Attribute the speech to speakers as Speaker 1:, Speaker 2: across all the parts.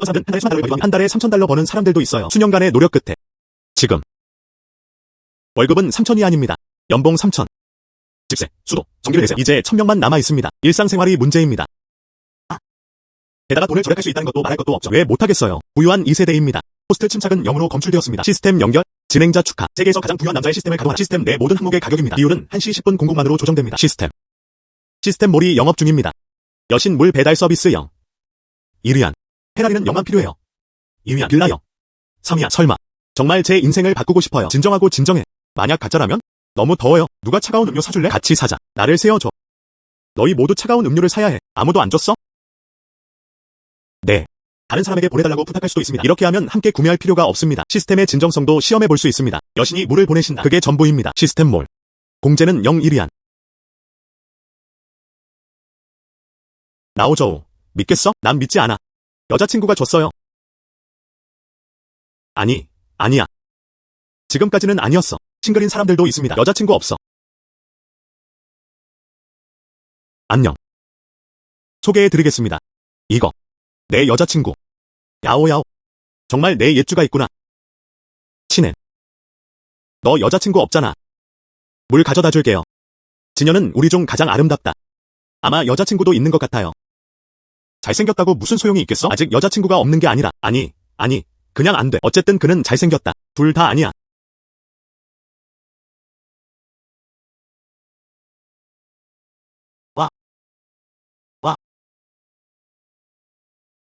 Speaker 1: 어떤 사람들은 한 달에 $3,000 버는 사람들도 있어요. 수년간의 노력 끝에. 지금. 월급은 3,000이 아닙니다. 연봉 3,000. 집세, 수도, 전기를 내세요. 이제 1,000명만 남아 있습니다. 일상생활이 문제입니다. 게다가 돈을 절약할 수 있다는 것도 말할 것도 없죠. 왜 못하겠어요? 부유한 2세대입니다. 호스트 침착은 0으로 검출되었습니다. 시스템 연결, 진행자 축하. 세계에서 가장 부유한 남자의 시스템을 가동하라. 시스템 내 모든 항목의 가격입니다. 비율은 1시 10분 00만으로 조정됩니다. 시스템 몰이 영업 중입니다. 여신 물 배달 서비스 0. 1위안. 페라리는 0만 필요해요. 2위안. 빌라 0. 3위안. 설마. 정말 제 인생을 바꾸고 싶어요. 진정하고 진정해. 만약 가짜라면? 너무 더워요. 누가 차가운 음료 사줄래? 같이 사자. 나를 세워줘. 너희 모두 차가운 음료를 사야 해. 아무도 안 줬어? 네. 다른 사람에게 보내달라고 부탁할 수도 있습니다. 이렇게 하면 함께 구매할 필요가 없습니다. 시스템의 진정성도 시험해 볼 수 있습니다. 여신이 물을 보내신다. 그게 전부입니다. 시스템몰. 공제는 0 1위안. 나오죠. 믿겠어? 난 믿지 않아. 여자친구가 줬어요. 아니야. 지금까지는 아니었어. 싱글인 사람들도 있습니다. 여자친구 없어. 안녕. 소개해드리겠습니다. 이거. 내 여자친구. 야오야오. 정말 내 옛주가 있구나. 친해. 너 여자친구 없잖아. 물 가져다 줄게요. 진여는 우리 중 가장 아름답다. 아마 여자친구도 있는 것 같아요. 잘생겼다고 무슨 소용이 있겠어? 아직 여자친구가 없는 게 아니라. 아니. 그냥 안 돼. 어쨌든 그는 잘생겼다. 둘 다 아니야. 와.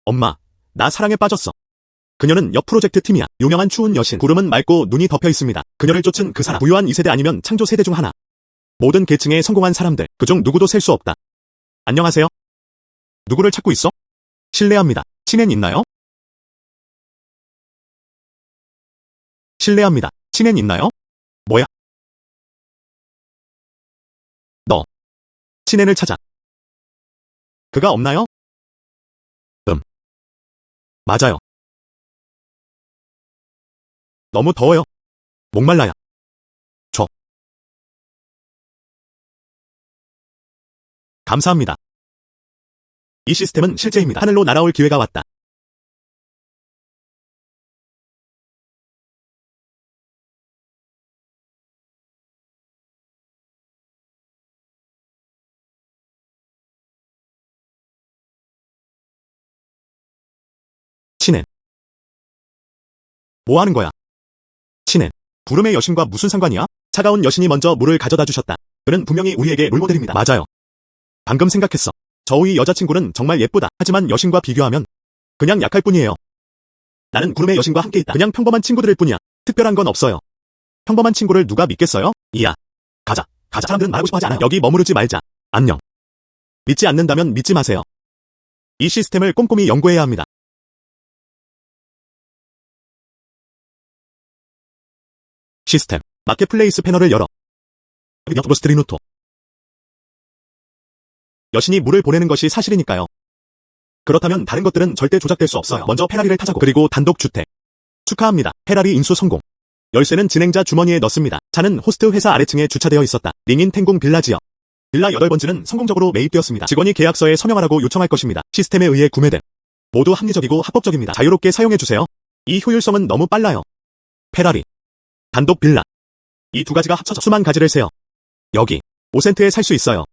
Speaker 1: 엄마, 나 사랑에 빠졌어. 그녀는 옆 프로젝트 팀이야. 유명한 추운 여신. 구름은 맑고 눈이 덮여 있습니다. 그녀를 쫓은 그 사람. 부유한 2세대 아니면 창조 세대 중 하나. 모든 계층에 성공한 사람들. 그중 누구도 셀 수 없다. 안녕하세요. 누구를 찾고 있어? 실례합니다. 친엔 있나요? 실례합니다. 친엔 있나요? 뭐야? 너. 친엔을 찾아. 그가 없나요? 맞아요. 너무 더워요. 목말라야. 감사합니다. 이 시스템은 실제입니다. 하늘로 날아올 기회가 왔다. 친엔. 뭐 하는 거야? 친엔. 부름의 여신과 무슨 상관이야? 차가운 여신이 먼저 물을 가져다 주셨다. 그는 분명히 우리에게 롤모델입니다. 맞아요. 방금 생각했어. 저의 여자친구는 정말 예쁘다. 하지만 여신과 비교하면 그냥 약할 뿐이에요. 나는 구름의 여신과 함께 있다. 그냥 평범한 친구들일 뿐이야. 특별한 건 없어요. 평범한 친구를 누가 믿겠어요? 이야. 가자. 사람들은 말하고 싶어 하지 않아요. 여기 머무르지 말자. 안녕. 믿지 않는다면 믿지 마세요. 이 시스템을 꼼꼼히 연구해야 합니다. 시스템. 마켓플레이스 패널을 열어. 로스트리누토. 여신이 물을 보내는 것이 사실이니까요. 그렇다면 다른 것들은 절대 조작될 수 없어요. 먼저 페라리를 타자고. 그리고 단독주택. 축하합니다. 페라리 인수 성공. 열쇠는 진행자 주머니에 넣습니다. 차는 호스트 회사 아래층에 주차되어 있었다. 링인 탱궁 빌라 지역. 빌라 8번지는 성공적으로 매입되었습니다. 직원이 계약서에 서명하라고 요청할 것입니다. 시스템에 의해 구매된. 모두 합리적이고 합법적입니다. 자유롭게 사용해주세요. 이 효율성은 너무 빨라요. 페라리. 단독 빌라. 이 두 가지가 합쳐져 수만 가지를 세요. 여기. 5센트에 살 수 있어요.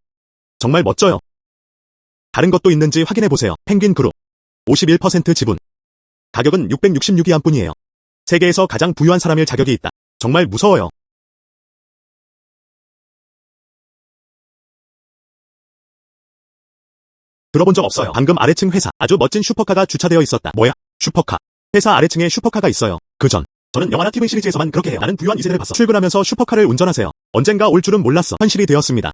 Speaker 1: 정말 멋져요. 다른 것도 있는지 확인해보세요. 펭귄 그룹. 51% 지분. 가격은 666위안 뿐이에요. 세계에서 가장 부유한 사람일 자격이 있다. 정말 무서워요. 들어본 적 없어요. 방금 아래층 회사. 아주 멋진 슈퍼카가 주차되어 있었다. 뭐야? 슈퍼카. 회사 아래층에 슈퍼카가 있어요. 저는 영화나 TV 시리즈에서만 그렇게 해요. 나는 부유한 2세대를 봤어. 출근하면서 슈퍼카를 운전하세요. 언젠가 올 줄은 몰랐어. 현실이 되었습니다.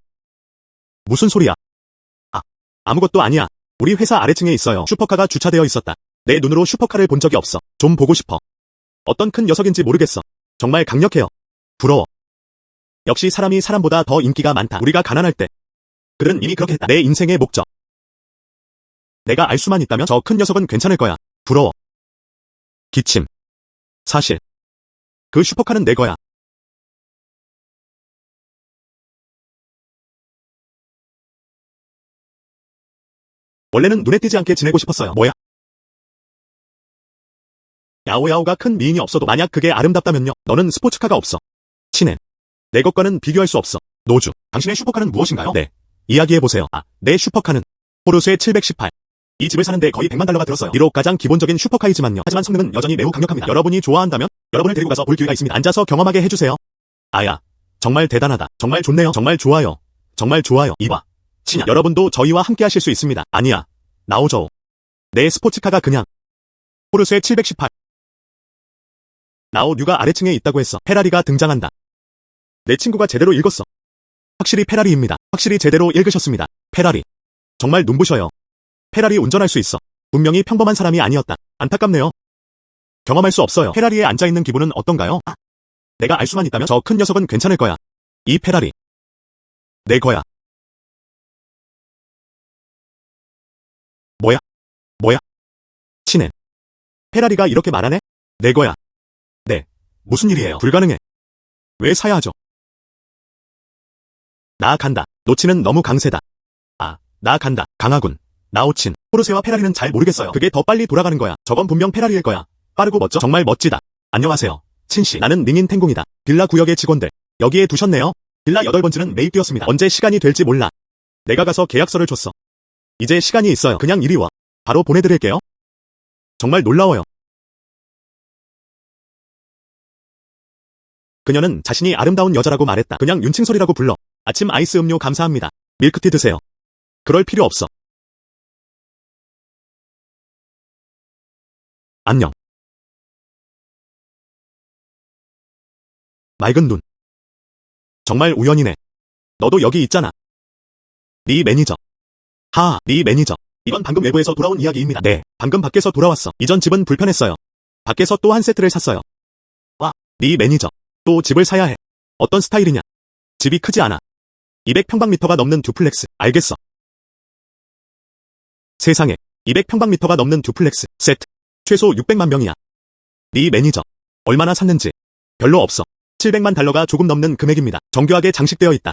Speaker 1: 무슨 소리야? 아무것도 아니야. 우리 회사 아래층에 있어요. 슈퍼카가 주차되어 있었다. 내 눈으로 슈퍼카를 본 적이 없어. 좀 보고 싶어. 어떤 큰 녀석인지 모르겠어. 정말 강력해요. 부러워. 역시 사람이 사람보다 더 인기가 많다. 우리가 가난할 때 그들은 이미 그렇게 했다. 내 인생의 목적. 내가 알 수만 있다면 저 큰 녀석은 괜찮을 거야. 부러워. 기침. 사실. 그 슈퍼카는 내 거야. 원래는 눈에 띄지 않게 지내고 싶었어요. 뭐야? 야오야오가 큰 미인이 없어도 만약 그게 아름답다면요. 너는 스포츠카가 없어. 친해. 내 것과는 비교할 수 없어. 노주, 당신의 슈퍼카는 무엇인가요? 네. 이야기해보세요. 내 슈퍼카는 포르쉐 718. 이 집을 사는데 거의 100만 달러가 들었어요. 비록 가장 기본적인 슈퍼카이지만요. 하지만 성능은 여전히 매우 강력합니다. 여러분이 좋아한다면 여러분을 데리고 가서 볼 기회가 있습니다. 앉아서 경험하게 해주세요. 아야, 정말 대단하다. 정말 좋네요. 정말 좋아요. 정말 좋아요. 이봐. 친야, 여러분도 저희와 함께 하실 수 있습니다. 아니야. 나오죠. 내 스포츠카가 그냥 포르쉐 718. 나오뉴가 아래층에 있다고 했어. 페라리가 등장한다. 내 친구가 제대로 읽었어. 확실히 페라리입니다. 확실히 제대로 읽으셨습니다. 페라리. 정말 눈부셔요. 페라리 운전할 수 있어. 분명히 평범한 사람이 아니었다. 안타깝네요. 경험할 수 없어요. 페라리에 앉아있는 기분은 어떤가요? 내가 알 수만 있다면 저 큰 녀석은 괜찮을 거야. 이 페라리. 내 거야. 뭐야? 친해. 페라리가 이렇게 말하네? 내 거야. 네. 무슨 일이에요? 불가능해. 왜 사야 하죠? 나 간다. 노치는 너무 강세다. 나 간다. 강하군. 나오친. 포르쉐와 페라리는 잘 모르겠어요. 그게 더 빨리 돌아가는 거야. 저건 분명 페라리일 거야. 빠르고 멋져. 정말 멋지다. 안녕하세요. 친씨. 나는 닝인 탱공이다. 빌라 구역의 직원들. 여기에 두셨네요. 빌라 8번지는 매입되었습니다. 언제 시간이 될지 몰라. 내가 가서 계약서를 줬어. 이제 시간이 있어요. 그냥 이리 와. 바로 보내드릴게요. 정말 놀라워요. 그녀는 자신이 아름다운 여자라고 말했다. 그냥 윤칭솔이라고 불러. 아침 아이스 음료 감사합니다. 밀크티 드세요. 그럴 필요 없어. 안녕. 맑은 눈. 정말 우연이네. 너도 여기 있잖아. 네 매니저. 네 매니저. 이건 방금 외부에서 돌아온 이야기입니다. 네, 방금 밖에서 돌아왔어. 이전 집은 불편했어요. 밖에서 또 한 세트를 샀어요. 네 매니저. 또 집을 사야 해. 어떤 스타일이냐? 집이 크지 않아. 200평방미터가 넘는 듀플렉스. 알겠어. 세상에. 200평방미터가 넘는 듀플렉스. 세트. 최소 600만 명이야. 네 매니저. 얼마나 샀는지. 별로 없어. 700만 달러가 조금 넘는 금액입니다. 정교하게 장식되어 있다.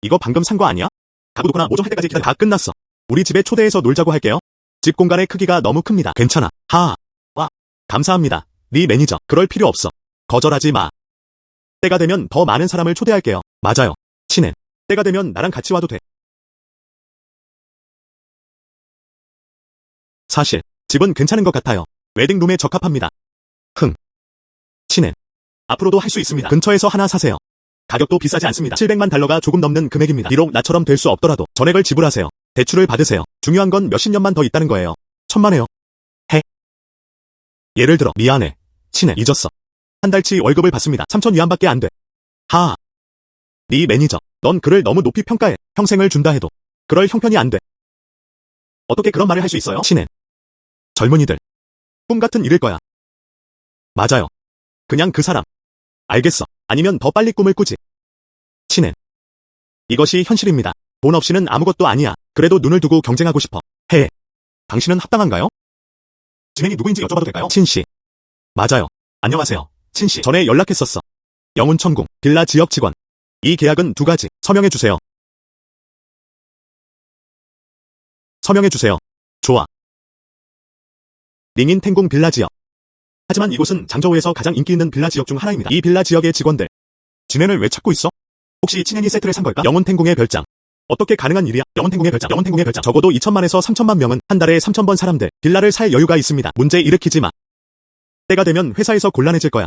Speaker 1: 이거 방금 산 거 아니야? 가구도구나 모종할 때까지 기다려. 다 끝났어. 우리 집에 초대해서 놀자고 할게요. 집 공간의 크기가 너무 큽니다. 괜찮아. 감사합니다. 네 매니저. 그럴 필요 없어. 거절하지 마. 때가 되면 더 많은 사람을 초대할게요. 맞아요. 친해. 때가 되면 나랑 같이 와도 돼. 사실 집은 괜찮은 것 같아요. 웨딩룸에 적합합니다. 친해. 앞으로도 할 수 있습니다. 근처에서 하나 사세요. 가격도 비싸지 않습니다. 700만 달러가 조금 넘는 금액입니다. 비록 나처럼 될 수 없더라도 전액을 지불하세요. 대출을 받으세요. 중요한 건 몇십 년만 더 있다는 거예요. 천만에요. 예를 들어 미안해. 친해. 잊었어. 한 달치 월급을 받습니다. 3,000위안밖에 안 돼. 네 매니저. 넌 그를 너무 높이 평가해. 평생을 준다 해도 그럴 형편이 안 돼. 어떻게 그런 말을 할 수 있어요? 친해. 젊은이들. 꿈 같은 일일 거야. 맞아요. 그냥 그 사람. 알겠어. 아니면 더 빨리 꿈을 꾸지. 친해. 이것이 현실입니다. 돈 없이는 아무것도 아니야. 그래도 눈을 두고 경쟁하고 싶어. 당신은 합당한가요? 진행이 누구인지 여쭤봐도 될까요? 친씨. 맞아요. 안녕하세요. 친씨. 전에 연락했었어. 영훈천궁, 빌라 지역 직원. 이 계약은 2가지. 서명해주세요. 서명해주세요. 좋아. 닝인 탱궁 빌라 지역. 하지만 이곳은 장저우에서 가장 인기 있는 빌라 지역 중 하나입니다. 이 빌라 지역의 직원들. 진해를 왜 찾고 있어? 혹시 친hen이 세트를 산 걸까? 영훈탱궁의 별장. 어떻게 가능한 일이야? 영훈탱궁의 별장. 영훈탱궁의 별장. 적어도 2천만에서 3천만 명은 한 달에 3,000번 사람들 빌라를 살 여유가 있습니다. 문제 일으키지 마. 때가 되면 회사에서 곤란해질 거야.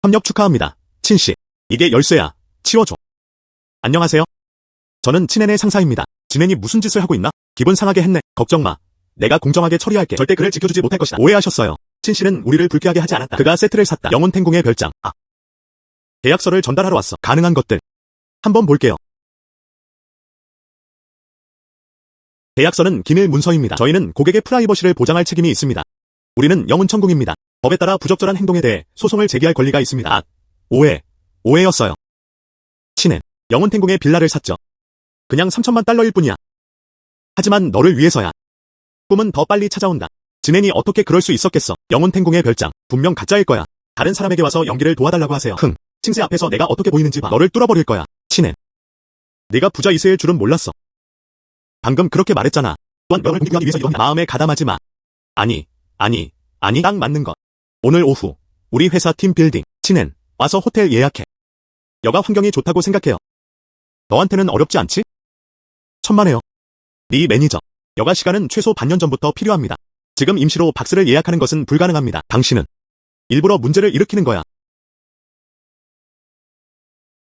Speaker 1: 협력 축하합니다. 친씨. 이게 열쇠야. 치워줘. 안녕하세요. 저는 친hen의 상사입니다. 진hen이 무슨 짓을 하고 있나? 기분 상하게 했네. 걱정 마. 내가 공정하게 처리할게. 절대 그를 지켜주지 못할 것이다. 오해하셨어요. 친씨는 우리를 불쾌하게 하지 않았다. 그가 세트를 샀다. 영훈탱궁의 별장. 계약서를 전달하러 왔어. 가능한 것들. 한번 볼게요. 계약서는 기밀 문서입니다. 저희는 고객의 프라이버시를 보장할 책임이 있습니다. 우리는 영훈천궁입니다. 법에 따라 부적절한 행동에 대해 소송을 제기할 권리가 있습니다. 오해였어요. 친해. 영훈탱궁의 빌라를 샀죠. 그냥 3천만 달러일 뿐이야. 하지만 너를 위해서야. 꿈은 더 빨리 찾아온다. 진hen이 어떻게 그럴 수 있었겠어. 영훈탱궁의 별장. 분명 가짜일 거야. 다른 사람에게 와서 연기를 도와달라고 하세요. 칭스 앞에서 내가 어떻게 보이는지 봐. 너를 뚫어버릴 거야. 친해. 네가 부자 이세일 줄은 몰랐어. 방금 그렇게 말했잖아. 또한 명을 공개하기 위해서 이런다. 마음에 가담하지 마. 아니. 아니, 딱 맞는 것. 오늘 오후 우리 회사 팀 빌딩 친엔 와서 호텔 예약해. 여가 환경이 좋다고 생각해요. 너한테는 어렵지 않지? 천만에요. 네 매니저. 여가 시간은 최소 반년 전부터 필요합니다. 지금 임시로 박스를 예약하는 것은 불가능합니다. 당신은 일부러 문제를 일으키는 거야.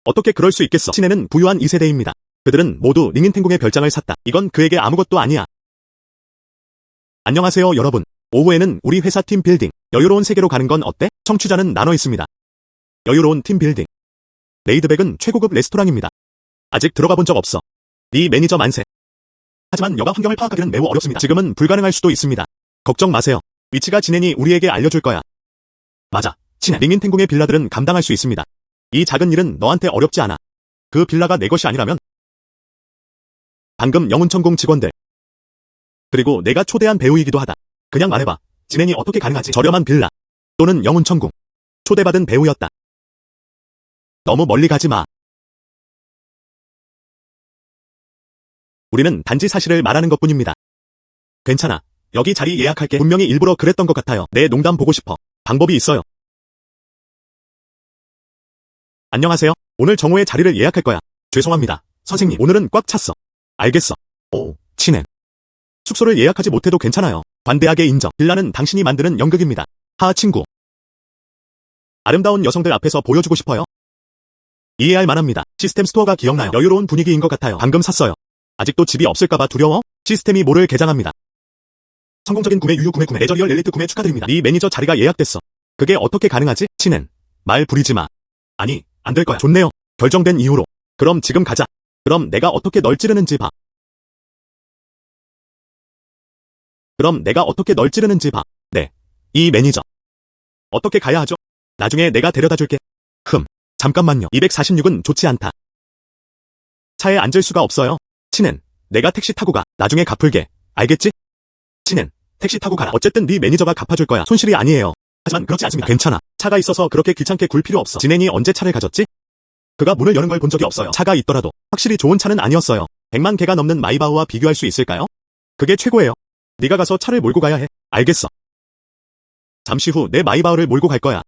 Speaker 1: 어떻게 그럴 수 있겠어? 친애는 부유한 2세대입니다. 그들은 모두 링인텐공의 별장을 샀다. 이건 그에게 아무것도 아니야. 안녕하세요 여러분. 오후에는 우리 회사 팀 빌딩 여유로운 세계로 가는 건 어때? 청취자는 나눠 있습니다. 여유로운 팀 빌딩. 레이드백은 최고급 레스토랑입니다. 아직 들어가 본 적 없어. 네 매니저 만세. 하지만 여가 환경을 파악하기는 매우 어렵습니다. 지금은 불가능할 수도 있습니다. 걱정 마세요. 위치가 진엔이 우리에게 알려줄 거야. 맞아. 친엔. 링인텐공의 빌라들은 감당할 수 있습니다. 이 작은 일은 너한테 어렵지 않아. 그 빌라가 내 것이 아니라면 방금 영운천공 직원들 그리고 내가 초대한 배우이기도 하다. 그냥 말해봐. 진엔이 어떻게 가능하지? 저렴한 빌라 또는 영운천공 초대받은 배우였다. 너무 멀리 가지 마. 우리는 단지 사실을 말하는 것뿐입니다. 괜찮아. 여기 자리 예약할게. 분명히 일부러 그랬던 것 같아요. 내 농담 보고 싶어. 방법이 있어요. 안녕하세요. 오늘 정오에 자리를 예약할 거야. 죄송합니다. 선생님, 오늘은 꽉 찼어. 알겠어. 오, 친엔. 숙소를 예약하지 못해도 괜찮아요. 관대하게 인정. 빌라는 당신이 만드는 연극입니다. 하 친구. 아름다운 여성들 앞에서 보여주고 싶어요? 이해할 만합니다. 시스템 스토어가 기억나요. 여유로운 분위기인 것 같아요. 방금 샀어요. 아직도 집이 없을까봐 두려워? 시스템이 뭐를 개장합니다. 성공적인 구매 유유 구매 레저리얼 엘리트 구매 축하드립니다. 네 매니저 자리가 예약됐어. 그게 어떻게 가능하지? 친엔. 말 부리지 마. 아니, 안 될 거야. 좋네요. 결정된 이후로. 그럼 지금 가자. 그럼 내가 어떻게 널 찌르는지 봐. 네. 이 매니저. 어떻게 가야 하죠? 나중에 내가 데려다 줄게. 잠깐만요. 246은 좋지 않다. 차에 앉을 수가 없어요. 친엔. 내가 택시 타고 가. 나중에 갚을게. 알겠지? 친엔. 택시 타고 가라. 어쨌든 네 매니저가 갚아줄 거야. 손실이 아니에요. 하지만 그렇지 않습니다. 괜찮아. 차가 있어서 그렇게 귀찮게 굴 필요 없어. 진엔이 언제 차를 가졌지? 그가 문을 여는 걸 본 적이 없어요. 차가 있더라도 확실히 좋은 차는 아니었어요. 100만 개가 넘는 마이바흐와 비교할 수 있을까요? 그게 최고예요. 네가 가서 차를 몰고 가야 해. 알겠어. 잠시 후 내 마이바흐를 몰고 갈 거야.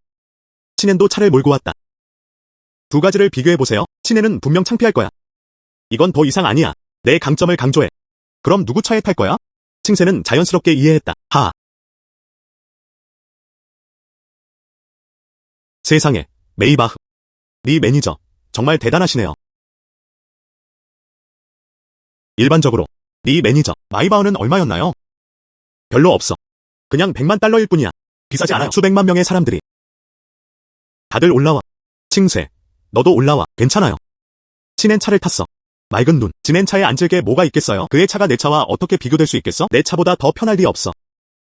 Speaker 1: 친엔도 차를 몰고 왔다. 두 가지를 비교해보세요. 친엔은 분명 창피할 거야. 이건 더 이상 아니야. 내 강점을 강조해. 그럼 누구 차에 탈 거야? 칭세는 자연스럽게 이해했다. 세상에, 메이바흐. 네 매니저, 정말 대단하시네요. 일반적으로, 네 매니저, 마이바흐는 얼마였나요? 별로 없어. 그냥 100만 달러일 뿐이야. 비싸지 않아요. 수백만 명의 사람들이. 다들 올라와. 칭세, 너도 올라와. 괜찮아요. 친엔 차를 탔어. 맑은 눈. 진엔 차에 앉을 게 뭐가 있겠어요? 그의 차가 내 차와 어떻게 비교될 수 있겠어? 내 차보다 더 편할 리 없어.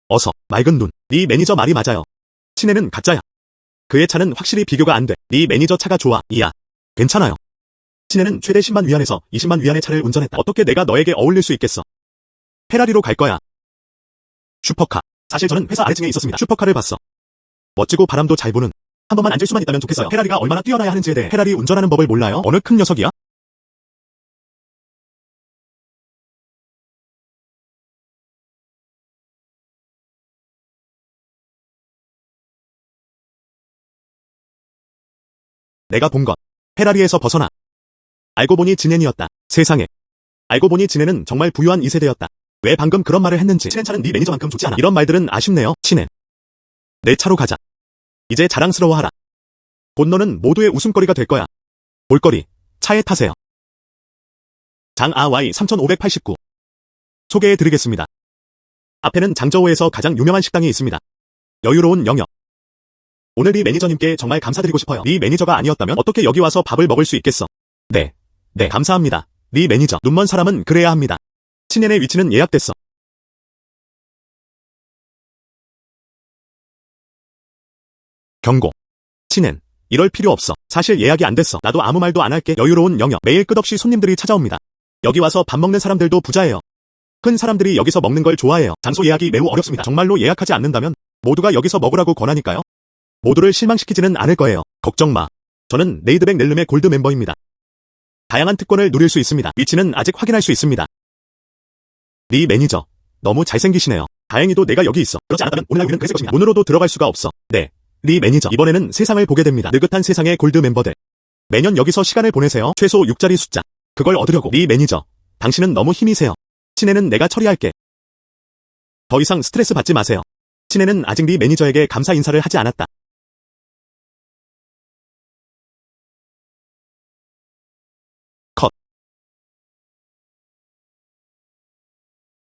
Speaker 1: 어서. 맑은 눈. 네 매니저 말이 맞아요. 친엔은 가짜야. 그의 차는 확실히 비교가 안 돼. 네 매니저 차가 좋아. 이야. 괜찮아요. 친엔은 최대 10만 위안에서 20만 위안의 차를 운전했다. 어떻게 내가 너에게 어울릴 수 있겠어? 페라리로 갈 거야. 슈퍼카. 사실 저는 회사 아래층에 있었습니다. 슈퍼카를 봤어. 멋지고 바람도 잘 부는. 한 번만 앉을 수만 있다면 좋겠어요. 페라리가 얼마나 뛰어나야 하는지에 대해. 페라리 운전하는 법을 몰라요? 어느 큰 녀석이야? 내가 본 것. 페라리에서 벗어나. 알고 보니 진엔이었다. 세상에. 알고 보니 진엔은 정말 부유한 2세대였다. 왜 방금 그런 말을 했는지. 친엔 차는 네 매니저만큼 좋지 않아. 이런 말들은 아쉽네요. 친엔. 내 차로 가자. 이제 자랑스러워하라. 곧 너는 모두의 웃음거리가 될 거야. 볼거리. 차에 타세요. 장아와이 3589. 소개해드리겠습니다. 앞에는 장저우에서 가장 유명한 식당이 있습니다. 여유로운 영역. 오늘 네 매니저님께 정말 감사드리고 싶어요. 네 매니저가 아니었다면 어떻게 여기 와서 밥을 먹을 수 있겠어? 네, 감사합니다. 네 매니저. 눈먼 사람은 그래야 합니다. 친엔의 위치는 예약됐어. 경고. 친엔. 이럴 필요 없어. 사실 예약이 안 됐어. 나도 아무 말도 안 할게. 여유로운 영역. 매일 끝없이 손님들이 찾아옵니다. 여기 와서 밥 먹는 사람들도 부자예요. 큰 사람들이 여기서 먹는 걸 좋아해요. 장소 예약이 매우 어렵습니다. 정말로 예약하지 않는다면 모두가 여기서 먹으라고 권하니까요. 모두를 실망시키지는 않을 거예요. 걱정 마. 저는 레이드백 넬름의 골드 멤버입니다. 다양한 특권을 누릴 수 있습니다. 위치는 아직 확인할 수 있습니다. 네 매니저. 너무 잘생기시네요. 다행히도 내가 여기 있어. 그렇지 않았다면 오늘 날 위는 그랬을 것입니다. 문으로도 들어갈 수가 없어. 네. 리 매니저. 이번에는 세상을 보게 됩니다. 느긋한 세상의 골드 멤버들. 매년 여기서 시간을 보내세요. 최소 6자리 숫자. 그걸 얻으려고. 리 매니저. 당신은 너무 힘이 세요. 친애는 내가 처리할게. 더 이상 스트레스 받지 마세요. 친애는 아직 리 매니저에게 감사 인사를 하지 않았다. 컷.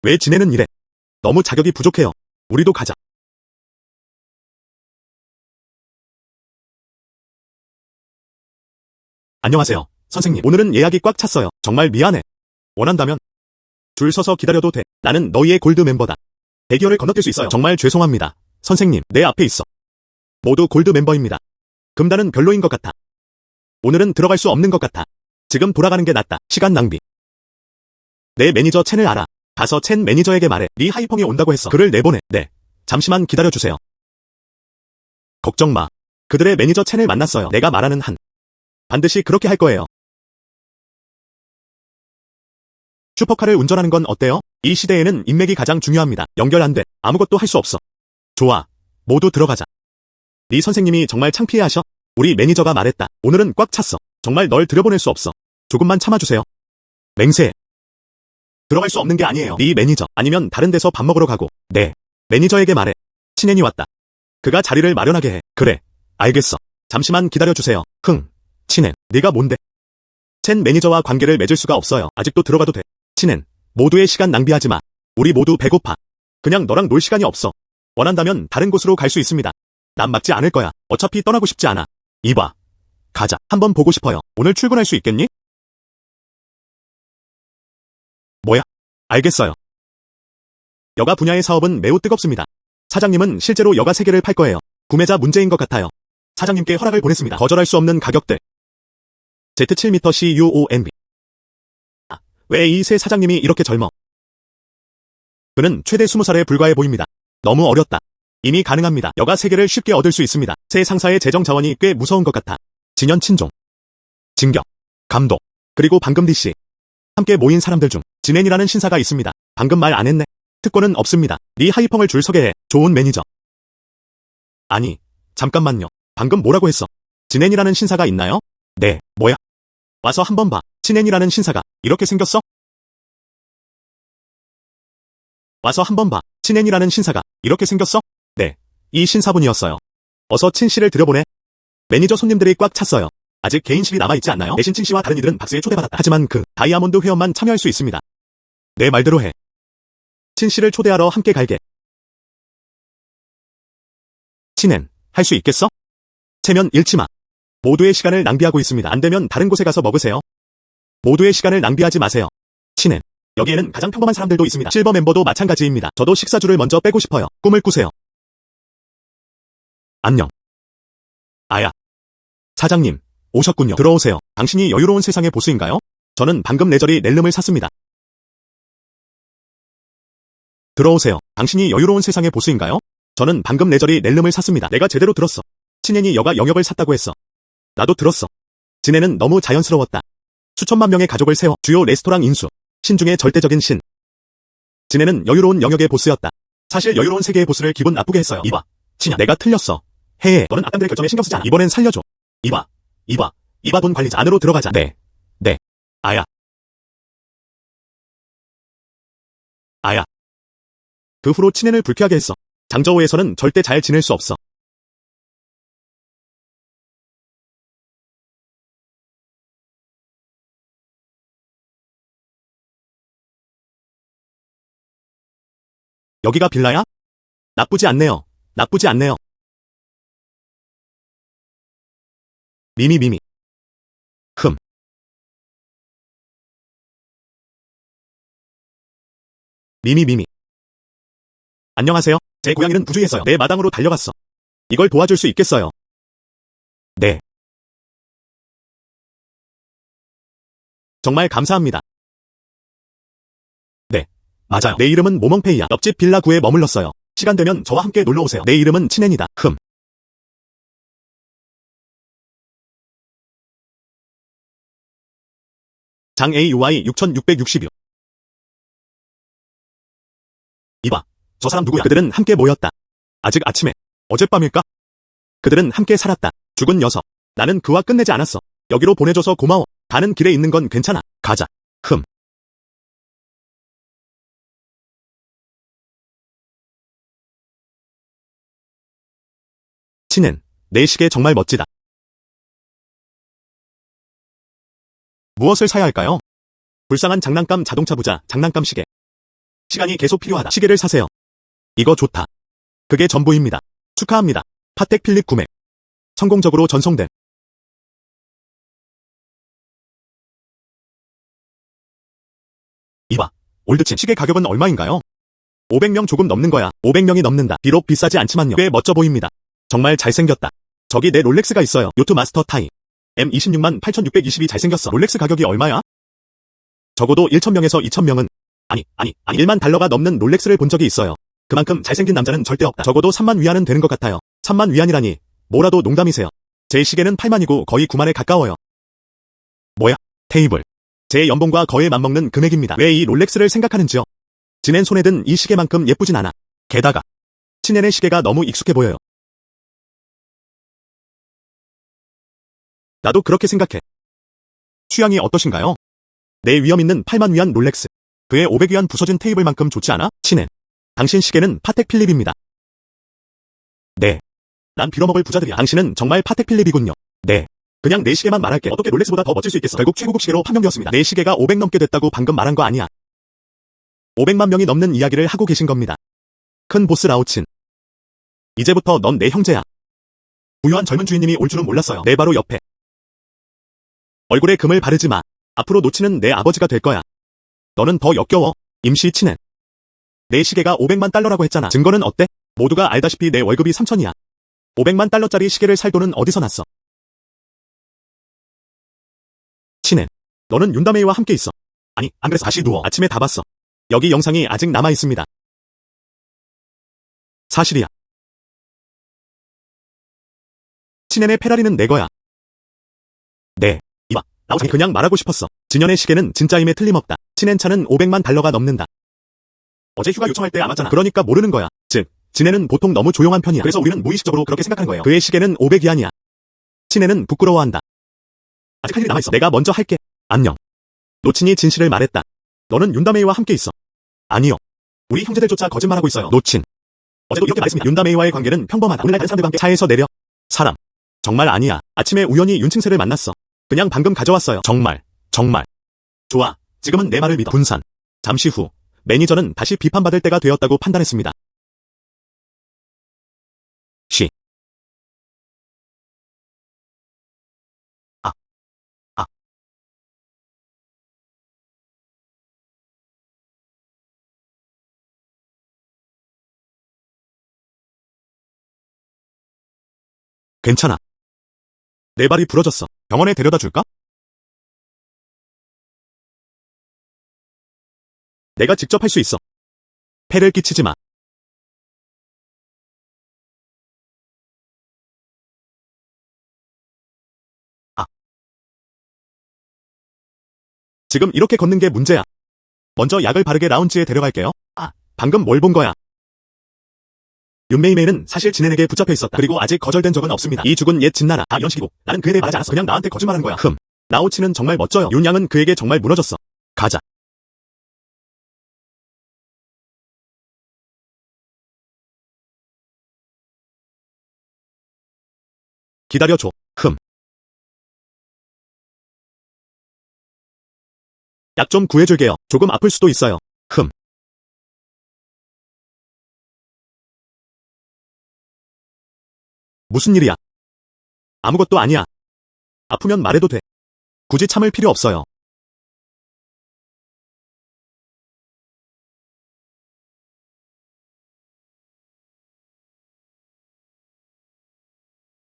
Speaker 1: 왜 지내는 이래? 너무 자격이 부족해요. 우리도 가자. 안녕하세요, 선생님. 오늘은 예약이 꽉 찼어요. 정말 미안해. 원한다면 줄 서서 기다려도 돼. 나는 너희의 골드 멤버다. 대기열을 건너뛸 수 있어요. 정말 죄송합니다. 선생님, 내 앞에 있어. 모두 골드 멤버입니다. 금단은 별로인 것 같아. 오늘은 들어갈 수 없는 것 같아. 지금 돌아가는 게 낫다. 시간 낭비. 내 매니저 첸을 알아. 가서 첸 매니저에게 말해. 리 하이펑이 온다고 했어. 그를 내보내. 네. 잠시만 기다려주세요. 걱정 마. 그들의 매니저 첸을 만났어요. 내가 말하는 한. 반드시 그렇게 할 거예요. 슈퍼카를 운전하는 건 어때요? 이 시대에는 인맥이 가장 중요합니다. 연결 안 돼. 아무것도 할 수 없어. 좋아. 모두 들어가자. 네 선생님이 정말 창피해하셔? 우리 매니저가 말했다. 오늘은 꽉 찼어. 정말 널 들여보낼 수 없어. 조금만 참아주세요. 맹세. 들어갈 수 없는 게 아니에요. 네 매니저. 아니면 다른 데서 밥 먹으러 가고. 네. 매니저에게 말해. 친앤이 왔다. 그가 자리를 마련하게 해. 그래. 알겠어. 잠시만 기다려주세요. 친앤. 네가 뭔데? 첸 매니저와 관계를 맺을 수가 없어요. 아직도 들어가도 돼. 친앤. 모두의 시간 낭비하지 마. 우리 모두 배고파. 그냥 너랑 놀 시간이 없어. 원한다면 다른 곳으로 갈 수 있습니다. 난 맞지 않을 거야. 어차피 떠나고 싶지 않아. 이봐. 가자. 한번 보고 싶어요. 오늘 출근할 수 있겠니? 뭐야? 알겠어요. 여가 분야의 사업은 매우 뜨겁습니다. 사장님은 실제로 여가 3개를 팔 거예요. 구매자 문제인 것 같아요. 사장님께 허락을 보냈습니다. 거절할 수 없는 가격대. Z7m CUONB. 왜 이 새 사장님이 이렇게 젊어? 그는 최대 20살에 불과해 보입니다. 너무 어렸다. 이미 가능합니다. 여가 3개를 쉽게 얻을 수 있습니다. 새 상사의 재정 자원이 꽤 무서운 것 같아. 진현 친종. 진격. 감독. 그리고 방금 DC. 함께 모인 사람들 중 진앤이라는 신사가 있습니다. 방금 말 안 했네. 특권은 없습니다. 리 하이펑을 줄 서게 해. 좋은 매니저. 아니, 잠깐만요. 방금 뭐라고 했어? 진앤이라는 신사가 있나요? 네, 뭐야? 와서 한번 봐. 진앤이라는 신사가 이렇게 생겼어? 와서 한번 봐. 진앤이라는 신사가 이렇게 생겼어? 네, 이 신사분이었어요. 어서 친 씨를 들여보내. 매니저 손님들이 꽉 찼어요. 아직 개인실이 남아있지 않나요? 대신 친 씨와 다른 이들은 박스에 초대받았다. 하지만 그 다이아몬드 회원만 참여할 수 있습니다. 내 말대로 해. 친 씨를 초대하러 함께 갈게. 친앤, 할 수 있겠어? 체면 잃지 마. 모두의 시간을 낭비하고 있습니다. 안 되면 다른 곳에 가서 먹으세요. 모두의 시간을 낭비하지 마세요. 친앤. 여기에는 가장 평범한 사람들도 있습니다. 실버 멤버도 마찬가지입니다. 저도 식사줄을 먼저 빼고 싶어요. 꿈을 꾸세요. 안녕. 아야. 사장님, 오셨군요. 들어오세요. 당신이 여유로운 세상의 보스인가요? 저는 방금 레저리 넬름을 샀습니다. 들어오세요. 당신이 여유로운 세상의 보스인가요? 저는 방금 레저리 넬름을 샀습니다. 내가 제대로 들었어. 친앤이 여가 영역을 샀다고 했어. 나도 들었어. 진앤은 너무 자연스러웠다. 수천만 명의 가족을 세워 주요 레스토랑 인수. 신 중에 절대적인 신. 진앤은 여유로운 영역의 보스였다. 사실 여유로운 세계의 보스를 기분 나쁘게 했어요. 이봐. 친야. 내가 틀렸어. 해해. 너는 악당들의 결정에 신경 쓰지 않아. 이번엔 살려줘. 이봐 돈 관리자. 안으로 들어가자. 네. 아야. 그 후로 친앤을 불쾌하게 했어. 장저우에서는 절대 잘 지낼 수 없어. 여기가 빌라야? 나쁘지 않네요. 미미. 흠. 미미. 안녕하세요. 제 고양이는 부주의했어요. 내 마당으로 달려갔어. 이걸 도와줄 수 있겠어요? 네. 정말 감사합니다. 네. 맞아요. 내 이름은 모멍페이야. 옆집 빌라 9에 머물렀어요. 시간 되면 저와 함께 놀러 오세요. 내 이름은 친앤이다. 장 AUI 6666. 이봐. 저 사람 누구야? 그들은 함께 모였다. 아직 아침에. 어젯밤일까? 그들은 함께 살았다. 죽은 녀석. 나는 그와 끝내지 않았어. 여기로 보내줘서 고마워. 가는 길에 있는 건 괜찮아. 가자. 흠. 친엔, 내 시계 정말 멋지다. 무엇을 사야 할까요? 불쌍한 장난감 자동차 부자, 장난감 시계. 시간이 계속 필요하다. 시계를 사세요. 이거 좋다. 그게 전부입니다. 축하합니다. 파텍 필립 구매. 성공적으로 전송됨. 이봐. 올드친 시계 가격은 얼마인가요? 500명 조금 넘는 거야. 500명이 넘는다. 비록 비싸지 않지만요. 꽤 멋져 보입니다. 정말 잘생겼다. 저기 내 롤렉스가 있어요. 요트 마스터 타이. M26만 8620이 잘생겼어. 롤렉스 가격이 얼마야? 적어도 1000명에서 2000명은 아니 1만 달러가 넘는 롤렉스를 본 적이 있어요. 그만큼 잘생긴 남자는 절대 없다. 적어도 3만 위안은 되는 것 같아요. 3만 위안이라니 뭐라도 농담이세요. 제 시계는 8만이고 거의 9만에 가까워요. 뭐야? 테이블. 제 연봉과 거의 맞먹는 금액입니다. 왜 이 롤렉스를 생각하는지요? 지낸 손에 든 이 시계만큼 예쁘진 않아. 게다가 친엔의 시계가 너무 익숙해 보여요. 나도 그렇게 생각해. 취향이 어떠신가요? 내 위험 있는 8만 위안 롤렉스. 그의 500위안 부서진 테이블만큼 좋지 않아? 친엔. 당신 시계는 파텍 필립입니다. 네. 난 빌어먹을 부자들이야. 당신은 정말 파텍 필립이군요. 네. 그냥 내 시계만 말할게. 어떻게 롤렉스보다 더 멋질 수 있겠어. 결국 최고급 시계로 판명되었습니다. 내 시계가 500 넘게 됐다고 방금 말한 거 아니야. 500만 명이 넘는 이야기를 하고 계신 겁니다. 큰 보스 라오친. 이제부터 넌 내 형제야. 부유한 젊은 주인님이 올 줄은 몰랐어요. 내 바로 옆에. 얼굴에 금을 바르지 마. 앞으로 놓치는 내 아버지가 될 거야. 너는 더 역겨워. 임시 친엔. 내 시계가 500만 달러라고 했잖아. 증거는 어때? 모두가 알다시피 내 월급이 3천이야. 500만 달러짜리 시계를 살 돈은 어디서 났어? 친엔. 너는 윤다메이와 함께 있어. 아니, 안 그래서 다시 누워. 아침에 다 봤어. 여기 영상이 아직 남아 있습니다. 사실이야. 친엔의 페라리는 내 거야. 네. 이봐. 나 그냥 말하고 싶었어. 진현의 시계는 진짜임에 틀림없다. 친엔 차는 500만 달러가 넘는다. 어제 휴가 요청할 때 안 왔잖아. 그러니까 모르는 거야. 즉, 진엔은 보통 너무 조용한 편이야. 그래서 우리는 무의식적으로 그렇게 생각하는 거예요. 그의 시계는 500위안이야. 친엔은 부끄러워한다. 아직 할 일이 남아있어. 내가 먼저 할게. 안녕. 노친이 진실을 말했다. 너는 윤다메이와 함께 있어. 아니요. 우리 형제들조차 거짓말하고 있어요. 노친. 어제도 이렇게 말했습니다. 윤다메이와의 관계는 평범하다. 오늘날 다른 사람들과 함께 차에서 내려. 사람. 정말 아니야. 아침에 우연히 윤칭세를 만났어. 그냥 방금 가져왔어요. 정말. 좋아. 지금은 내 말을 믿어. 분산. 잠시 후. 매니저는 다시 비판받을 때가 되었다고 판단했습니다. 시. 괜찮아. 내 발이 부러졌어. 병원에 데려다 줄까? 내가 직접 할 수 있어. 폐를 끼치지 마. 지금 이렇게 걷는 게 문제야. 먼저 약을 바르게 라운지에 데려갈게요. 방금 뭘 본 거야? 윤메이메이는 사실 진엔에게 붙잡혀 있었다. 그리고 아직 거절된 적은 없습니다. 이 죽은 옛 진나라. 이런 식이고. 나는 그에 대해 말하지 않았어. 그냥 나한테 거짓말한 거야. 나오치는 정말 멋져요. 윤양은 그에게 정말 무너졌어. 가자. 기다려줘. 약 좀 구해줄게요. 조금 아플 수도 있어요. 무슨 일이야? 아무것도 아니야. 아프면 말해도 돼. 굳이 참을 필요 없어요.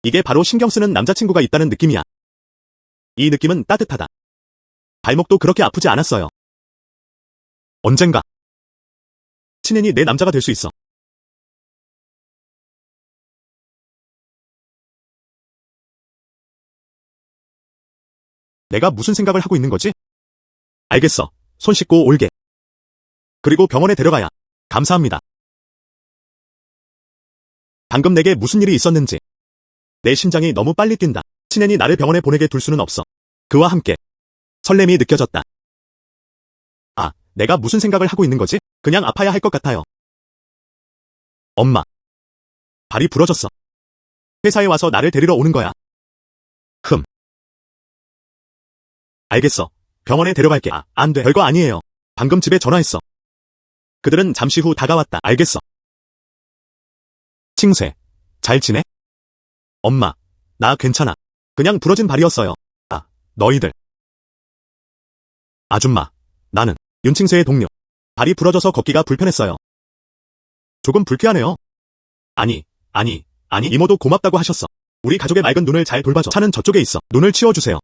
Speaker 1: 이게 바로 신경 쓰는 남자친구가 있다는 느낌이야. 이 느낌은 따뜻하다. 발목도 그렇게 아프지 않았어요. 언젠가 친엔이 내 남자가 될 수 있어. 내가 무슨 생각을 하고 있는 거지? 알겠어. 손 씻고 올게. 그리고 병원에 데려가야. 감사합니다. 방금 내게 무슨 일이 있었는지. 내 심장이 너무 빨리 뛴다. 친앤이 나를 병원에 보내게 둘 수는 없어. 그와 함께 설렘이 느껴졌다. 아, 내가 무슨 생각을 하고 있는 거지? 그냥 아파야 할 것 같아요. 엄마. 발이 부러졌어. 회사에 와서 나를 데리러 오는 거야. 알겠어. 병원에 데려갈게. 안 돼. 별거 아니에요. 방금 집에 전화했어. 그들은 잠시 후 다가왔다. 알겠어. 칭세. 잘 지내? 엄마. 나 괜찮아. 그냥 부러진 발이었어요. 아, 너희들. 아줌마. 나는 윤칭세의 동료. 발이 부러져서 걷기가 불편했어요. 조금 불쾌하네요. 아니, 이모도 고맙다고 하셨어. 우리 가족의 맑은 눈을 잘 돌봐줘. 차는 저쪽에 있어. 눈을 치워주세요.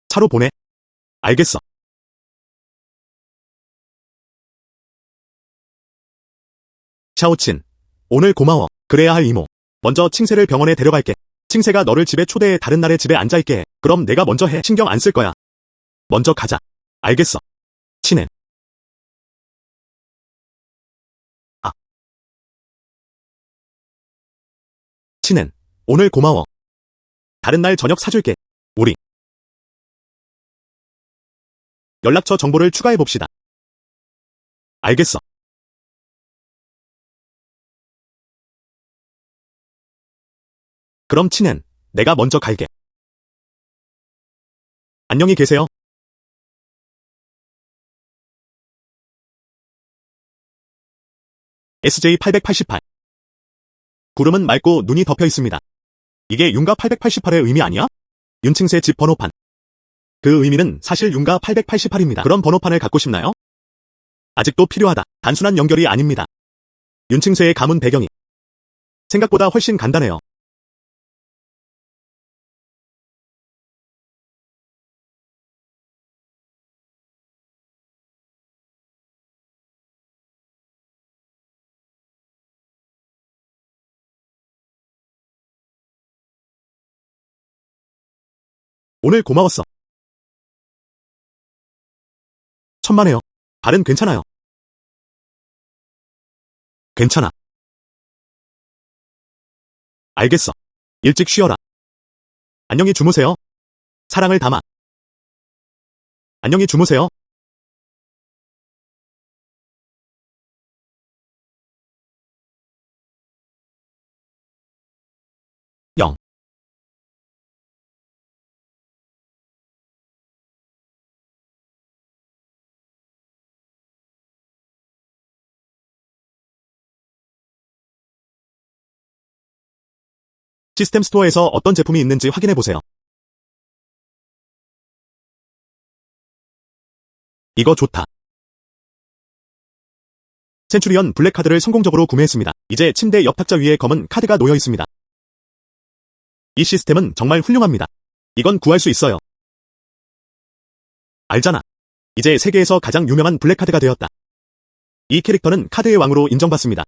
Speaker 1: 차로 보내. 알겠어. 샤오친. 오늘 고마워. 그래야 할 이모. 먼저 칭세를 병원에 데려갈게. 칭세가 너를 집에 초대해 다른 날에 집에 앉아있게 해. 그럼 내가 먼저 해. 신경 안 쓸 거야. 먼저 가자. 알겠어. 친해. 아. 친해. 오늘 고마워. 다른 날 저녁 사줄게. 우리. 연락처 정보를 추가해봅시다. 알겠어. 그럼 친앤, 내가 먼저 갈게. 안녕히 계세요. SJ888. 구름은 맑고 눈이 덮여 있습니다. 이게 윤가 888의 의미 아니야? 윤칭세 집 번호판. 그 의미는 사실 윤가 888입니다. 그런 번호판을 갖고 싶나요? 아직도 필요하다. 단순한 연결이 아닙니다. 윤칭세의 가문 배경이 생각보다 훨씬 간단해요. 오늘 고마웠어. 천만에요. 발은 괜찮아요. 괜찮아. 알겠어. 일찍 쉬어라. 안녕히 주무세요. 사랑을 담아. 안녕히 주무세요. 영. 시스템 스토어에서 어떤 제품이 있는지 확인해보세요. 이거 좋다. 센츄리언 블랙카드를 성공적으로 구매했습니다. 이제 침대 옆 탁자 위에 검은 카드가 놓여 있습니다. 이 시스템은 정말 훌륭합니다. 이건 구할 수 있어요. 알잖아. 이제 세계에서 가장 유명한 블랙카드가 되었다. 이 캐릭터는 카드의 왕으로 인정받습니다.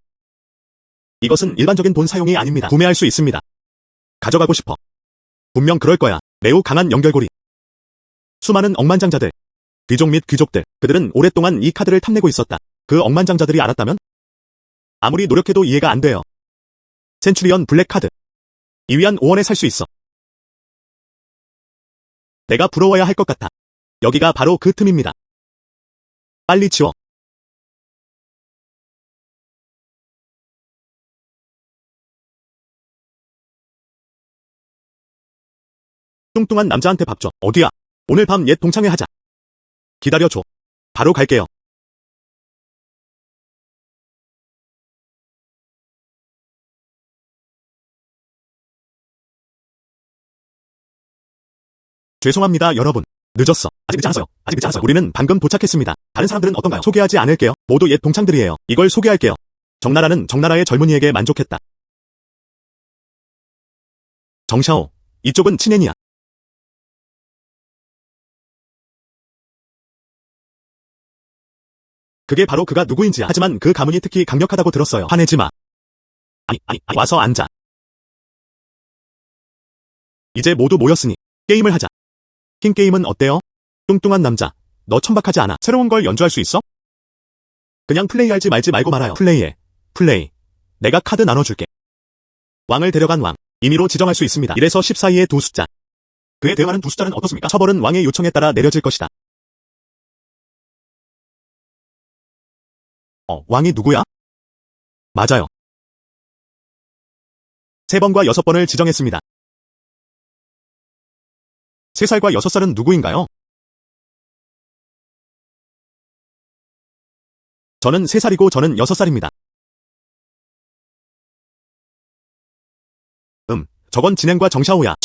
Speaker 1: 이것은 일반적인 돈 사용이 아닙니다. 구매할 수 있습니다. 가져가고 싶어. 분명 그럴 거야. 매우 강한 연결고리. 수많은 억만장자들. 귀족 및 귀족들. 그들은 오랫동안 이 카드를 탐내고 있었다. 그 억만장자들이 알았다면? 아무리 노력해도 이해가 안 돼요. 센츄리언 블랙카드. 2위안 5원에 살 수 있어. 내가 부러워야 할 것 같아. 여기가 바로 그 틈입니다. 빨리 치워. 뚱뚱한 남자한테 밥 줘. 어디야? 오늘 밤 옛 동창회 하자. 기다려줘. 바로 갈게요. 죄송합니다, 여러분. 늦었어. 아직 늦지 않았어요. 아직 늦지 않았어요. 우리는 방금 도착했습니다. 다른 사람들은 어떤가요? 소개하지 않을게요. 모두 옛 동창들이에요. 이걸 소개할게요. 정나라는 정나라의 젊은이에게 만족했다. 정샤오. 이쪽은 친앤이야. 그게 바로 그가 누구인지야. 하지만 그 가문이 특히 강력하다고 들었어요. 화내지 마. 아니, 와서 앉아. 이제 모두 모였으니 게임을 하자. 킹 게임은 어때요? 뚱뚱한 남자. 너 천박하지 않아. 새로운 걸 연주할 수 있어? 그냥 플레이할지 말지 말고 말아요. 플레이해. 플레이. 내가 카드 나눠줄게. 왕을 데려간 왕. 임의로 지정할 수 있습니다. 1에서 10 사이의 두 숫자. 그에 대응하는 두 숫자는 어떻습니까? 처벌은 왕의 요청에 따라 내려질 것이다. 왕이 누구야? 맞아요. 3번과 6번을 지정했습니다. 3살과 6살은 누구인가요? 저는 3살이고 저는 6살입니다. 저건 진행과 정샤오야.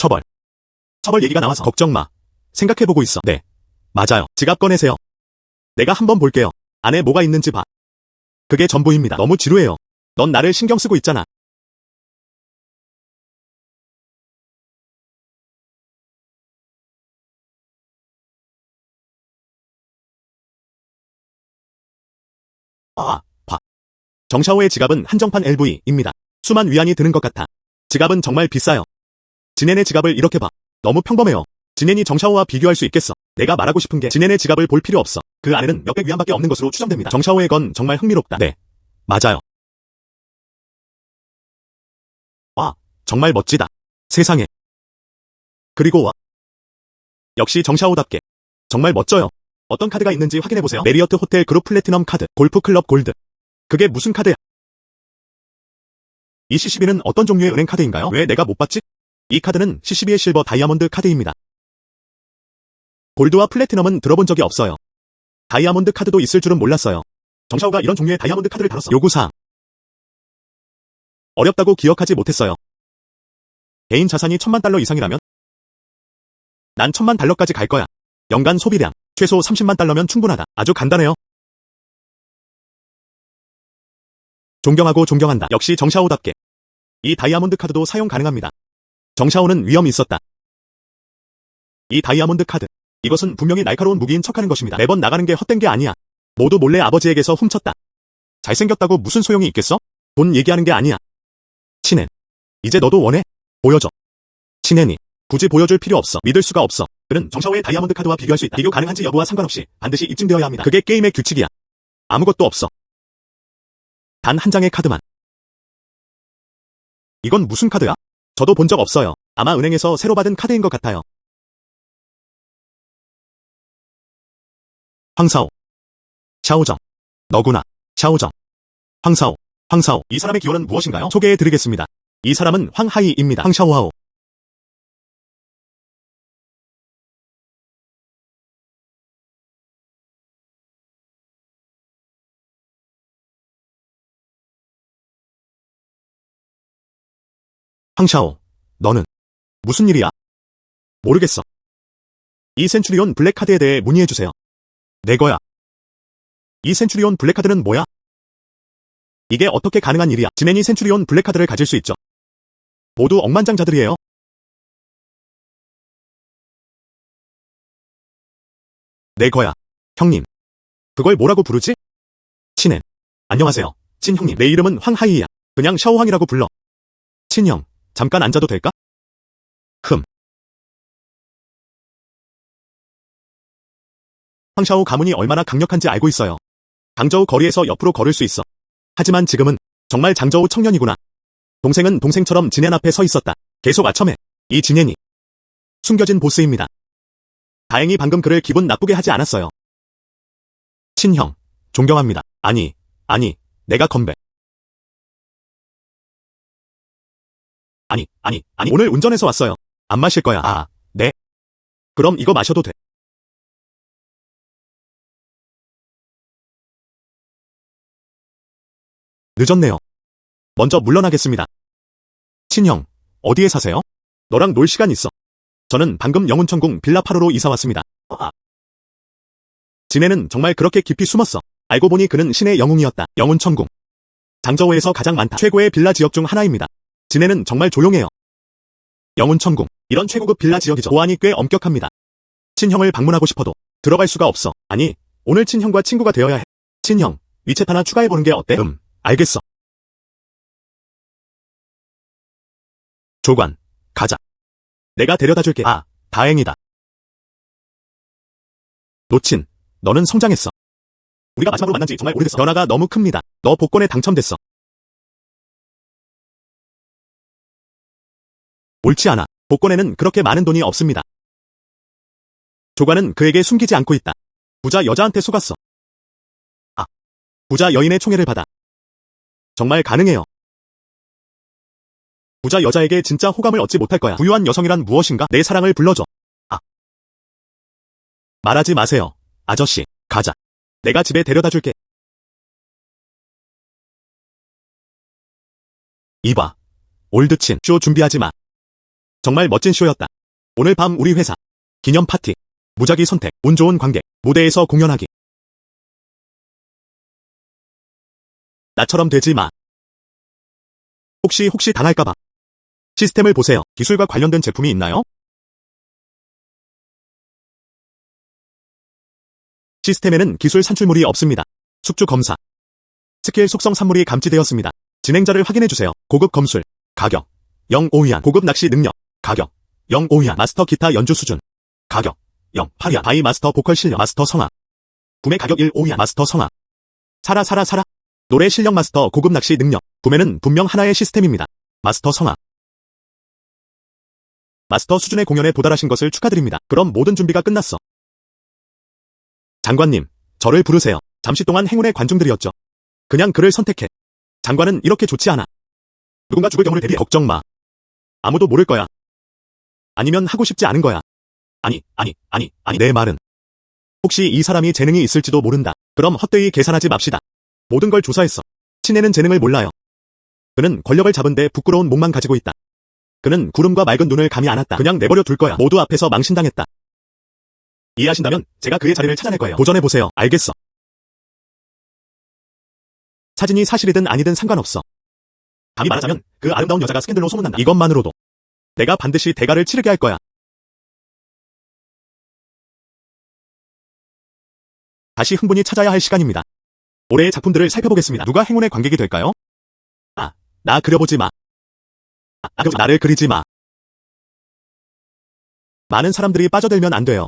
Speaker 1: 처벌 얘기가 나와서 걱정 마. 생각해보고 있어. 네. 맞아요. 지갑 꺼내세요. 내가 한번 볼게요. 안에 뭐가 있는지 봐. 그게 전부입니다. 너무 지루해요. 넌 나를 신경 쓰고 있잖아. 봐. 정샤오의 지갑은 한정판 LV입니다. 수만 위안이 드는 것 같아. 지갑은 정말 비싸요. 진엔의 지갑을 이렇게 봐. 너무 평범해요. 진엔이 정샤오와 비교할 수 있겠어. 내가 말하고 싶은 게 진엔의 지갑을 볼 필요 없어. 그 안에는 몇백 위안밖에 없는 것으로 추정됩니다. 정샤오의 건 정말 흥미롭다. 네. 맞아요. 와, 정말 멋지다. 세상에. 그리고 와. 역시 정샤오답게. 정말 멋져요. 어떤 카드가 있는지 확인해보세요. 메리어트 호텔 그룹 플래티넘 카드, 골프 클럽 골드. 그게 무슨 카드야? 이 CCB는 어떤 종류의 은행 카드인가요? 왜 내가 못 봤지? 이 카드는 CCB의 실버 다이아몬드 카드입니다. 골드와 플래티넘은 들어본 적이 없어요. 다이아몬드 카드도 있을 줄은 몰랐어요. 정샤오가 이런 종류의 다이아몬드 카드를 다뤘어. 요구사항. 어렵다고 기억하지 못했어요. 개인 자산이 1000만 달러 이상이라면? 난 1000만 달러까지 갈 거야. 연간 소비량, 최소 30만 달러면 충분하다. 아주 간단해요. 존경하고 존경한다. 역시 정샤오답게. 이 다이아몬드 카드도 사용 가능합니다. 정샤오는 위험이 있었다. 이 다이아몬드 카드. 이것은 분명히 날카로운 무기인 척하는 것입니다. 매번 나가는 게 헛된 게 아니야. 모두 몰래 아버지에게서 훔쳤다. 잘생겼다고 무슨 소용이 있겠어? 돈 얘기하는 게 아니야. 친엔. 이제 너도 원해? 보여줘. 친엔이. 굳이 보여줄 필요 없어. 믿을 수가 없어. 그는 정샤오의 다이아몬드 카드와 비교할 수 있다. 비교 가능한지 여부와 상관없이 반드시 입증되어야 합니다. 그게 게임의 규칙이야. 아무것도 없어. 단 한 장의 카드만. 이건 무슨 카드야? 저도 본 적 없어요. 아마 은행에서 새로 받은 카드인 것 같아요. 황사오. 샤오정. 너구나. 샤오정. 황사오. 이 사람의 기호는 무엇인가요? 소개해드리겠습니다. 이 사람은 황하이입니다. 황샤오하오. 황샤오. 너는 무슨 일이야? 모르겠어. 이 센츄리온 블랙카드에 대해 문의해주세요. 내 거야. 이 센츄리온 블랙카드는 뭐야? 이게 어떻게 가능한 일이야? 진엔이 센츄리온 블랙카드를 가질 수 있죠. 모두 억만장자들이에요. 내 거야. 형님. 그걸 뭐라고 부르지? 친엔. 안녕하세요. 친형님. 내 이름은 황하이야. 그냥 샤오황이라고 불러. 친형. 잠깐 앉아도 될까? 황샤오 가문이 얼마나 강력한지 알고 있어요. 장저우 거리에서 옆으로 걸을 수 있어. 하지만 지금은 정말 장저우 청년이구나. 동생은 동생처럼 진엔 앞에 서 있었다. 계속 아첨해. 이 진엔이 숨겨진 보스입니다. 다행히 방금 그를 기분 나쁘게 하지 않았어요. 친형, 존경합니다. 아니, 내가 건배. 아니, 오늘 운전해서 왔어요. 안 마실 거야. 아, 네. 그럼 이거 마셔도 돼. 늦었네요. 먼저 물러나겠습니다. 친형, 어디에 사세요? 너랑 놀 시간 있어. 저는 방금 영운천궁 빌라파로로 이사 왔습니다. 진해는 정말 그렇게 깊이 숨었어. 알고 보니 그는 신의 영웅이었다. 영운천궁. 장저우에서 가장 많다. 최고의 빌라 지역 중 하나입니다. 진해는 정말 조용해요. 영운천궁. 이런 최고급 빌라 지역이죠. 보안이 꽤 엄격합니다. 친형을 방문하고 싶어도 들어갈 수가 없어. 아니, 오늘 친형과 친구가 되어야 해. 친형, 위챗 하나 추가해보는 게 어때? 알겠어. 조관, 가자. 내가 데려다 줄게. 아, 다행이다. 노친, 너는 성장했어. 우리가 마지막으로 만난 지 정말 오래됐어. 변화가 너무 큽니다. 너 복권에 당첨됐어. 옳지 않아. 복권에는 그렇게 많은 돈이 없습니다. 조관은 그에게 숨기지 않고 있다. 부자 여자한테 속았어. 아, 부자 여인의 총애를 받아. 정말 가능해요. 부자 여자에게 진짜 호감을 얻지 못할 거야. 부유한 여성이란 무엇인가? 내 사랑을 불러줘. 아, 말하지 마세요. 아저씨, 가자. 내가 집에 데려다 줄게. 이봐. 올드친 쇼 준비하지 마. 정말 멋진 쇼였다. 오늘 밤 우리 회사 기념 파티. 무작위 선택, 운 좋은 관객, 무대에서 공연하기. 나처럼 되지 마. 혹시 당할까봐. 시스템을 보세요. 기술과 관련된 제품이 있나요? 시스템에는 기술 산출물이 없습니다. 숙주 검사. 스킬 속성 산물이 감지되었습니다. 진행자를 확인해주세요. 고급 검술. 가격 0.5위안. 고급 낚시 능력. 가격 0.5위안. 마스터 기타 연주 수준. 가격 0.8위안. 바이 마스터 보컬 실력. 마스터 성악. 구매 가격 1.5위안. 마스터 성악. 사라. 노래 실력. 마스터 고급 낚시 능력. 구매는 분명 하나의 시스템입니다. 마스터 성악. 마스터 수준의 공연에 도달하신 것을 축하드립니다. 그럼 모든 준비가 끝났어. 장관님, 저를 부르세요. 잠시 동안 행운의 관중들이었죠. 그냥 그를 선택해. 장관은 이렇게 좋지 않아. 누군가 죽을 경우를 대비해. 걱정 마. 아무도 모를 거야. 아니면 하고 싶지 않은 거야. 아니, 내 말은. 혹시 이 사람이 재능이 있을지도 모른다. 그럼 헛되이 계산하지 맙시다. 모든 걸 조사했어. 친애는 재능을 몰라요. 그는 권력을 잡은데 부끄러운 몸만 가지고 있다. 그는 구름과 맑은 눈을 감이 않았다. 그냥 내버려 둘 거야. 모두 앞에서 망신당했다. 이해하신다면 제가 그의 자리를 찾아낼 거예요. 도전해보세요. 알겠어. 사진이 사실이든 아니든 상관없어. 감히 말하자면 그 아름다운 여자가 스캔들로 소문난다. 이것만으로도 내가 반드시 대가를 치르게 할 거야. 다시 흥분히 찾아야 할 시간입니다. 올해의 작품들을 살펴보겠습니다. 누가 행운의 관객이 될까요? 나 그려보지 마. 나를 그리지 마. 많은 사람들이 빠져들면 안 돼요.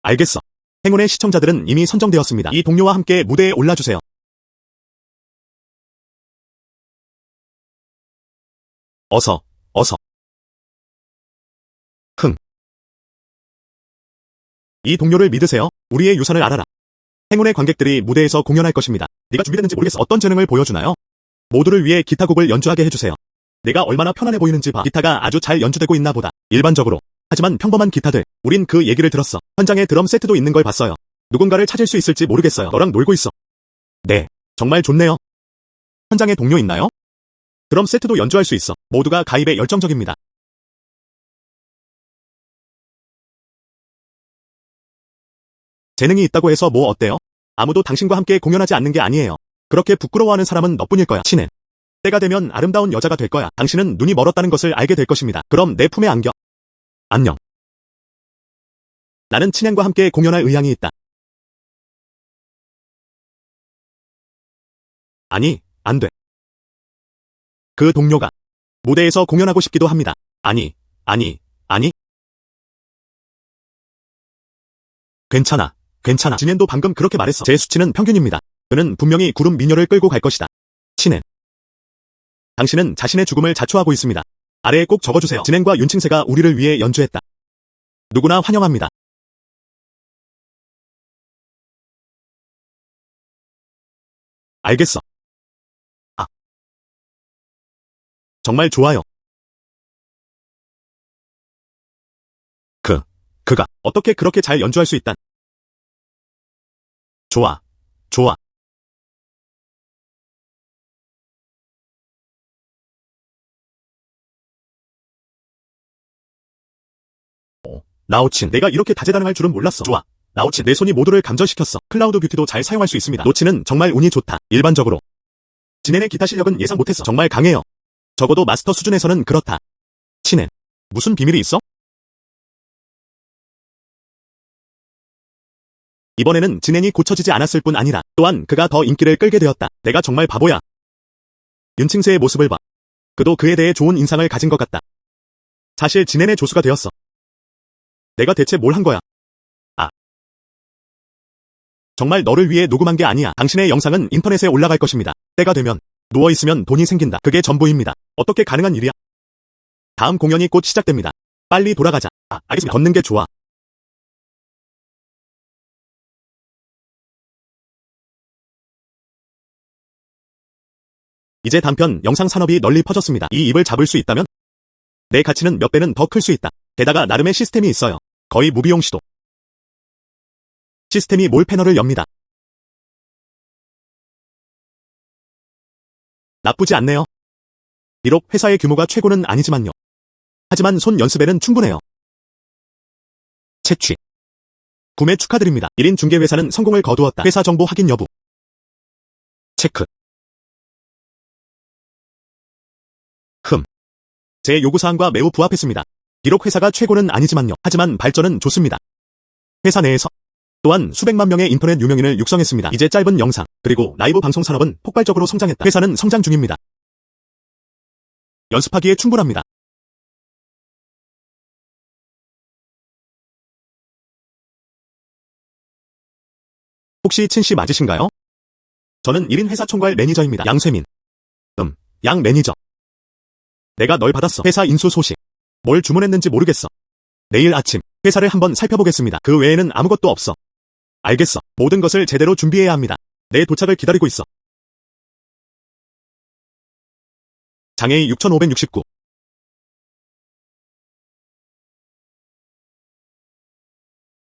Speaker 1: 알겠어. 행운의 시청자들은 이미 선정되었습니다. 이 동료와 함께 무대에 올라주세요. 어서. 이 동료를 믿으세요. 우리의 유산을 알아라. 행운의 관객들이 무대에서 공연할 것입니다. 네가 준비됐는지 모르겠어. 어떤 재능을 보여주나요? 모두를 위해 기타곡을 연주하게 해주세요. 내가 얼마나 편안해 보이는지 봐. 기타가 아주 잘 연주되고 있나 보다. 일반적으로. 하지만 평범한 기타들. 우린 그 얘기를 들었어. 현장에 드럼 세트도 있는 걸 봤어요. 누군가를 찾을 수 있을지 모르겠어요. 너랑 놀고 있어. 네. 정말 좋네요. 현장에 동료 있나요? 드럼 세트도 연주할 수 있어. 모두가 가입에 열정적입니다. 재능이 있다고 해서 뭐 어때요? 아무도 당신과 함께 공연하지 않는 게 아니에요. 그렇게 부끄러워하는 사람은 너뿐일 거야. 친해. 때가 되면 아름다운 여자가 될 거야. 당신은 눈이 멀었다는 것을 알게 될 것입니다. 그럼 내 품에 안겨. 안녕. 나는 친행과 함께 공연할 의향이 있다. 아니, 안 돼. 그 동료가 무대에서 공연하고 싶기도 합니다. 아니. 괜찮아. 진엔도 방금 그렇게 말했어. 제 수치는 평균입니다. 그는 분명히 구름 미녀를 끌고 갈 것이다. 친엔. 당신은 자신의 죽음을 자초하고 있습니다. 아래에 꼭 적어주세요. 진엔과 윤칭세가 우리를 위해 연주했다. 누구나 환영합니다. 알겠어. 정말 좋아요. 그가 어떻게 그렇게 잘 연주할 수 있단? 좋아. 나오친, 내가 이렇게 다재다능할 줄은 몰랐어. 좋아. 나오친, 내 손이 모두를 감전시켰어. 클라우드 뷰티도 잘 사용할 수 있습니다. 노치는 정말 운이 좋다. 일반적으로. 진엔의 기타 실력은 예상 못했어. 정말 강해요. 적어도 마스터 수준에서는 그렇다. 친엔, 무슨 비밀이 있어? 이번에는 진엔이 고쳐지지 않았을 뿐 아니라 또한 그가 더 인기를 끌게 되었다. 내가 정말 바보야. 윤칭세의 모습을 봐. 그도 그에 대해 좋은 인상을 가진 것 같다. 사실 진엔의 조수가 되었어. 내가 대체 뭘 한 거야? 정말 너를 위해 녹음한 게 아니야. 당신의 영상은 인터넷에 올라갈 것입니다. 때가 되면 누워있으면 돈이 생긴다. 그게 전부입니다. 어떻게 가능한 일이야? 다음 공연이 곧 시작됩니다. 빨리 돌아가자. 알겠습니다. 걷는 게 좋아. 이제 단편 영상 산업이 널리 퍼졌습니다. 이 입을 잡을 수 있다면 내 가치는 몇 배는 더 클 수 있다. 게다가 나름의 시스템이 있어요. 거의 무비용 시도. 시스템이 몰 패널을 엽니다. 나쁘지 않네요. 비록 회사의 규모가 최고는 아니지만요. 하지만 손 연습에는 충분해요. 채취. 구매 축하드립니다. 1인 중개회사는 성공을 거두었다. 회사 정보 확인 여부. 체크. 제 요구사항과 매우 부합했습니다. 비록 회사가 최고는 아니지만요. 하지만 발전은 좋습니다. 회사 내에서 또한 수백만 명의 인터넷 유명인을 육성했습니다. 이제 짧은 영상, 그리고 라이브 방송 산업은 폭발적으로 성장했다. 회사는 성장 중입니다. 연습하기에 충분합니다. 혹시 친 씨 맞으신가요? 저는 1인 회사 총괄 매니저입니다. 양쇠민. 양 매니저. 내가 널 받았어. 회사 인수 소식. 뭘 주문했는지 모르겠어. 내일 아침 회사를 한번 살펴보겠습니다. 그 외에는 아무것도 없어. 알겠어. 모든 것을 제대로 준비해야 합니다. 내 도착을 기다리고 있어. 장애희 6569.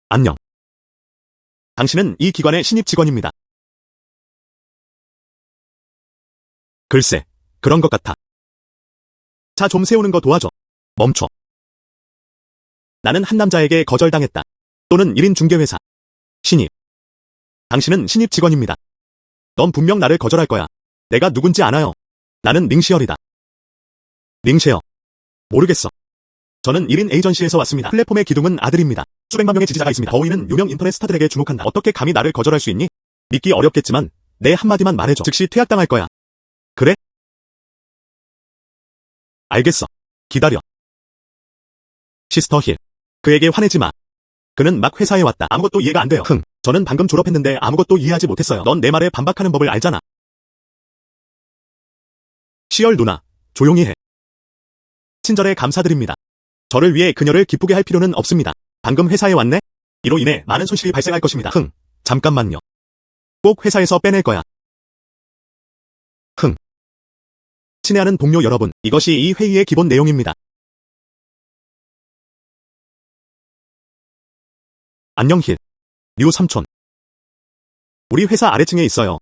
Speaker 1: 안녕. 당신은 이 기관의 신입 직원입니다. 글쎄, 그런 것 같아. 차 좀 세우는 거 도와줘. 멈춰. 나는 한 남자에게 거절당했다. 또는 1인 중개회사. 신입. 당신은 신입 직원입니다. 넌 분명 나를 거절할 거야. 내가 누군지 알아요. 나는 링시얼이다. 링쉐어. 모르겠어. 저는 1인 에이전시에서 왔습니다. 플랫폼의 기둥은 아들입니다. 수백만 명의 지지자가 있습니다. 더우이는 유명 인터넷 스타들에게 주목한다. 어떻게 감히 나를 거절할 수 있니? 믿기 어렵겠지만 내 한마디만 말해줘. 즉시 퇴학당할 거야. 그래? 알겠어. 기다려. 시스터 힐. 그에게 화내지 마. 그는 막 회사에 왔다. 아무것도 이해가 안 돼요. 저는 방금 졸업했는데 아무것도 이해하지 못했어요. 넌 내 말에 반박하는 법을 알잖아. 시얼 누나, 조용히 해. 친절에 감사드립니다. 저를 위해 그녀를 기쁘게 할 필요는 없습니다. 방금 회사에 왔네? 이로 인해 많은 손실이 발생할 것입니다. 잠깐만요. 꼭 회사에서 빼낼 거야. 친애하는 동료 여러분, 이것이 이 회의의 기본 내용입니다. 안녕 힐. 류 삼촌. 우리 회사 아래층에 있어요.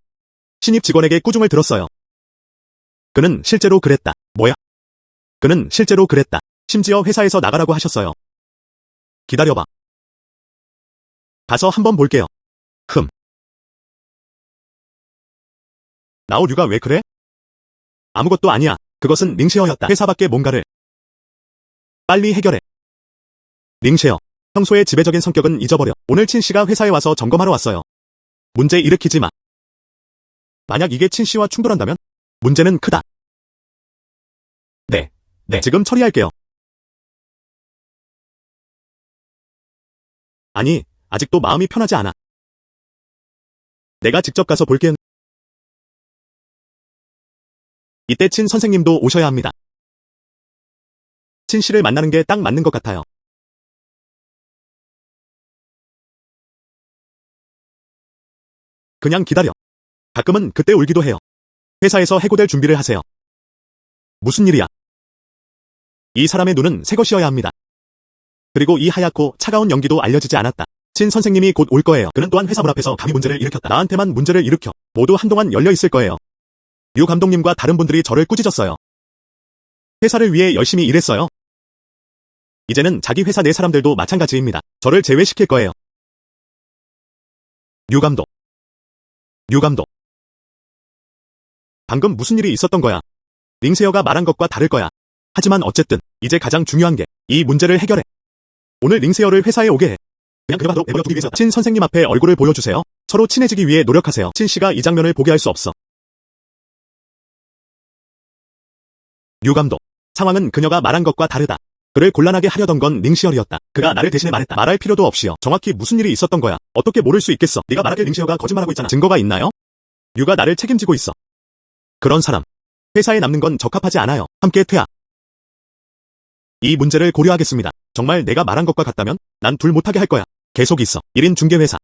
Speaker 1: 신입 직원에게 꾸중을 들었어요. 그는 실제로 그랬다. 뭐야? 그는 실제로 그랬다. 심지어 회사에서 나가라고 하셨어요. 기다려봐. 가서 한번 볼게요. 나오 류가 왜 그래? 아무것도 아니야. 그것은 링쉐어였다. 회사 밖에 뭔가를 빨리 해결해. 링쉐어. 평소의 지배적인 성격은 잊어버려. 오늘 친 씨가 회사에 와서 점검하러 왔어요. 문제 일으키지 마. 만약 이게 친 씨와 충돌한다면 문제는 크다. 네, 지금 처리할게요. 아니, 아직도 마음이 편하지 않아. 내가 직접 가서 볼게. 이때 친 선생님도 오셔야 합니다. 친 씨를 만나는 게 딱 맞는 것 같아요. 그냥 기다려. 가끔은 그때 울기도 해요. 회사에서 해고될 준비를 하세요. 무슨 일이야? 이 사람의 눈은 새 것이어야 합니다. 그리고 이 하얗고 차가운 연기도 알려지지 않았다. 친 선생님이 곧 올 거예요. 그는 또한 회사 문 앞에서 감히 문제를 일으켰다. 나한테만 문제를 일으켜. 모두 한동안 열려 있을 거예요. 류 감독님과 다른 분들이 저를 꾸짖었어요. 회사를 위해 열심히 일했어요. 이제는 자기 회사 내 사람들도 마찬가지입니다. 저를 제외시킬 거예요. 류 감독. 방금 무슨 일이 있었던 거야? 링세어가 말한 것과 다를 거야. 하지만 어쨌든 이제 가장 중요한 게 이 문제를 해결해. 오늘 링세어를 회사에 오게 해. 그냥 그려봐도 내버려 두기 위해서. 친 선생님 앞에 얼굴을 보여주세요. 서로 친해지기 위해 노력하세요. 친 씨가 이 장면을 보게 할 수 없어. 류 감독. 상황은 그녀가 말한 것과 다르다. 그를 곤란하게 하려던 건 링시얼이었다. 그가 나를 대신해 말했다. 말할 필요도 없이요. 정확히 무슨 일이 있었던 거야. 어떻게 모를 수 있겠어. 네가 말하길 링시어가 거짓말하고 있잖아. 증거가 있나요? 류가 나를 책임지고 있어. 그런 사람. 회사에 남는 건 적합하지 않아요. 함께 퇴학. 이 문제를 고려하겠습니다. 정말 내가 말한 것과 같다면 난 둘 못하게 할 거야. 계속 있어. 1인 중개회사.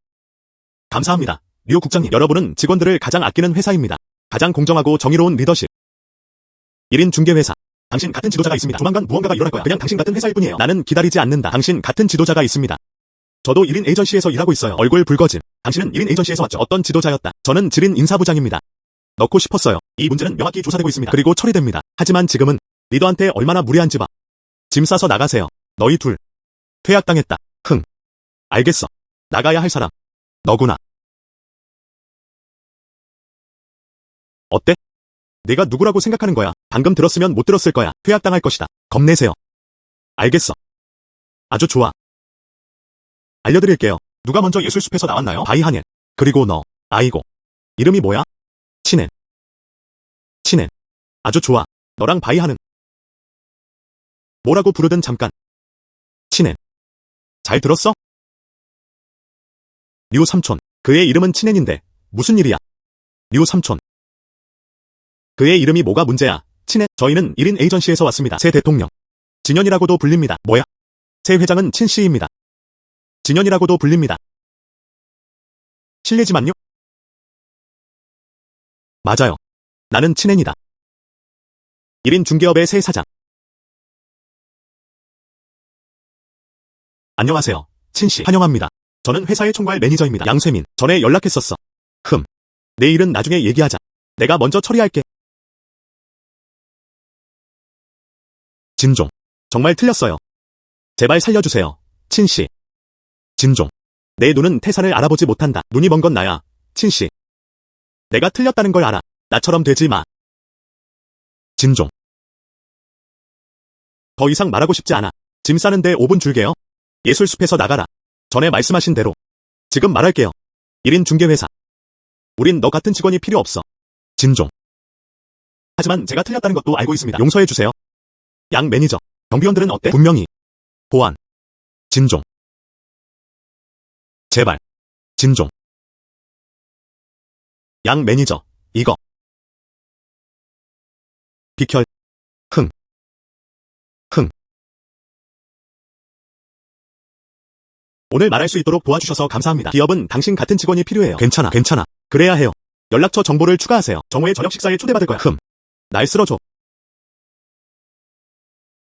Speaker 1: 감사합니다. 류 국장님. 여러분은 직원들을 가장 아끼는 회사입니다. 가장 공정하고 정의로운 리더십. 1인 중개회사. 당신 같은 지도자가 있습니다. 조만간 무언가가 일어날 거야. 그냥 당신 같은 회사일 뿐이에요. 나는 기다리지 않는다. 당신 같은 지도자가 있습니다. 저도 1인 에이전시에서 일하고 있어요. 얼굴 붉어짐. 당신은 1인 에이전시에서 왔죠. 어떤 지도자였다. 저는 지린 인사부장입니다. 넣고 싶었어요. 이 문제는 명확히 조사되고 있습니다. 그리고 처리됩니다. 하지만 지금은 리더한테 얼마나 무례한지 봐. 짐 싸서 나가세요. 너희 둘. 퇴학당했다. 흥. 알겠어. 나가야 할 사람. 너구나. 어때? 내가 누구라고 생각하는 거야? 방금 들었으면 못 들었을 거야. 퇴학당할 것이다. 겁내세요. 알겠어. 아주 좋아. 알려드릴게요. 누가 먼저 예술숲에서 나왔나요? 바이하넨. 그리고 너. 아이고. 이름이 뭐야? 친앤. 친앤. 아주 좋아. 너랑 바이하는. 뭐라고 부르든 잠깐. 친앤. 잘 들었어? 류 삼촌. 그의 이름은 친앤인데 무슨 일이야? 류 삼촌. 그의 이름이 뭐가 문제야? 친앤. 저희는 1인 에이전시에서 왔습니다. 새 대통령. 진현이라고도 불립니다. 뭐야? 새 회장은 친씨입니다. 진현이라고도 불립니다. 실례지만요. 맞아요. 나는 친앤이다. 1인 중개업의 새 사장. 안녕하세요. 친씨. 환영합니다. 저는 회사의 총괄 매니저입니다. 양쇠민. 전에 연락했었어. 내 일은 나중에 얘기하자. 내가 먼저 처리할게. 진종. 정말 틀렸어요. 제발 살려주세요. 친씨. 진종. 내 눈은 태산을 알아보지 못한다. 눈이 먼 건 나야. 친씨. 내가 틀렸다는 걸 알아. 나처럼 되지 마. 진종. 더 이상 말하고 싶지 않아. 짐 싸는데 5분 줄게요. 예술숲에서 나가라. 전에 말씀하신 대로. 지금 말할게요. 1인 중개회사. 우린 너 같은 직원이 필요 없어. 진종. 하지만 제가 틀렸다는 것도 알고 있습니다. 용서해주세요. 양 매니저. 경비원들은 어때? 분명히. 보안. 진종. 제발. 진종. 양 매니저. 이거. 비켜. 흥. 오늘 말할 수 있도록 도와주셔서 감사합니다. 기업은 당신 같은 직원이 필요해요. 괜찮아. 그래야 해요. 연락처 정보를 추가하세요. 정오의 저녁 식사에 초대받을 거야. 날 쓸어줘.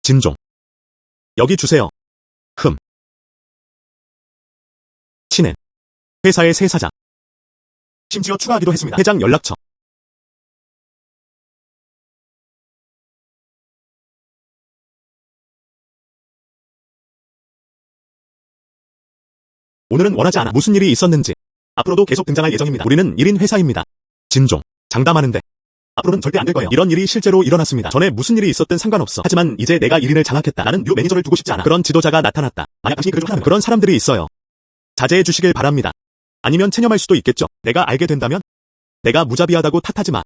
Speaker 1: 진종. 여기 주세요. 친앤. 회사의 새 사장. 심지어 추가하기도 했습니다. 회장 연락처. 오늘은 원하지 않아. 무슨 일이 있었는지. 앞으로도 계속 등장할 예정입니다. 우리는 1인 회사입니다. 진종. 장담하는데. 앞으로는 절대 안 될 거예요. 이런 일이 실제로 일어났습니다. 전에 무슨 일이 있었든 상관없어. 하지만 이제 내가 1인을 장악했다. 나는 류 매니저를 두고 싶지 않아. 그런 지도자가 나타났다. 만약 당신이 그를 좋아하면 그런 사람들이 있어요. 자제해 주시길 바랍니다. 아니면 체념할 수도 있겠죠. 내가 알게 된다면? 내가 무자비하다고 탓하지 마.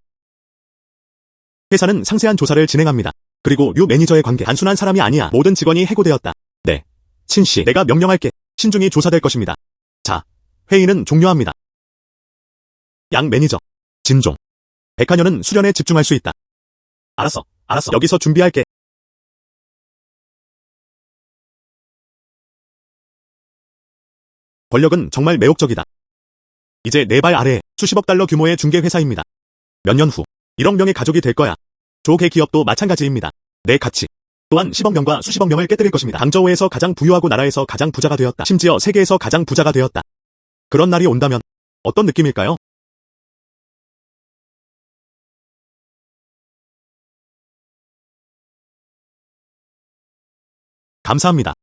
Speaker 1: 회사는 상세한 조사를 진행합니다. 그리고 류 매니저의 관계. 단순한 사람이 아니야. 모든 직원이 해고되었다. 네. 친씨. 내가 명령할게. 신중히 조사될 것입니다. 자, 회의는 종료합니다. 양 매니저. 진종. 백한여는 수련에 집중할 수 있다. 알았어. 여기서 준비할게. 권력은 정말 매혹적이다. 이제 내 발 아래에 수십억 달러 규모의 중개회사입니다. 몇 년 후 1억 명의 가족이 될 거야. 조개 기업도 마찬가지입니다. 내 가치 또한 10억 명과 수십억 명을 깨뜨릴 것입니다. 방저우에서 가장 부유하고 나라에서 가장 부자가 되었다. 심지어 세계에서 가장 부자가 되었다. 그런 날이 온다면 어떤 느낌일까요? 감사합니다.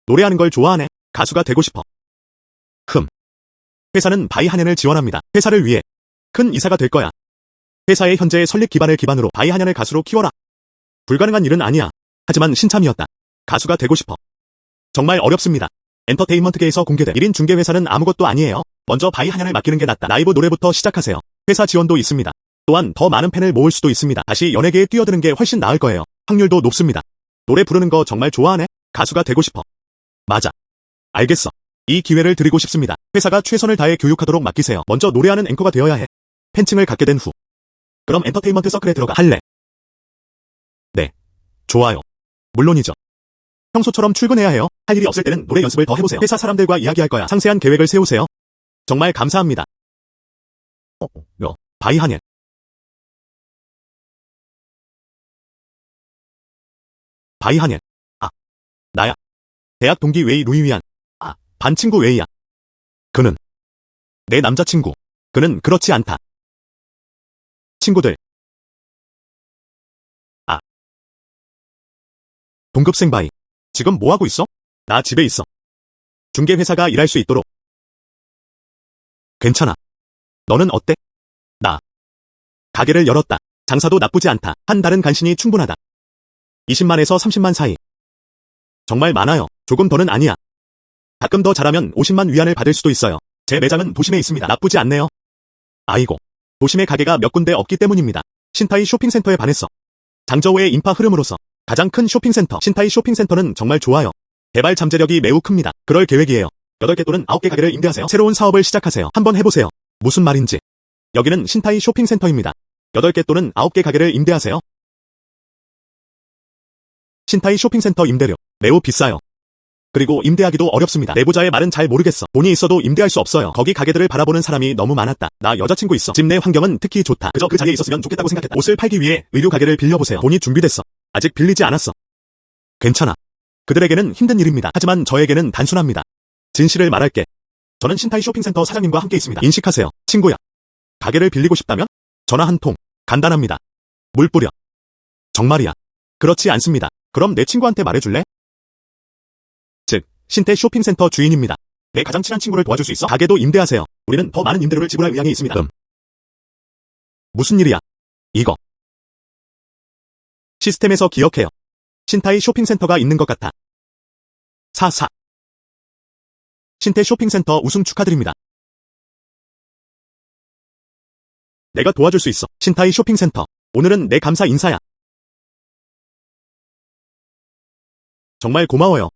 Speaker 1: 노래하는 걸 좋아하네. 가수가 되고 싶어. 회사는 바이하넨을 지원합니다. 회사를 위해 큰 이사가 될 거야. 회사의 현재의 설립 기반을 기반으로 바이하넨을 가수로 키워라. 불가능한 일은 아니야. 하지만 신참이었다. 가수가 되고 싶어. 정말 어렵습니다. 엔터테인먼트계에서 공개된 1인 중개회사는 아무것도 아니에요. 먼저 바이하넨을 맡기는 게 낫다. 라이브 노래부터 시작하세요. 회사 지원도 있습니다. 또한 더 많은 팬을 모을 수도 있습니다. 다시 연예계에 뛰어드는 게 훨씬 나을 거예요. 확률도 높습니다. 노래 부르는 거 정말 좋아하네? 가수가 되고 싶어. 맞아. 알겠어. 이 기회를 드리고 싶습니다. 회사가 최선을 다해 교육하도록 맡기세요. 먼저 노래하는 앵커가 되어야 해. 팬층을 갖게 된 후. 그럼 엔터테인먼트 서클에 들어가 할래? 네. 좋아요. 물론이죠. 평소처럼 출근해야 해요. 할 일이 없을 때는 노래 연습을 더 해보세요. 회사 사람들과 이야기할 거야. 상세한 계획을 세우세요. 정말 감사합니다. 바이하넷. 바이하넷. 아, 나야. 대학 동기 웨이 루이위안. 아, 반 친구 웨이야. 그는 내 남자친구. 그는 그렇지 않다. 친구들. 아. 동급생 바이. 지금 뭐하고 있어? 나 집에 있어. 중개회사가 일할 수 있도록. 괜찮아. 너는 어때? 나. 가게를 열었다. 장사도 나쁘지 않다. 한 달은 간신히 충분하다. 20만에서 30만 사이. 정말 많아요. 조금 더는 아니야. 가끔 더 잘하면 50만 위안을 받을 수도 있어요. 제 매장은 도심에 있습니다. 나쁘지 않네요. 아이고. 도심에 가게가 몇 군데 없기 때문입니다. 신타이 쇼핑센터에 반했어. 장저우의 인파 흐름으로서 가장 큰 쇼핑센터. 신타이 쇼핑센터는 정말 좋아요. 개발 잠재력이 매우 큽니다. 그럴 계획이에요. 8개 또는 9개 가게를 임대하세요. 새로운 사업을 시작하세요. 한번 해보세요. 무슨 말인지. 여기는 신타이 쇼핑센터입니다. 8개 또는 9개 가게를 임대하세요. 신타이 쇼핑센터 임대료 매우 비싸요. 그리고 임대하기도 어렵습니다. 내부자의 말은 잘 모르겠어. 돈이 있어도 임대할 수 없어요. 거기 가게들을 바라보는 사람이 너무 많았다. 나 여자친구 있어. 집 내 환경은 특히 좋다. 그저 그 자리에 있었으면 좋겠다고 생각했다. 옷을 팔기 위해 의류 가게를 빌려보세요. 돈이 준비됐어. 아직 빌리지 않았어. 괜찮아. 그들에게는 힘든 일입니다. 하지만 저에게는 단순합니다. 진실을 말할게. 저는 신타이 쇼핑센터 사장님과 함께 있습니다. 인식하세요. 친구야. 가게를 빌리고 싶다면? 전화 한 통. 간단합니다. 물 뿌려. 정말이야. 그렇지 않습니다. 그럼 내 친구한테 말해줄래? 즉, 신태 쇼핑센터 주인입니다. 내 가장 친한 친구를 도와줄 수 있어? 가게도 임대하세요. 우리는 더 많은 임대료를 지불할 의향이 있습니다. 무슨 일이야? 이거. 시스템에서 기억해요. 신타이 쇼핑센터가 있는 것 같아. 44. 신태 쇼핑센터 우승 축하드립니다. 내가 도와줄 수 있어. 신타이 쇼핑센터. 오늘은 내 감사 인사야. 정말 고마워요.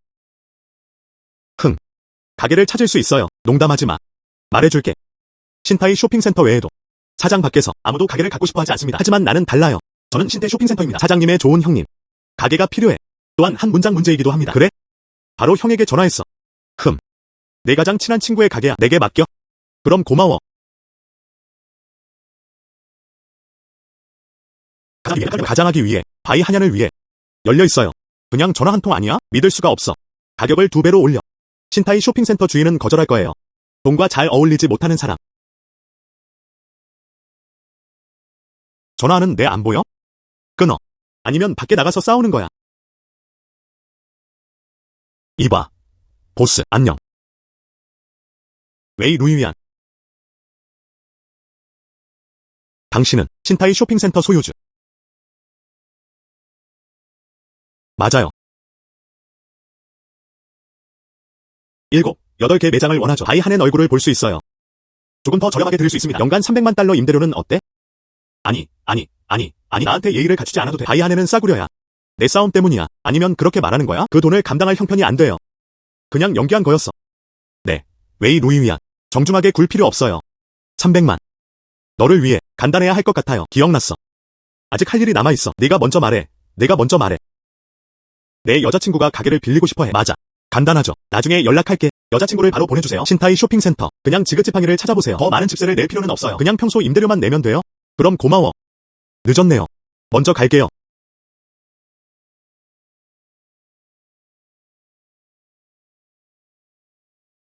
Speaker 1: 가게를 찾을 수 있어요. 농담하지 마. 말해줄게. 신타이 쇼핑센터 외에도 사장 밖에서 아무도 가게를 갖고 싶어 하지 않습니다. 하지만 나는 달라요. 저는 신태 쇼핑센터입니다. 사장님의 좋은 형님. 가게가 필요해. 또한 한 문장 문제이기도 합니다. 그래? 바로 형에게 전화했어. 내 가장 친한 친구의 가게야. 내게 맡겨. 그럼 고마워. 가장하기 위해, 바이 한ян을 위해. 열려있어요. 그냥 전화 한 통 아니야? 믿을 수가 없어. 가격을 2배로 올려. 신타이 쇼핑센터 주인은 거절할 거예요. 돈과 잘 어울리지 못하는 사람. 전화하는 내 안 보여? 끊어. 아니면 밖에 나가서 싸우는 거야. 이봐. 보스, 안녕. 웨이 루이위안. 당신은 신타이 쇼핑센터 소유주. 맞아요. 7, 8개 매장을 원하죠. 바이 한엔 얼굴을 볼 수 있어요. 조금 더 저렴하게 드릴 수 있습니다. 연간 300만 달러 임대료는 어때? 아니, 나한테 예의를 갖추지 않아도 돼. 바이 한에는 싸구려야. 내 싸움 때문이야. 아니면 그렇게 말하는 거야? 그 돈을 감당할 형편이 안 돼요. 그냥 연기한 거였어. 네, 웨이 루이위안. 정중하게 굴 필요 없어요. 300만. 너를 위해 간단해야 할 것 같아요. 기억났어. 아직 할 일이 남아있어. 네가 먼저 말해. 내가 먼저 말해. 내 여자친구가 가게를 빌리고 싶어해. 맞아. 간단하죠. 나중에 연락할게. 여자친구를 바로 보내주세요. 신타이 쇼핑센터. 그냥 지긋지팡이를 찾아보세요. 더 많은 집세를 낼 필요는 없어요. 그냥 평소 임대료만 내면 돼요. 그럼 고마워. 늦었네요. 먼저 갈게요.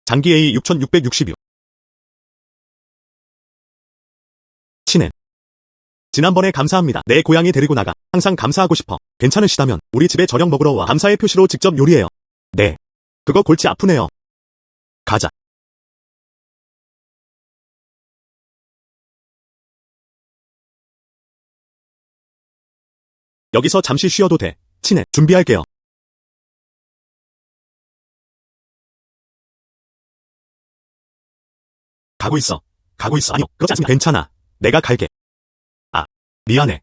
Speaker 1: 장기 A 6666. 친해. 지난번에 감사합니다. 내 고양이 데리고 나가. 항상 감사하고 싶어. 괜찮으시다면 우리 집에 저녁 먹으러 와. 감사의 표시로 직접 요리해요. 네. 그거 골치 아프네요. 가자. 여기서 잠시 쉬어도 돼. 친해. 준비할게요. 가고 있어. 아니요, 그렇지 않습니다. 괜찮아. 내가 갈게. 아, 미안해.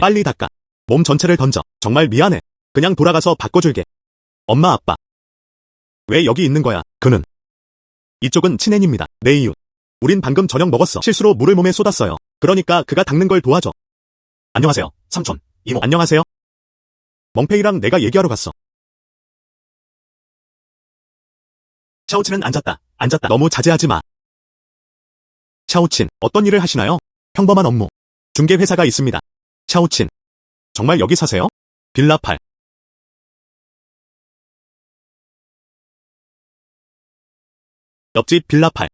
Speaker 1: 빨리 닦아. 몸 전체를 던져. 정말 미안해. 그냥 돌아가서 바꿔줄게. 엄마 아빠. 왜 여기 있는 거야? 그는 이쪽은 친애입니다. 내 이웃. 우린 방금 저녁 먹었어. 실수로 물을 몸에 쏟았어요. 그러니까 그가 닦는 걸 도와줘. 안녕하세요. 삼촌, 이모. 안녕하세요. 멍페이랑 내가 얘기하러 갔어. 샤오친은 앉았다. 너무 자제하지 마. 샤오친, 어떤 일을 하시나요? 평범한 업무. 중개회사가 있습니다. 샤오친, 정말 여기 사세요? 빌라 8. 옆집 빌라 8.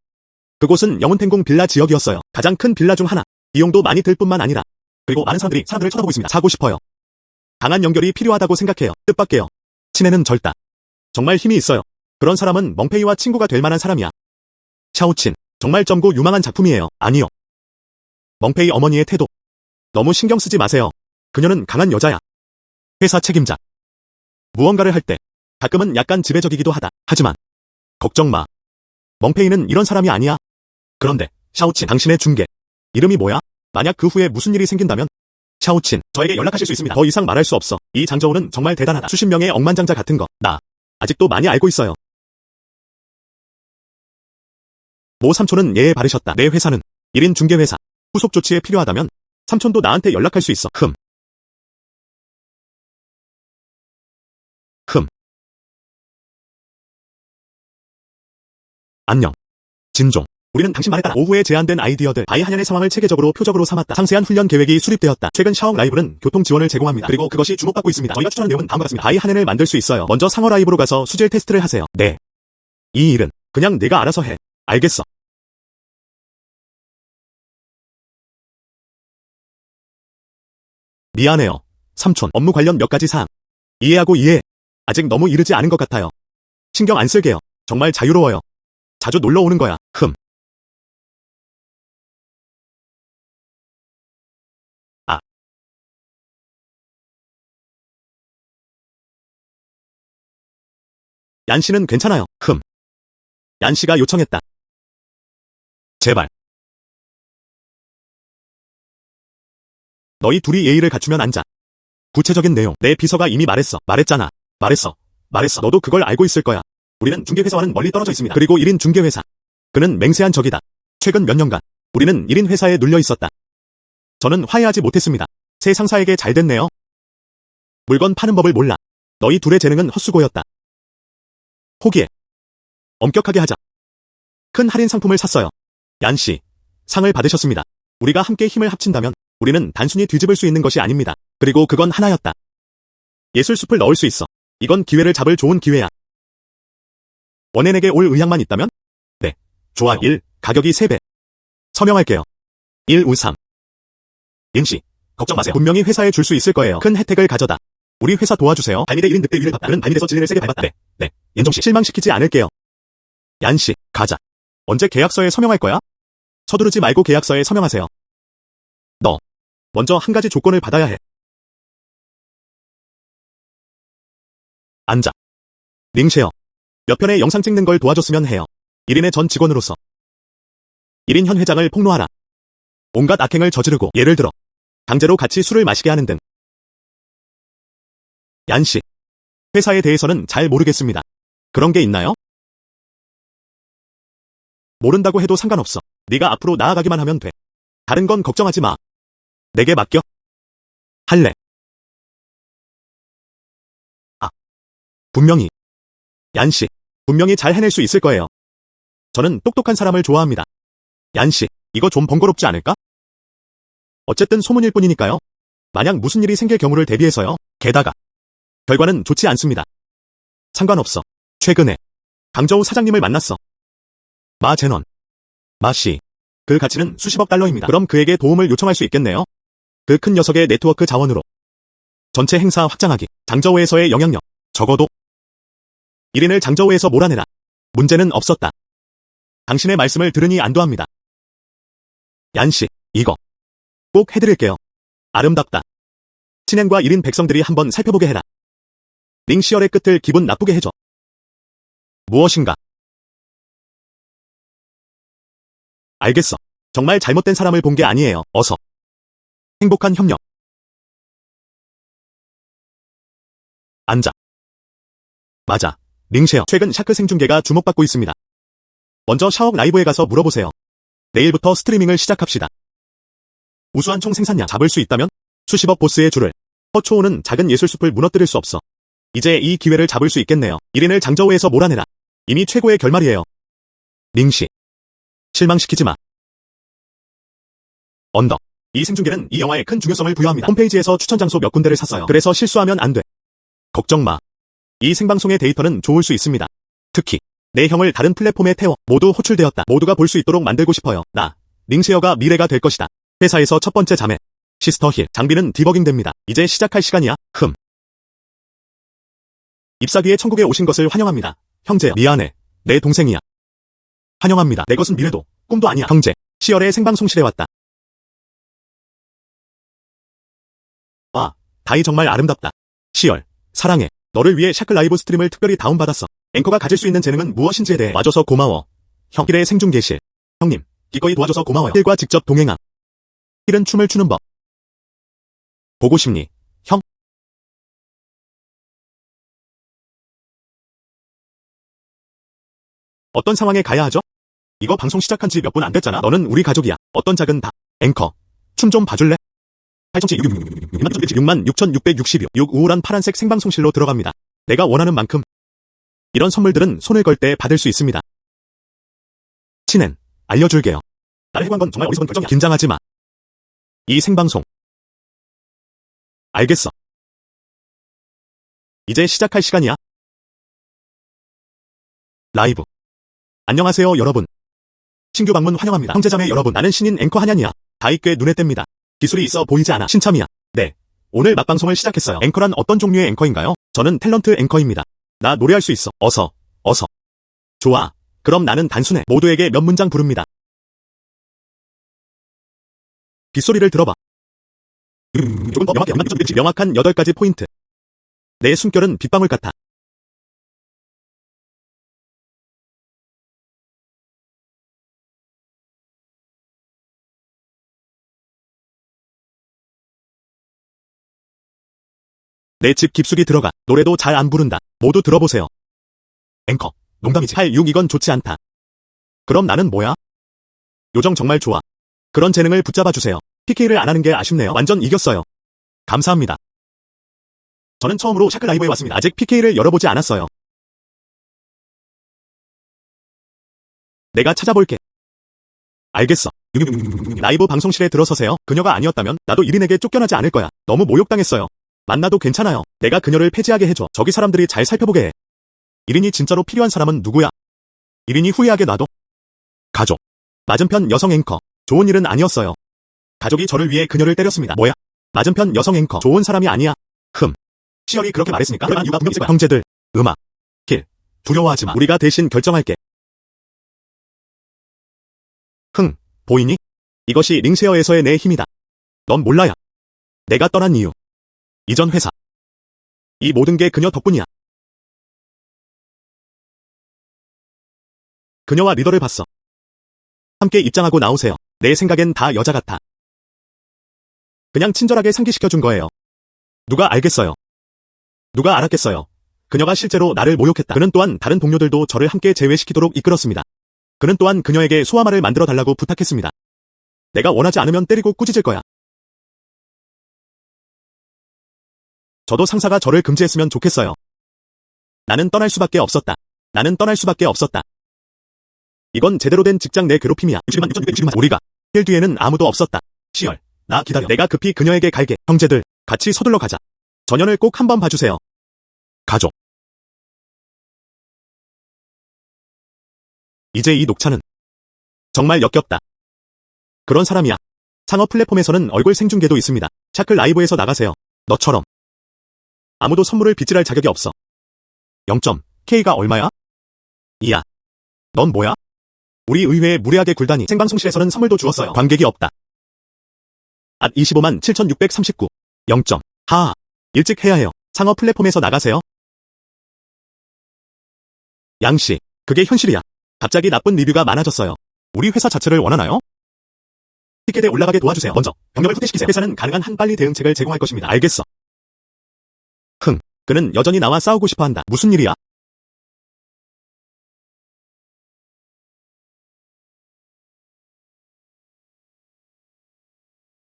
Speaker 1: 그곳은 영운탱궁 빌라 지역이었어요. 가장 큰 빌라 중 하나. 비용도 많이 들 뿐만 아니라. 그리고 많은 사람들을 쳐다보고 있습니다. 사고 싶어요. 강한 연결이 필요하다고 생각해요. 뜻밖에요. 친애는 절다. 정말 힘이 있어요. 그런 사람은 멍페이와 친구가 될 만한 사람이야. 샤오친, 정말 점고 유망한 작품이에요. 아니요. 멍페이 어머니의 태도. 너무 신경 쓰지 마세요. 그녀는 강한 여자야. 회사 책임자. 무언가를 할 때 가끔은 약간 지배적이기도 하다. 하지만 걱정 마. 멍페이는 이런 사람이 아니야. 그런데 샤오친, 당신의 중개 이름이 뭐야? 만약 그 후에 무슨 일이 생긴다면? 샤오친, 저에게 연락하실 수 있습니다. 더 이상 말할 수 없어. 이 장저우는 정말 대단하다. 수십 명의 억만장자 같은 거 나 아직도 많이 알고 있어요. 모 삼촌은 예에 바르셨다. 내 회사는 1인 중개회사. 후속 조치에 필요하다면 삼촌도 나한테 연락할 수 있어. 안녕. 진종. 우리는 당신 말에 따라 오후에 제안된 아이디어들 바이 한양의 상황을 체계적으로 표적으로 삼았다. 상세한 훈련 계획이 수립되었다. 최근 샤옥 라이브는 교통 지원을 제공합니다. 그리고 그것이 주목받고 있습니다. 저희가 추천한 내용은 다음과 같습니다. 바이 한양을 만들 수 있어요. 먼저 상어 라이브로 가서 수질 테스트를 하세요. 네. 이 일은 그냥 내가 알아서 해. 알겠어. 미안해요. 삼촌, 업무 관련 몇 가지 사항. 이해해. 아직 너무 이르지 않은 것 같아요. 신경 안 쓸게요. 정말 자유로워요. 자주 놀러 오는 거야. 아. 얀 씨는 괜찮아요. 얀 씨가 요청했다. 제발. 너희 둘이 예의를 갖추면 앉아. 구체적인 내용. 내 비서가 이미 말했잖아. 말했어. 너도 그걸 알고 있을 거야. 우리는 중개회사와는 멀리 떨어져 있습니다. 그리고 1인 중개회사. 그는 맹세한 적이다. 최근 몇 년간 우리는 1인 회사에 눌려 있었다. 저는 화해하지 못했습니다. 새 상사에게 잘 됐네요. 물건 파는 법을 몰라. 너희 둘의 재능은 헛수고였다. 포기해. 엄격하게 하자. 큰 할인 상품을 샀어요. 얀 씨, 상을 받으셨습니다. 우리가 함께 힘을 합친다면 우리는 단순히 뒤집을 수 있는 것이 아닙니다. 그리고 그건 하나였다. 예술숲을 넣을 수 있어. 이건 기회를 잡을 좋은 기회야. 원앤에게 올 의향만 있다면? 네. 좋아. 1. 가격이 3배. 서명할게요. 153. 잉씨, 걱정 마세요. 분명히 회사에 줄 수 있을 거예요. 큰 혜택을 가져다. 우리 회사 도와주세요. 발미대 1인 늑대 위를 봤다. 그는 발미대서 진리를 세게 밟았다. 네. 옌종씨, 실망시키지 않을게요. 얀씨, 가자. 언제 계약서에 서명할 거야? 서두르지 말고 계약서에 서명하세요. 너. 먼저 한 가지 조건을 받아야 해. 앉아. 링쉐어. 몇 편의 영상 찍는 걸 도와줬으면 해요. 1인의 전 직원으로서. 1인 현 회장을 폭로하라. 온갖 악행을 저지르고 예를 들어 강제로 같이 술을 마시게 하는 등. 얀씨. 회사에 대해서는 잘 모르겠습니다. 그런 게 있나요? 모른다고 해도 상관없어. 네가 앞으로 나아가기만 하면 돼. 다른 건 걱정하지 마. 내게 맡겨. 할래. 분명히. 얀씨, 분명히 잘 해낼 수 있을 거예요. 저는 똑똑한 사람을 좋아합니다. 얀씨, 이거 좀 번거롭지 않을까? 어쨌든 소문일 뿐이니까요. 만약 무슨 일이 생길 경우를 대비해서요. 게다가 결과는 좋지 않습니다. 상관없어. 최근에 강저우 사장님을 만났어. 마 제넌. 마씨. 그 가치는 수십억 달러입니다. 그럼 그에게 도움을 요청할 수 있겠네요. 그 큰 녀석의 네트워크 자원으로. 전체 행사 확장하기. 장저우에서의 영향력. 적어도 1인을 장저우에서 몰아내라. 문제는 없었다. 당신의 말씀을 들으니 안도합니다. 얀씨, 이거 꼭 해드릴게요. 아름답다. 친행과 1인 백성들이 한번 살펴보게 해라. 링시얼의 끝을 기분 나쁘게 해줘. 무엇인가? 알겠어. 정말 잘못된 사람을 본 게 아니에요. 어서. 행복한 협력. 앉아. 맞아. 링쉐어. 최근 샤크 생중계가 주목받고 있습니다. 먼저 샤업 라이브에 가서 물어보세요. 내일부터 스트리밍을 시작합시다. 우수한 총 생산량 잡을 수 있다면 수십억 보스의 줄을 허초호는 작은 예술숲을 무너뜨릴 수 없어. 이제 이 기회를 잡을 수 있겠네요. 1인을 장저우에서 몰아내라. 이미 최고의 결말이에요. 링시. 실망시키지 마. 언더. 이 생중계는 이 영화에 큰 중요성을 부여합니다. 홈페이지에서 추천 장소 몇 군데를 샀어요. 그래서 실수하면 안 돼. 걱정 마. 이 생방송의 데이터는 좋을 수 있습니다. 특히 내 형을 다른 플랫폼에 태워 모두 호출되었다. 모두가 볼 수 있도록 만들고 싶어요. 나 링쉐어가 미래가 될 것이다. 회사에서 첫 번째 자매 시스터 힐. 장비는 디버깅 됩니다. 이제 시작할 시간이야. 잎사귀의 천국에 오신 것을 환영합니다. 형제야. 미안해. 내 동생이야. 환영합니다. 내 것은 미래도 꿈도 아니야. 형제. 시열의 생방송실에 왔다. 와, 다이 정말 아름답다. 시열, 사랑해. 너를 위해 샤클 라이브 스트림을 특별히 다운받았어. 앵커가 가질 수 있는 재능은 무엇인지에 대해 와줘서 고마워. 형. 힐의 생중계실. 형님, 기꺼이 도와줘서 고마워요. 힐과 직접 동행함. 힐은 춤을 추는 법. 보고 싶니? 형? 어떤 상황에 가야 하죠? 이거 방송 시작한 지 몇 분 안 됐잖아. 너는 우리 가족이야. 어떤 작은 다. 앵커. 춤 좀 봐줄래? 66,662. 6 우울한 파란색 생방송실로 들어갑니다. 내가 원하는 만큼. 이런 선물들은 손을 걸 때 받을 수 있습니다. 친엔, 알려줄게요. 나를 해고한 건 정말 어리석은 결정이야. 긴장하지 마. 이 생방송. 알겠어. 이제 시작할 시간이야. 라이브. 안녕하세요 여러분. 신규 방문 환영합니다. 형제자매 여러분, 나는 신인 앵커 한현이야. 다이 꽤 눈에 띕니다. 기술이 있어 보이지 않아. 신참이야. 네. 오늘 맛방송을 시작했어요. 앵커란 어떤 종류의 앵커인가요? 저는 탤런트 앵커입니다. 나 노래할 수 있어. 어서. 좋아. 그럼 나는 단순해. 모두에게 몇 문장 부릅니다. 빗소리를 들어봐. 조금 더 명확한 8가지 포인트. 내 숨결은 빗방울 같아. 내 집 깊숙이 들어가. 노래도 잘 안 부른다. 모두 들어보세요. 앵커. 농담이지. 86 이건 좋지 않다. 그럼 나는 뭐야? 요정 정말 좋아. 그런 재능을 붙잡아주세요. PK를 안 하는 게 아쉽네요. 완전 이겼어요. 감사합니다. 저는 처음으로 샤클 라이브에 왔습니다. 아직 PK를 열어보지 않았어요. 내가 찾아볼게. 알겠어. 라이브 방송실에 들어서세요. 그녀가 아니었다면 나도 1인에게 쫓겨나지 않을 거야. 너무 모욕당했어요. 만나도 괜찮아요. 내가 그녀를 폐지하게 해줘. 저기 사람들이 잘 살펴보게 해. 1인이 진짜로 필요한 사람은 누구야? 1인이 후회하게 놔둬? 가족. 맞은편 여성 앵커. 좋은 일은 아니었어요. 가족이 저를 위해 그녀를 때렸습니다. 뭐야? 맞은편 여성 앵커. 좋은 사람이 아니야. 시열이 그렇게 말했으니까 그러한 이유가 분명 있을 거야. 형제들. 음악. 힐. 두려워하지 마. 우리가 대신 결정할게. 보이니? 이것이 링쉐어에서의 내 힘이다. 넌 몰라야. 내가 떠난 이유. 이전 회사. 이 모든 게 그녀 덕분이야. 그녀와 리더를 봤어. 함께 입장하고 나오세요. 내 생각엔 다 여자 같아. 그냥 친절하게 상기시켜준 거예요. 누가 알겠어요. 누가 알았겠어요. 그녀가 실제로 나를 모욕했다. 그는 또한 다른 동료들도 저를 함께 제외시키도록 이끌었습니다. 그는 또한 그녀에게 소화말을 만들어 달라고 부탁했습니다. 내가 원하지 않으면 때리고 꾸짖을 거야. 저도 상사가 저를 금지했으면 좋겠어요. 나는 떠날 수밖에 없었다. 나는 떠날 수밖에 없었다. 이건 제대로 된 직장 내 괴롭힘이야. 우리가 힐 뒤에는 아무도 없었다. 시열, 나 기다려. 내가 급히 그녀에게 갈게. 형제들, 같이 서둘러 가자. 전연을 꼭 한번 봐주세요. 가족. 이제 이 녹차는 정말 역겹다. 그런 사람이야. 상업 플랫폼에서는 얼굴 생중계도 있습니다. 샤클 라이브에서 나가세요. 너처럼. 아무도 선물을 빗질할 자격이 없어. 0.K가 얼마야? 이야. 넌 뭐야? 우리 의회에 무례하게 굴다니. 생방송실에서는 선물도 주었어요. 관객이 없다. 앗 25만 7,639. 0. 하하. 일찍 해야 해요. 상업 플랫폼에서 나가세요. 양씨, 그게 현실이야. 갑자기 나쁜 리뷰가 많아졌어요. 우리 회사 자체를 원하나요? 티켓에 올라가게 도와주세요. 먼저 경력을 후퇴시키세요. 회사는 가능한 한 빨리 대응책을 제공할 것입니다. 알겠어. 그는 여전히 나와 싸우고 싶어한다. 무슨 일이야?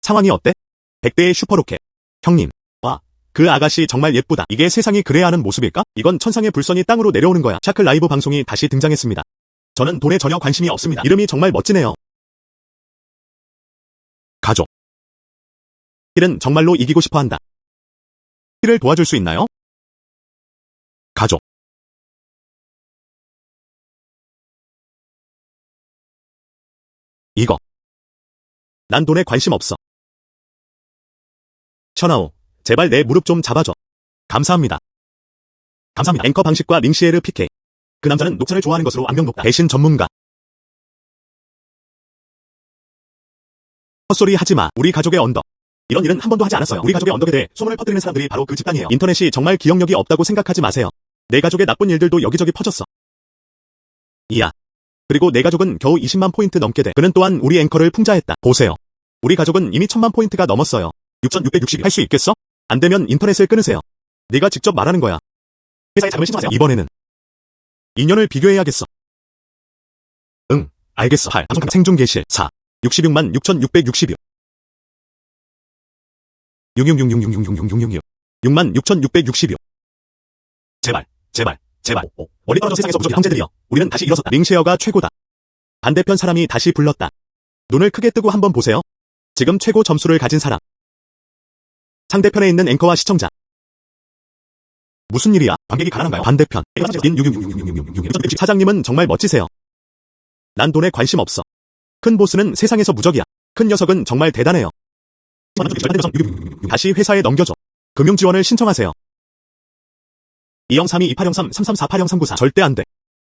Speaker 1: 상황이 어때? 100대의 슈퍼로켓. 형님. 와, 그 아가씨 정말 예쁘다. 이게 세상이 그래야 하는 모습일까? 이건 천상의 불선이 땅으로 내려오는 거야. 샤클 라이브 방송이 다시 등장했습니다. 저는 돈에 전혀 관심이 없습니다. 이름이 정말 멋지네요. 가족. 힐은 정말로 이기고 싶어 한다. 힐을 도와줄 수 있나요? 가족. 이거. 난 돈에 관심 없어. 셔나오, 제발 내 무릎 좀 잡아줘. 감사합니다. 감사합니다. 앵커 방식과 링시에르 PK. 그 남자는 녹차를 좋아하는 것으로 악명 높다. 배신 전문가. 헛소리 하지 마. 우리 가족의 언덕. 이런 일은 한 번도 하지 않았어요. 우리 가족의 언덕에 대해 소문을 퍼뜨리는 사람들이 바로 그 집단이에요. 인터넷이 정말 기억력이 없다고 생각하지 마세요. 내 가족의 나쁜 일들도 여기저기 퍼졌어. 이야. 그리고 내 가족은 겨우 20만 포인트 넘게 돼. 그는 또한 우리 앵커를 풍자했다. 보세요. 우리 가족은 이미 1000만 포인트가 넘었어요. 6660 할 수 있겠어? 안 되면 인터넷을 끊으세요. 네가 직접 말하는 거야. 회사에 자금을 신청하세요. 이번에는 인연을 비교해야겠어. 응, 알겠어. 8. 방송 생중 게실. 4. 66만 6666. 6666666666. 6만 6666. 제발, 제발, 제발. 머리 떨어져 세상에서 부족해 형제들이여. 우리는 다시 일어섰다. 링쉐어가 최고다. 반대편 사람이 다시 불렀다. 눈을 크게 뜨고 한번 보세요. 지금 최고 점수를 가진 사람. 상대편에 있는 앵커와 시청자. 무슨 일이야? 관객이 가난한가요? 반대편. 사장님은 정말 멋지세요. 난 돈에 관심 없어. 큰 보스는 세상에서 무적이야. 큰 녀석은 정말 대단해요. 다시 회사에 넘겨줘. 금융지원을 신청하세요. 2032280333480394 절대 안 돼.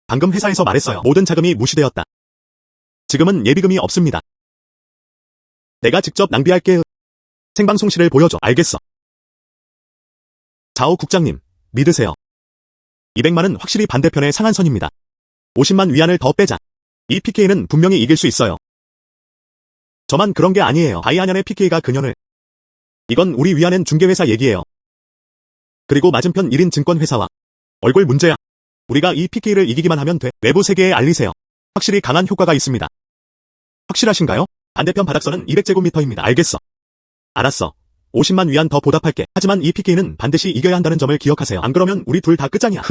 Speaker 1: 방금 회사에서 말했어요. 모든 자금이 무시되었다. 지금은 예비금이 없습니다. 내가 직접 낭비할게. 생방송실을 보여줘. 알겠어. 자오 국장님, 믿으세요. 200만은 확실히 반대편의 상한선입니다. 50만 위안을 더 빼자. 이 PK는 분명히 이길 수 있어요. 저만 그런 게 아니에요. 바이아년의 PK가 그년을. 이건 우리 위안엔 중개회사 얘기예요. 그리고 맞은편 1인 증권회사와. 얼굴 문제야. 우리가 이 PK를 이기기만 하면 돼. 외부 세계에 알리세요. 확실히 강한 효과가 있습니다. 확실하신가요? 반대편 바닥선은 200제곱미터입니다. 알겠어. 알았어. 50만 위안 더 보답할게. 하지만 이 PK는 반드시 이겨야 한다는 점을 기억하세요. 안 그러면 우리 둘 다 끝장이야.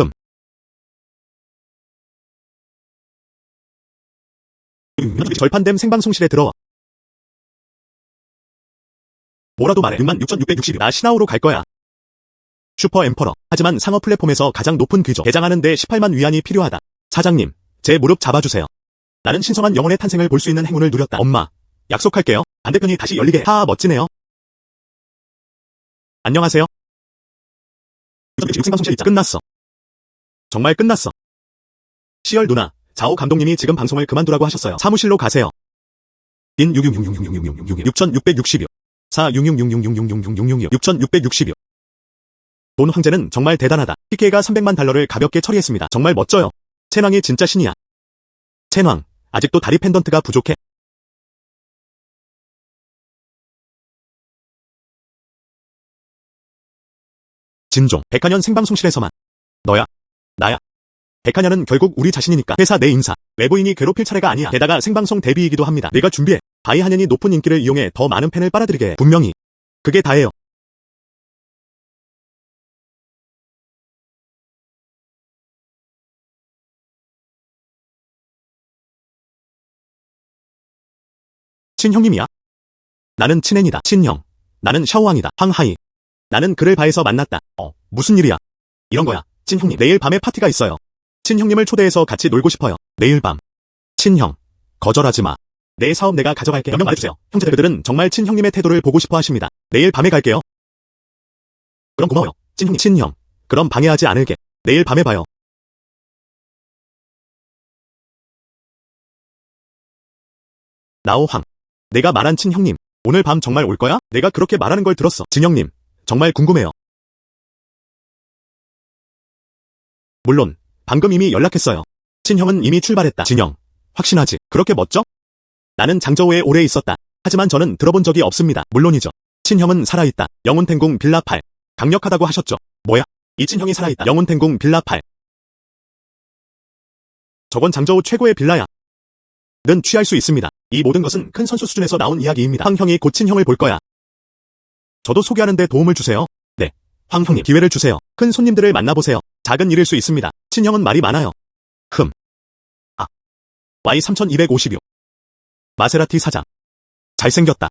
Speaker 1: 절판됨 생방송실에 들어와. 뭐라도 말해. 66,660. 나 시나우로 갈 거야. 슈퍼 엠퍼러. 하지만 상업 플랫폼에서 가장 높은 귀족. 대장하는데 18만 위안이 필요하다. 사장님, 제 무릎 잡아주세요. 나는 신성한 영혼의 탄생을 볼 수 있는 행운을 누렸다. 엄마, 약속할게요. 반대편이 다시 열리게. 하하, 멋지네요. 안녕하세요. 생방송실 끝났어. 정말 끝났어. 시열 누나, 자오 감독님이 지금 방송을 그만두라고 하셨어요. 사무실로 가세요. 인 66666666 4 66666666 6666 돈 황제는 정말 대단하다. PK가 300만 달러를 가볍게 처리했습니다. 정말 멋져요. 첸왕이 진짜 신이야. 첸왕, 아직도 다리 펜던트가 부족해. 진종, 백한현 생방송실에서만. 너야. 나야. 백한현은 결국 우리 자신이니까. 회사 내 인사. 외부인이 괴롭힐 차례가 아니야. 게다가 생방송 데뷔이기도 합니다. 내가 준비해. 바이한현이 높은 인기를 이용해 더 많은 팬을 빨아들이게 해. 분명히. 그게 다예요. 친형님이야? 나는 친앤이다. 친형. 나는 샤오왕이다. 황하이. 나는 그를 바에서 만났다. 무슨 일이야? 이런 거야. 친형님, 내일 밤에 파티가 있어요. 친형님을 초대해서 같이 놀고 싶어요. 내일 밤. 친형, 거절하지 마. 내 사업 내가 가져갈게. 명령 말해주세요. 형제들은 정말 친형님의 태도를 보고 싶어 하십니다. 내일 밤에 갈게요. 그럼 고마워요. 친형님. 친형, 그럼 방해하지 않을게. 내일 밤에 봐요. 나오황. 내가 말한 친형님, 오늘 밤 정말 올 거야? 내가 그렇게 말하는 걸 들었어. 진형님, 정말 궁금해요. 물론, 방금 이미 연락했어요. 친형은 이미 출발했다. 진형, 확신하지? 그렇게 멋져? 나는 장저우에 오래 있었다. 하지만 저는 들어본 적이 없습니다. 물론이죠. 친형은 살아있다. 영운탱궁 빌라 8. 강력하다고 하셨죠? 뭐야? 이 친형이 살아있다. 영운탱궁 빌라 8. 저건 장저우 최고의 빌라야. 는 취할 수 있습니다. 이 모든 것은 큰 선수 수준에서 나온 이야기입니다. 황 형이 곧 친형을 볼 거야. 저도 소개하는데 도움을 주세요. 네, 황 형님 기회를 주세요. 큰 손님들을 만나보세요. 작은 일일 수 있습니다. 친형은 말이 많아요. Y3256 마세라티 사장. 잘생겼다.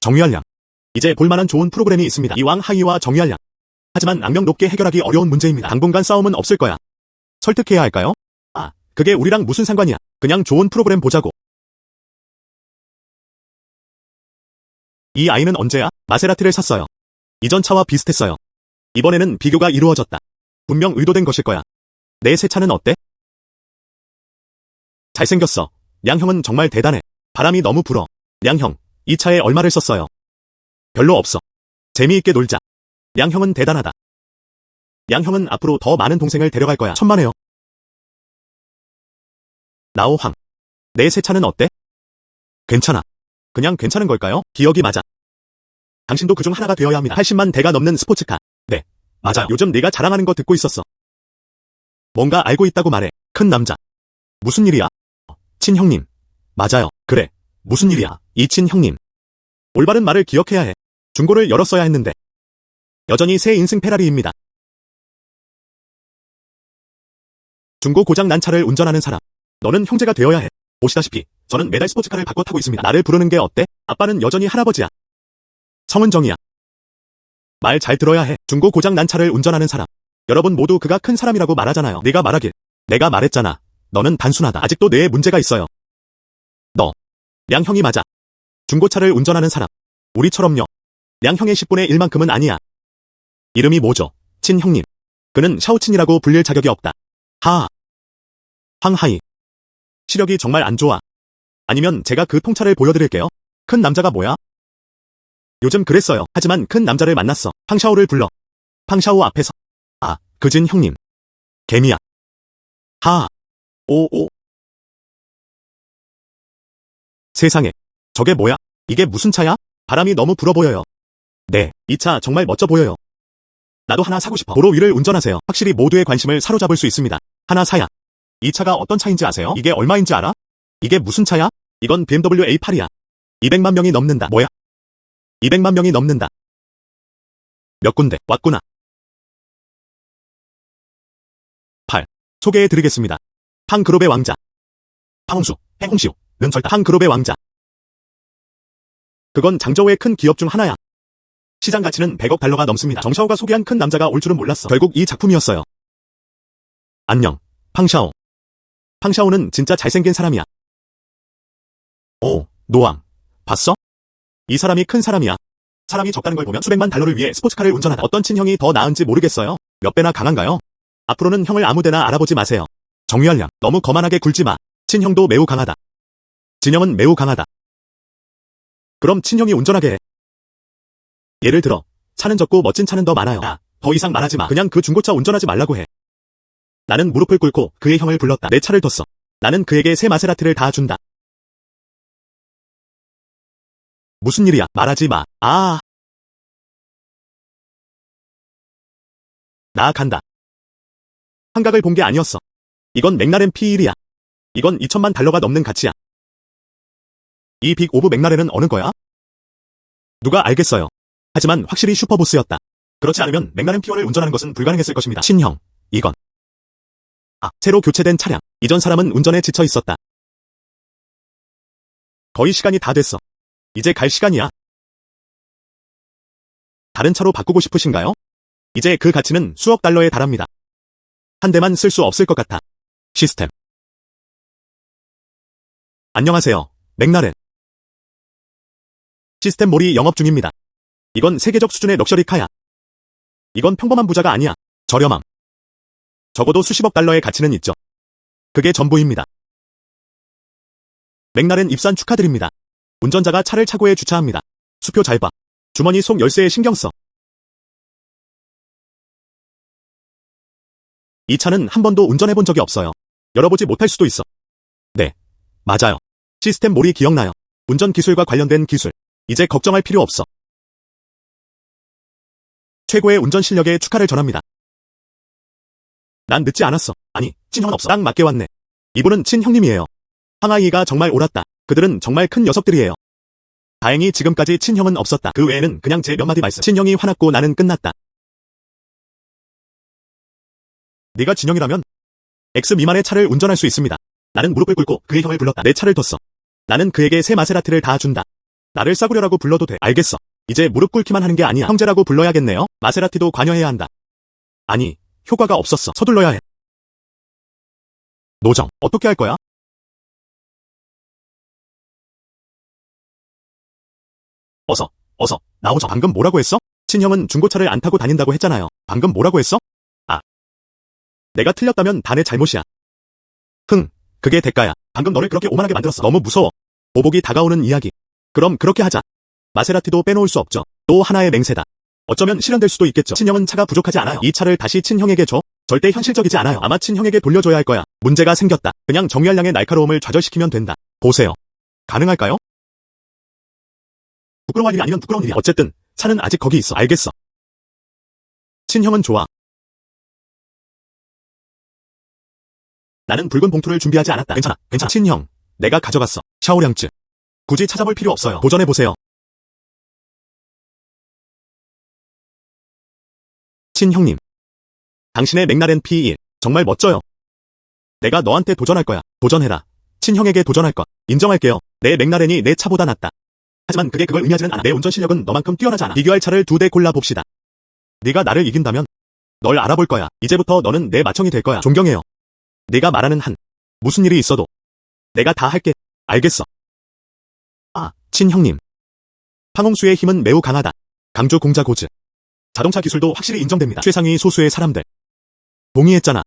Speaker 1: 정유한량. 이제 볼만한 좋은 프로그램이 있습니다. 이왕 하이와 정유한량. 하지만 악명 높게 해결하기 어려운 문제입니다. 당분간 싸움은 없을 거야. 설득해야 할까요? 그게 우리랑 무슨 상관이야. 그냥 좋은 프로그램 보자고. 이 아이는 언제야? 마세라티를 샀어요. 이전 차와 비슷했어요. 이번에는 비교가 이루어졌다. 분명 의도된 것일 거야. 내 새 차는 어때? 잘생겼어. 량형은 정말 대단해. 바람이 너무 불어. 량형, 이 차에 얼마를 썼어요? 별로 없어. 재미있게 놀자. 량형은 대단하다. 량형은 앞으로 더 많은 동생을 데려갈 거야. 천만에요. 나오황. 내 새 차는 어때? 괜찮아. 그냥 괜찮은 걸까요? 기억이 맞아. 당신도 그중 하나가 되어야 합니다. 80만 대가 넘는 스포츠카. 네, 맞아요. 요즘 네가 자랑하는 거 듣고 있었어. 뭔가 알고 있다고 말해. 큰 남자. 무슨 일이야? 친형님. 맞아요. 그래. 무슨 일이야? 이 친형님. 올바른 말을 기억해야 해. 중고를 열었어야 했는데. 여전히 새 인생 페라리입니다. 중고 고장 난 차를 운전하는 사람. 너는 형제가 되어야 해. 보시다시피 저는 매달 스포츠카를 바꿔 타고 있습니다. 나를 부르는 게 어때? 아빠는 여전히 할아버지야. 성은 정이야. 말 잘 들어야 해. 중고 고장 난 차를 운전하는 사람. 여러분 모두 그가 큰 사람이라고 말하잖아요. 네가 말하길. 내가 말했잖아. 너는 단순하다. 아직도 뇌에 문제가 있어요. 너. 량형이 맞아. 중고차를 운전하는 사람. 우리처럼요. 량형의 10분의 1만큼은 아니야. 이름이 뭐죠? 친형님. 그는 샤오친이라고 불릴 자격이 없다. 하하. 황하이. 시력이 정말 안 좋아. 아니면 제가 그 통찰을 보여드릴게요. 큰 남자가 뭐야? 요즘 그랬어요. 하지만 큰 남자를 만났어. 팡샤오를 불러. 팡샤오 앞에서. 그진 형님. 개미야. 하하. 오오. 세상에. 저게 뭐야? 이게 무슨 차야? 바람이 너무 불어 보여요. 네, 이 차 정말 멋져 보여요. 나도 하나 사고 싶어. 도로 위를 운전하세요. 확실히 모두의 관심을 사로잡을 수 있습니다. 하나 사야. 이 차가 어떤 차인지 아세요? 이게 얼마인지 알아? 이게 무슨 차야? 이건 BMW A8이야. 200만 명이 넘는다. 뭐야? 200만 명이 넘는다. 몇 군데 왔구나. 8. 소개해드리겠습니다. 팡그룹의 왕자. 팡홍수, 해홍시우는 절대 팡그룹의 왕자. 그건 장저우의 큰 기업 중 하나야. 시장 가치는 100억 달러가 넘습니다. 정샤오가 소개한 큰 남자가 올 줄은 몰랐어. 결국 이 작품이었어요. 안녕, 팡샤오. 팡샤오는 진짜 잘생긴 사람이야. 오, 노왕. 봤어? 이 사람이 큰 사람이야. 사람이 적다는 걸 보면 수백만 달러를 위해 스포츠카를 운전하다. 어떤 친형이 더 나은지 모르겠어요. 몇 배나 강한가요? 앞으로는 형을 아무데나 알아보지 마세요. 정유한량, 너무 거만하게 굴지 마. 친형도 매우 강하다. 진형은 매우 강하다. 그럼 친형이 운전하게 해. 예를 들어, 차는 적고 멋진 차는 더 많아요. 더 이상 말하지 마. 그냥 그 중고차 운전하지 말라고 해. 나는 무릎을 꿇고 그의 형을 불렀다. 내 차를 뒀어. 나는 그에게 새 마세라티를 다 준다. 무슨 일이야? 말하지 마. 나 간다. 환각을 본 게 아니었어. 이건 맥라렌 P1이야. 이건 2천만 달러가 넘는 가치야. 이 빅 오브 맥라렌은 어느 거야? 누가 알겠어요. 하지만 확실히 슈퍼보스였다. 그렇지 않으면 맥라렌 P1을 운전하는 것은 불가능했을 것입니다. 친형, 이건. 새로 교체된 차량. 이전 사람은 운전에 지쳐 있었다. 거의 시간이 다 됐어. 이제 갈 시간이야. 다른 차로 바꾸고 싶으신가요? 이제 그 가치는 수억 달러에 달합니다. 한 대만 쓸 수 없을 것 같아. 시스템. 안녕하세요, 맥라렌. 시스템 몰이 영업 중입니다. 이건 세계적 수준의 럭셔리 카야. 이건 평범한 부자가 아니야. 저렴함. 적어도 수십억 달러의 가치는 있죠. 그게 전부입니다. 맥라렌 입산 축하드립니다. 운전자가 차를 차고에 주차합니다. 수표 잘 봐. 주머니 속 열쇠에 신경 써. 이 차는 한 번도 운전해본 적이 없어요. 열어보지 못할 수도 있어. 네, 맞아요. 시스템 몰이 기억나요. 운전 기술과 관련된 기술. 이제 걱정할 필요 없어. 최고의 운전 실력에 축하를 전합니다. 난 늦지 않았어. 아니, 친형은 없어. 딱 맞게 왔네. 이분은 친형님이에요. 황하이가 정말 옳았다. 그들은 정말 큰 녀석들이에요. 다행히 지금까지 친형은 없었다. 그 외에는 그냥 제 몇 마디 말씀. 친형이 화났고 나는 끝났다. 네가 진형이라면 X 미만의 차를 운전할 수 있습니다. 나는 무릎을 꿇고 그의 형을 불렀다. 내 차를 뒀어. 나는 그에게 새 마세라티를 다 준다. 나를 싸구려라고 불러도 돼. 알겠어. 이제 무릎 꿇기만 하는 게 아니야. 형제라고 불러야겠네요. 마세라티도 관여해야 한다. 아니, 효과가 없었어. 서둘러야 해. 노정, 어떻게 할 거야? 어서, 나오죠. 방금 뭐라고 했어? 친형은 중고차를 안 타고 다닌다고 했잖아요. 방금 뭐라고 했어? 아, 내가 틀렸다면 다 내 잘못이야. 그게 대가야. 방금 너를 그렇게 오만하게 만들었어. 너무 무서워. 보복이 다가오는 이야기. 그럼 그렇게 하자. 마세라티도 빼놓을 수 없죠. 또 하나의 맹세다. 어쩌면 실현될 수도 있겠죠. 친형은 차가 부족하지 않아요. 이 차를 다시 친형에게 줘. 절대 현실적이지 않아요. 아마 친형에게 돌려줘야 할 거야. 문제가 생겼다. 그냥 정유한량의 날카로움을 좌절시키면 된다. 보세요. 가능할까요? 부끄러워할 일이 아니면 부끄러운 일이야. 어쨌든 차는 아직 거기 있어. 알겠어. 친형은 좋아. 나는 붉은 봉투를 준비하지 않았다. 괜찮아. 친형, 내가 가져갔어. 샤오량쯔. 굳이 찾아볼 필요 없어요. 도전해보세요. 친형님. 당신의 맥라렌 P1 정말 멋져요. 내가 너한테 도전할 거야. 도전해라. 친형에게 도전할 것. 인정할게요. 내 맥라렌이 내 차보다 낫다. 하지만 그게 그걸 의미하지는 않아. 내 운전 실력은 너만큼 뛰어나지 않아. 비교할 차를 2대 골라봅시다. 네가 나를 이긴다면 널 알아볼 거야. 이제부터 너는 내 맏형이 될 거야. 존경해요. 네가 말하는 한 무슨 일이 있어도 내가 다 할게. 알겠어. 친형님. 황홍수의 힘은 매우 강하다. 강주 공자 고즈. 자동차 기술도 확실히 인정됩니다. 최상위 소수의 사람들. 동의했잖아.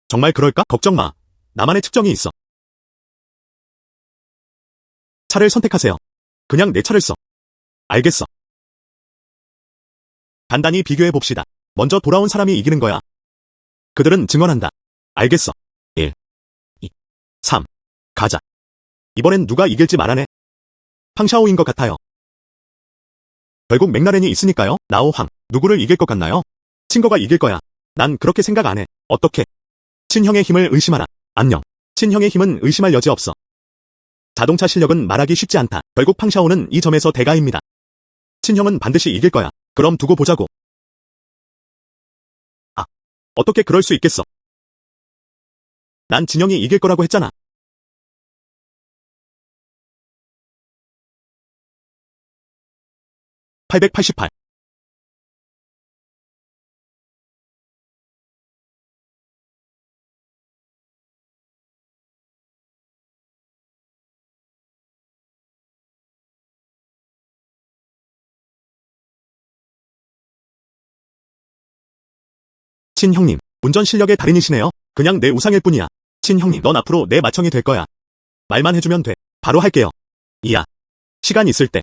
Speaker 1: 정말 그럴까? 걱정 마. 나만의 측정이 있어. 차를 선택하세요. 그냥 내 차를 써. 알겠어. 간단히 비교해봅시다. 먼저 돌아온 사람이 이기는 거야. 그들은 증언한다. 알겠어. 1, 2, 3. 가자. 이번엔 누가 이길지 말하네. 팡샤오인 것 같아요. 결국 맥라렌이 있으니까요. 나오 황. 누구를 이길 것 같나요? 친거가 이길 거야. 난 그렇게 생각 안 해. 어떻게? 친형의 힘을 의심하라. 안녕. 친형의 힘은 의심할 여지 없어. 자동차 실력은 말하기 쉽지 않다. 결국 팡샤오는 이 점에서 대가입니다. 친형은 반드시 이길 거야. 그럼 두고 보자고. 어떻게 그럴 수 있겠어? 난 진형이 이길 거라고 했잖아. (888) 친형님, 운전 실력의 달인이시네요. 그냥 내 우상일 뿐이야. 친형님, 넌 앞으로 내 맏형이 될 거야. 말만 해주면 돼. 바로 할게요. 이야. 시간 있을 때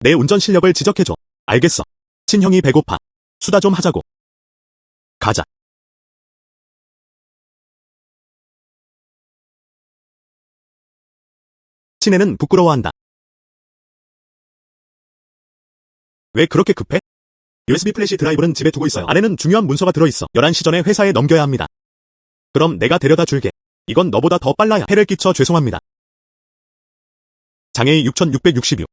Speaker 1: 내 운전 실력을 지적해줘. 알겠어. 친형이 배고파. 수다 좀 하자고. 가자. 친애는 부끄러워한다. 왜 그렇게 급해? USB 플래시 드라이브는 집에 두고 있어요. 안에는 중요한 문서가 들어있어. 11시 전에 회사에 넘겨야 합니다. 그럼 내가 데려다 줄게. 이건 너보다 더 빨라야. 해를 끼쳐 죄송합니다. 장애의 6666.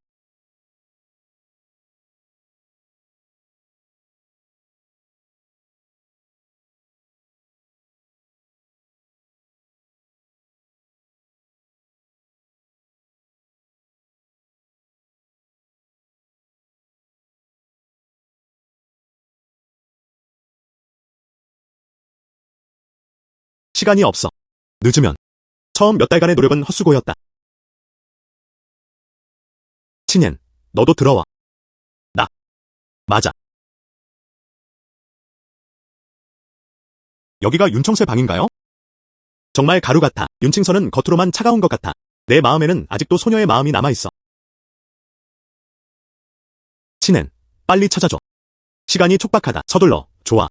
Speaker 1: 시간이 없어. 늦으면. 처음 몇 달간의 노력은 헛수고였다. 친엔, 너도 들어와. 맞아. 여기가 윤청세 방인가요? 정말 가루 같아. 윤칭서는 겉으로만 차가운 것 같아. 내 마음에는 아직도 소녀의 마음이 남아있어. 친엔, 빨리 찾아줘. 시간이 촉박하다. 서둘러. 좋아.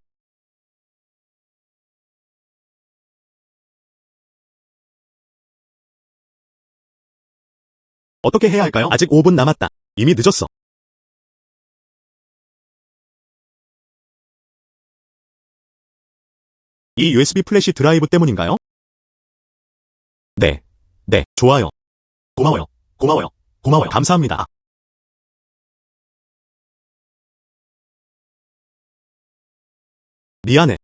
Speaker 1: 어떻게 해야 할까요? 아직 5분 남았다. 이미 늦었어. 이 USB 플래시 드라이브 때문인가요? 네. 네, 좋아요. 고마워요. 고마워요. 고마워요. 감사합니다. 미안해.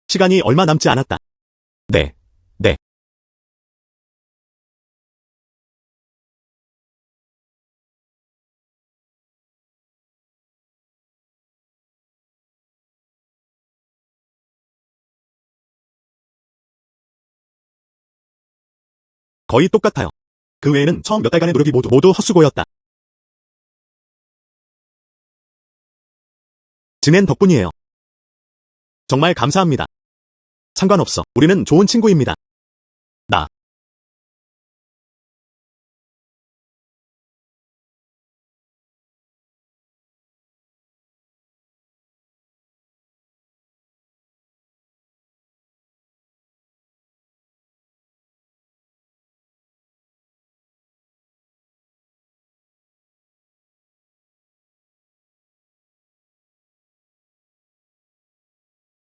Speaker 1: 시간이 얼마 남지 않았다. 네, 네. 거의 똑같아요. 그 외에는 처음 몇 달간의 노력이 모두 헛수고였다. 지낸 덕분이에요. 정말 감사합니다. 상관없어. 우리는 좋은 친구입니다. 나.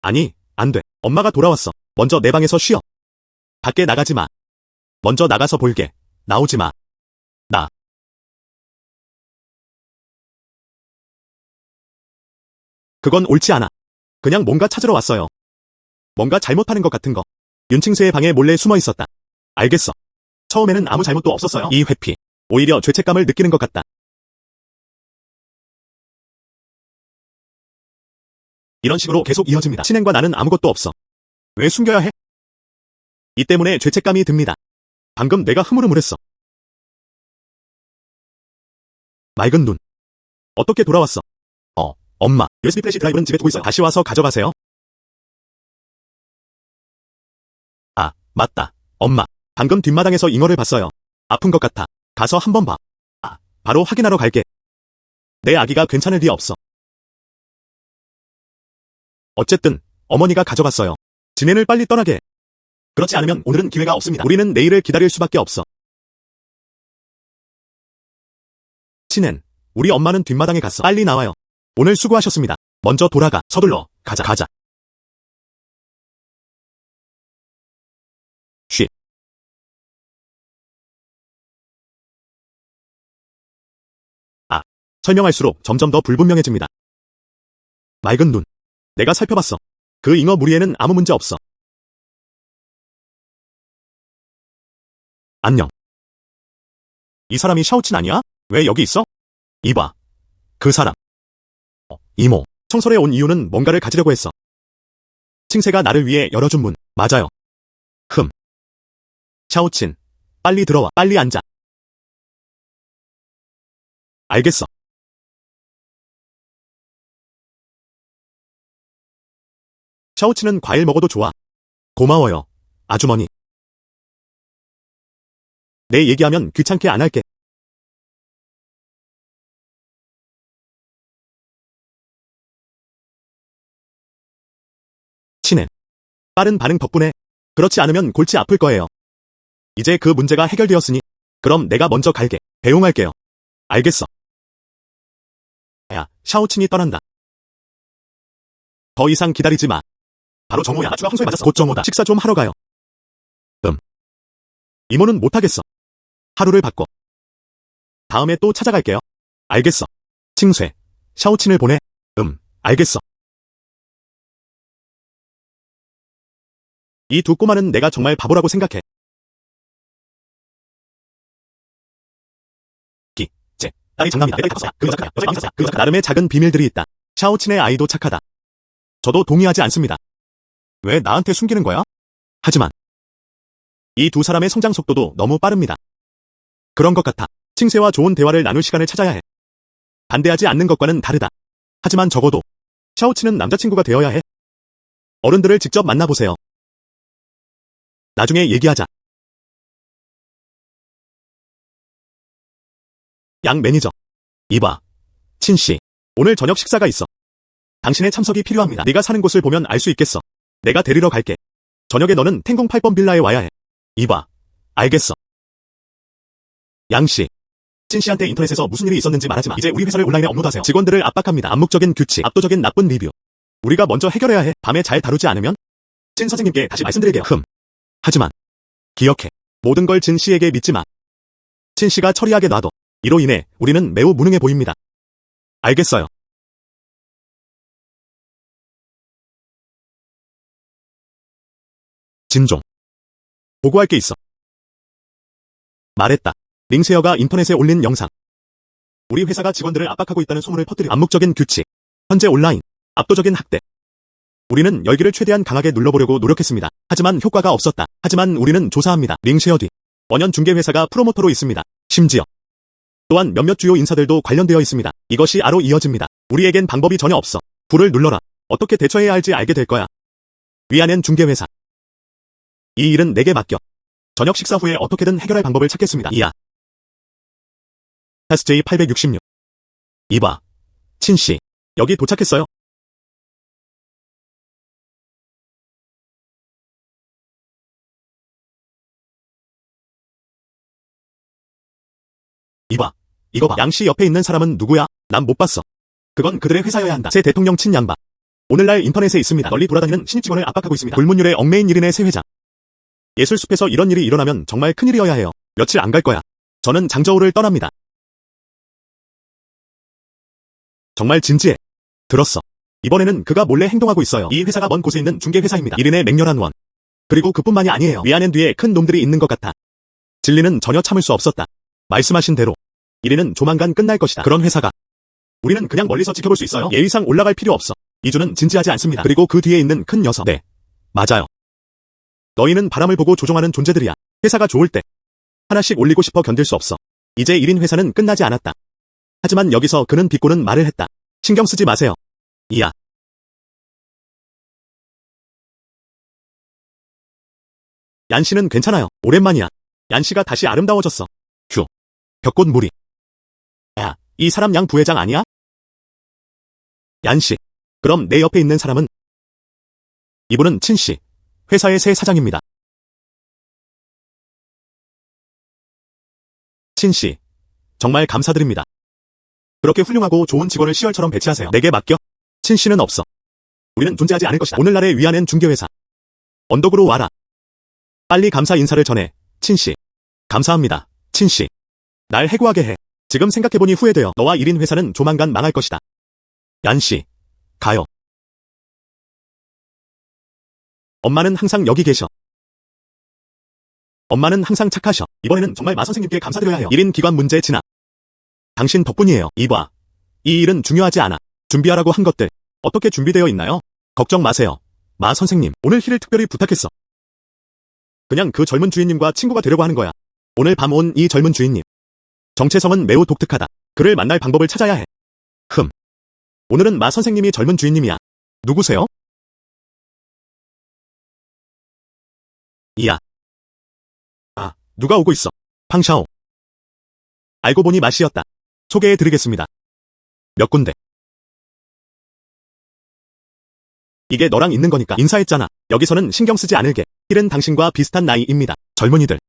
Speaker 1: 아니, 안 돼. 엄마가 돌아왔어. 먼저 내 방에서 쉬어. 밖에 나가지 마. 먼저 나가서 볼게. 나오지 마. 나. 그건 옳지 않아. 그냥 뭔가 찾으러 왔어요. 뭔가 잘못하는 것 같은 거. 윤칭세의 방에 몰래 숨어 있었다. 알겠어. 처음에는 아무 잘못도 없었어요. 이 회피. 오히려 죄책감을 느끼는 것 같다. 이런 식으로 계속 이어집니다. 신행과 나는 아무것도 없어. 왜 숨겨야 해? 이 때문에 죄책감이 듭니다. 방금 내가 흐물흐물했어. 맑은 눈. 어떻게 돌아왔어? 엄마. USB 플래시 드라이브는 집에 두고 있어요. 다시 와서 가져가세요. 아, 맞다. 엄마. 방금 뒷마당에서 잉어를 봤어요. 아픈 것 같아. 가서 한번 봐. 바로 확인하러 갈게. 내 아기가 괜찮을 리 없어. 어쨌든 어머니가 가져갔어요. 진해를 빨리 떠나게 해. 그렇지 않으면 오늘은 기회가 없습니다. 우리는 내일을 기다릴 수밖에 없어. 진hen, 우리 엄마는 뒷마당에 갔어. 빨리 나와요. 오늘 수고하셨습니다. 먼저 돌아가. 서둘러. 가자. 쉬. 설명할수록 점점 더 불분명해집니다. 맑은 눈. 내가 살펴봤어. 그 잉어 무리에는 아무 문제 없어. 안녕. 이 사람이 샤오친 아니야? 왜 여기 있어? 이봐. 그 사람. 이모. 청설에 온 이유는 뭔가를 가지려고 했어. 칭세가 나를 위해 열어준 문. 맞아요. 샤오친. 빨리 들어와. 빨리 앉아. 알겠어. 샤오친은 과일 먹어도 좋아. 고마워요. 아주머니. 내 얘기하면 귀찮게 안 할게. 친해. 빠른 반응 덕분에. 그렇지 않으면 골치 아플 거예요. 이제 그 문제가 해결되었으니 그럼 내가 먼저 갈게. 배웅할게요. 알겠어. 야, 샤오친이 떠난다. 더 이상 기다리지 마. 바로 정호야. 아주가 황소에 맞았어. 곧 정호다. 식사 좀 하러 가요. 이모는 못하겠어. 하루를 바꿔. 다음에 또 찾아갈게요. 알겠어. 칭쇠. 샤오친을 보내. 알겠어. 이 두 꼬마는 내가 정말 바보라고 생각해. 딸이 장남이다. 내 딸이 바꿨어. 그 여자 마음이 샀어. 그 여자 나름의 작은 비밀들이 있다. 샤오친의 아이도 착하다. 저도 동의하지 않습니다. 왜 나한테 숨기는 거야? 하지만 이 두 사람의 성장 속도도 너무 빠릅니다. 그런 것 같아. 칭세와 좋은 대화를 나눌 시간을 찾아야 해. 반대하지 않는 것과는 다르다. 하지만 적어도 샤오친은 남자친구가 되어야 해. 어른들을 직접 만나보세요. 나중에 얘기하자. 양 매니저. 이봐. 친씨. 오늘 저녁 식사가 있어. 당신의 참석이 필요합니다. 네가 사는 곳을 보면 알 수 있겠어. 내가 데리러 갈게. 저녁에 너는 탱공 8번 빌라에 와야 해. 이봐. 알겠어. 양씨. 친씨한테 인터넷에서 무슨 일이 있었는지 말하지 마. 이제 우리 회사를 온라인에 업로드하세요. 직원들을 압박합니다. 암묵적인 규칙, 압도적인 나쁜 리뷰. 우리가 먼저 해결해야 해. 밤에 잘 다루지 않으면 찐 선생님께 다시 말씀드릴게요. 하지만 기억해. 모든 걸 진 씨에게 믿지 마. 친 씨가 처리하게 놔둬. 이로 인해 우리는 매우 무능해 보입니다. 알겠어요. 진종. 보고할 게 있어. 말했다. 링쉐어가 인터넷에 올린 영상. 우리 회사가 직원들을 압박하고 있다는 소문을 퍼뜨려. 암묵적인 규칙. 현재 온라인. 압도적인 학대. 우리는 열기를 최대한 강하게 눌러보려고 노력했습니다. 하지만 효과가 없었다. 하지만 우리는 조사합니다. 링쉐어 뒤. 원년 중개회사가 프로모터로 있습니다. 심지어. 또한 몇몇 주요 인사들도 관련되어 있습니다. 이것이 아로 이어집니다. 우리에겐 방법이 전혀 없어. 불을 눌러라. 어떻게 대처해야 할지 알게 될 거야. 위안엔 중개회사. 이 일은 내게 맡겨. 저녁 식사 후에 어떻게든 해결할 방법을 찾겠습니다. 이야. 타스J 866. 이봐. 친씨. 여기 도착했어요. 이봐. 이거 봐. 양씨 옆에 있는 사람은 누구야? 난 못 봤어. 그건 그들의 회사여야 한다. 새 대통령 친양반. 오늘날 인터넷에 있습니다. 널리 돌아다니는 신입 직원을 압박하고 있습니다. 불문율에 얽매인 일인의 새 회장. 예술숲에서 이런 일이 일어나면 정말 큰일이어야 해요. 며칠 안 갈 거야. 저는 장저우를 떠납니다. 정말 진지해. 들었어. 이번에는 그가 몰래 행동하고 있어요. 이 회사가 먼 곳에 있는 중개회사입니다. 1인의 맹렬한 원. 그리고 그뿐만이 아니에요. 위안엔 뒤에 큰 놈들이 있는 것 같아. 진리는 전혀 참을 수 없었다. 말씀하신 대로 1인은 조만간 끝날 것이다. 그런 회사가. 우리는 그냥 멀리서 지켜볼 수 있어요. 예의상 올라갈 필요 없어. 이주는 진지하지 않습니다. 그리고 그 뒤에 있는 큰 녀석. 네. 맞아요. 너희는 바람을 보고 조종하는 존재들이야. 회사가 좋을 때 하나씩 올리고 싶어 견딜 수 없어. 이제 1인 회사는 끝나지 않았다. 하지만 여기서 그는 비꼬는 말을 했다. 신경 쓰지 마세요. 이야. 얀 씨는 괜찮아요. 오랜만이야. 얀 씨가 다시 아름다워졌어. 휴. 벽꽃 무리. 야, 이 사람 양 부회장 아니야? 얀 씨. 그럼 내 옆에 있는 사람은? 이분은 친 씨. 회사의 새 사장입니다. 친 씨. 정말 감사드립니다. 그렇게 훌륭하고 좋은 직원을 시열처럼 배치하세요. 내게 맡겨. 친 씨는 없어. 우리는 존재하지 않을 것이다. 오늘날의 위안엔 중개회사. 언덕으로 와라. 빨리 감사 인사를 전해. 친 씨. 감사합니다. 친 씨. 날 해고하게 해. 지금 생각해보니 후회돼요. 너와 1인 회사는 조만간 망할 것이다. 얀 씨. 가요. 엄마는 항상 여기 계셔. 엄마는 항상 착하셔. 이번에는 정말 마 선생님께 감사드려야 해요. 1인 기관 문제 진압. 당신 덕분이에요. 이봐. 이 일은 중요하지 않아. 준비하라고 한 것들. 어떻게 준비되어 있나요? 걱정 마세요. 마 선생님. 오늘 힐을 특별히 부탁했어. 그냥 그 젊은 주인님과 친구가 되려고 하는 거야. 오늘 밤 온 이 젊은 주인님. 정체성은 매우 독특하다. 그를 만날 방법을 찾아야 해. 오늘은 마 선생님이 젊은 주인님이야. 누구세요? 이야. 아, 누가 오고 있어. 팡샤오. 알고 보니 마씨였다. 소개해드리겠습니다. 몇 군데. 이게 너랑 있는 거니까 인사했잖아. 여기서는 신경 쓰지 않을게. 힐은 당신과 비슷한 나이입니다. 젊은이들.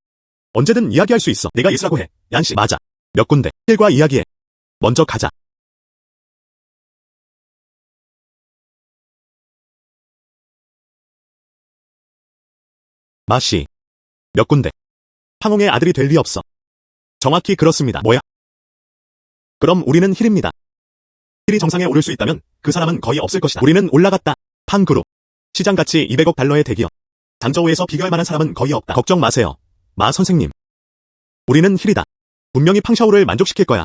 Speaker 1: 언제든 이야기할 수 있어. 내가 예스라고 해. 얀씨. 맞아. 몇 군데. 힐과 이야기해. 먼저 가자. 마씨. 몇 군데. 팡홍의 아들이 될 리 없어. 정확히 그렇습니다. 뭐야? 그럼 우리는 힐입니다. 힐이 정상에 오를 수 있다면 그 사람은 거의 없을 것이다. 우리는 올라갔다. 팡그룹. 시장 가치 200억 달러의 대기업. 장저우에서 비교할 만한 사람은 거의 없다. 걱정 마세요. 마 선생님. 우리는 힐이다. 분명히 팡샤오를 만족시킬 거야.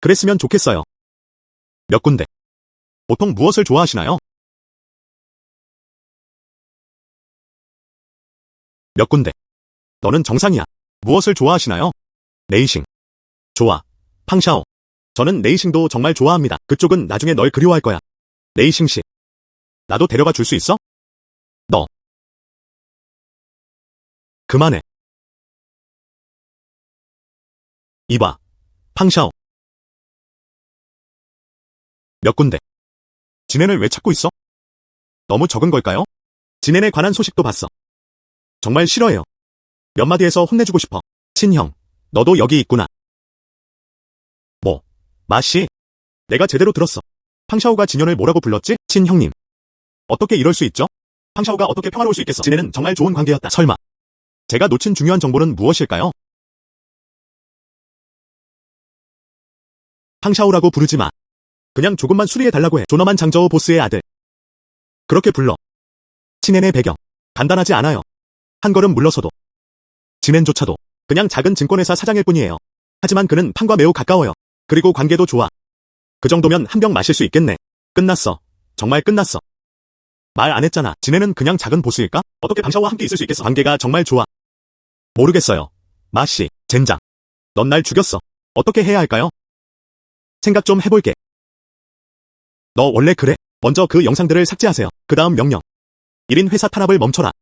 Speaker 1: 그랬으면 좋겠어요. 몇 군데. 보통 무엇을 좋아하시나요? 몇 군데. 너는 정상이야. 무엇을 좋아하시나요? 레이싱. 좋아. 팡샤오. 저는 레이싱도 정말 좋아합니다. 그쪽은 나중에 널 그리워할 거야. 레이싱씨. 나도 데려가 줄 수 있어? 너. 그만해. 이봐. 팡샤오. 몇 군데. 진엔을 왜 찾고 있어? 너무 적은 걸까요? 진엔에 관한 소식도 봤어. 정말 싫어해요. 몇 마디에서 혼내주고 싶어. 친형. 너도 여기 있구나. 뭐? 마씨? 내가 제대로 들었어. 팡샤오가 진현을 뭐라고 불렀지? 친형님. 어떻게 이럴 수 있죠? 팡샤오가 어떻게 평화로울 수 있겠어? 진엔은 정말 좋은 관계였다. 설마. 제가 놓친 중요한 정보는 무엇일까요? 팡샤오라고 부르지 마. 그냥 조금만 수리해달라고 해. 조너만 장저우 보스의 아들. 그렇게 불러. 친앤의 배경. 간단하지 않아요. 한 걸음 물러서도. 진앤조차도 그냥 작은 증권회사 사장일 뿐이에요. 하지만 그는 팡과 매우 가까워요. 그리고 관계도 좋아. 그 정도면 한 병 마실 수 있겠네. 끝났어. 정말 끝났어. 말 안 했잖아. 진앤은 그냥 작은 보스일까? 어떻게 팡샤오와 함께 있을 수 있겠어? 관계가 정말 좋아. 모르겠어요. 마씨, 젠장. 넌 날 죽였어. 어떻게 해야 할까요? 생각 좀 해볼게. 너 원래 그래. 먼저 그 영상들을 삭제하세요. 그 다음 명령. 1인 회사 탄압을 멈춰라.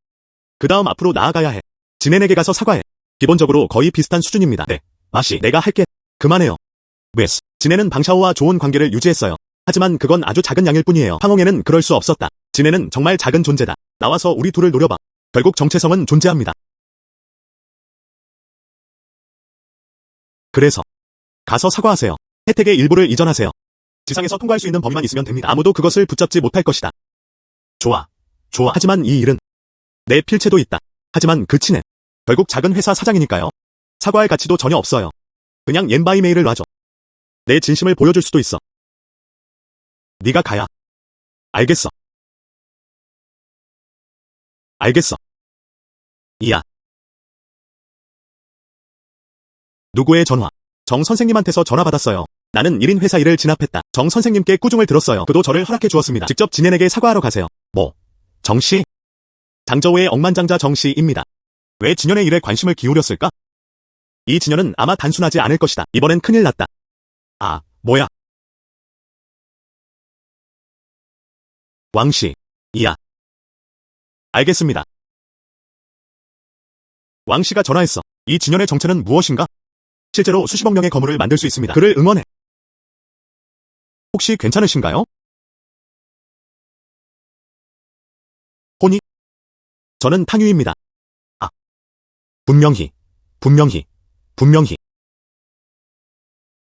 Speaker 1: 그 다음 앞으로 나아가야 해. 진앤에게 가서 사과해. 기본적으로 거의 비슷한 수준입니다. 네. 마씨, 내가 할게. 그만해요. 웨스. 진앤은 방샤오와 좋은 관계를 유지했어요. 하지만 그건 아주 작은 양일 뿐이에요. 황홍에는 그럴 수 없었다. 진앤은 정말 작은 존재다. 나와서 우리 둘을 노려봐. 결국 정체성은 존재합니다. 그래서 가서 사과하세요. 혜택의 일부를 이전하세요. 지상에서 통과할 수 있는 범위만 있으면 됩니다. 아무도 그것을 붙잡지 못할 것이다. 좋아. 좋아. 하지만 이 일은 내 필체도 있다. 하지만 그 친애. 결국 작은 회사 사장이니까요. 사과할 가치도 전혀 없어요. 그냥 옌바이메일을 놔줘. 내 진심을 보여줄 수도 있어. 네가 가야. 알겠어. 알겠어. 이야. 누구의 전화? 정 선생님한테서 전화 받았어요. 나는 1인 회사 일을 진압했다. 정 선생님께 꾸중을 들었어요. 그도 저를 허락해 주었습니다. 직접 진앤에게 사과하러 가세요. 뭐? 정씨? 장저우의 억만장자 정씨입니다. 왜 진현의 일에 관심을 기울였을까? 이 진현은 아마 단순하지 않을 것이다. 이번엔 큰일 났다. 아, 뭐야? 왕씨. 이야. 알겠습니다. 왕씨가 전화했어. 이 진현의 정체는 무엇인가? 실제로 수십억 명의 거물을 만들 수 있습니다. 그를 응원해. 혹시 괜찮으신가요? 혼이? 저는 탕유입니다. 아. 분명히.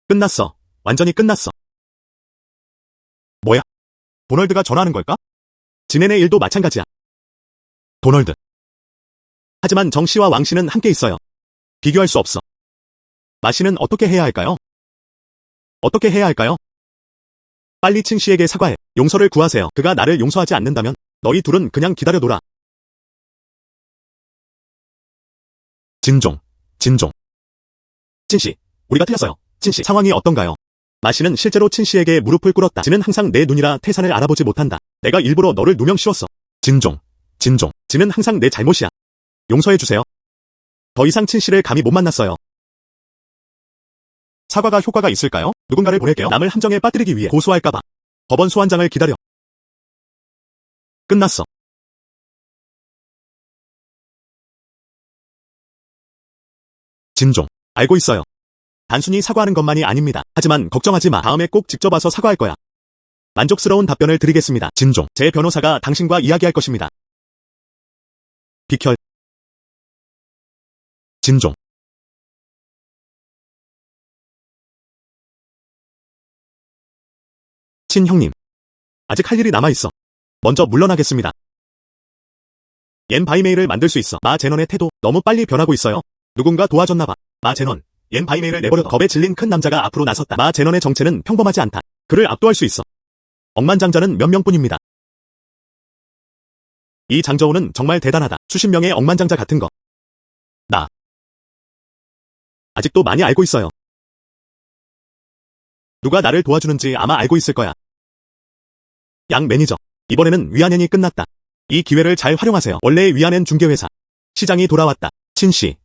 Speaker 1: 끝났어. 완전히 끝났어. 뭐야? 도널드가 전화하는 걸까? 진앤의 일도 마찬가지야. 도널드. 하지만 정씨와 왕씨는 함께 있어요. 비교할 수 없어. 마씨는 어떻게 해야 할까요? 어떻게 해야 할까요? 빨리 칭씨에게 사과해. 용서를 구하세요. 그가 나를 용서하지 않는다면 너희 둘은 그냥 기다려둬라. 진종. 칭씨, 우리가 틀렸어요. 칭씨, 상황이 어떤가요? 마씨는 실제로 칭씨에게 무릎을 꿇었다. 진은 항상 내 눈이라 태산을 알아보지 못한다. 내가 일부러 너를 누명 씌웠어. 진종. 진은 항상 내 잘못이야. 용서해주세요. 더 이상 칭씨를 감히 못 만났어요. 사과가 효과가 있을까요? 누군가를 보낼게요. 남을 함정에 빠뜨리기 위해 고소할까봐. 법원 소환장을 기다려. 끝났어. 진종. 알고 있어요. 단순히 사과하는 것만이 아닙니다. 하지만 걱정하지 마. 다음에 꼭 직접 와서 사과할 거야. 만족스러운 답변을 드리겠습니다. 진종. 제 변호사가 당신과 이야기할 것입니다. 비켜. 진종. 친형님. 아직 할 일이 남아있어. 먼저 물러나겠습니다. 옌 바이메일을 만들 수 있어. 마 제넌의 태도 너무 빨리 변하고 있어요. 누군가 도와줬나봐. 마 제넌. 옌 바이메일을 내버려 겁에 질린 큰 남자가 앞으로 나섰다. 마 제넌의 정체는 평범하지 않다. 그를 압도할 수 있어. 억만장자는 몇 명뿐입니다. 이 장저우는 정말 대단하다. 수십 명의 억만장자 같은 거. 나. 아직도 많이 알고 있어요. 누가 나를 도와주는지 아마 알고 있을 거야. 양 매니저. 이번에는 위안엔이 끝났다. 이 기회를 잘 활용하세요. 원래의 위안엔 중개회사. 시장이 돌아왔다. 친씨.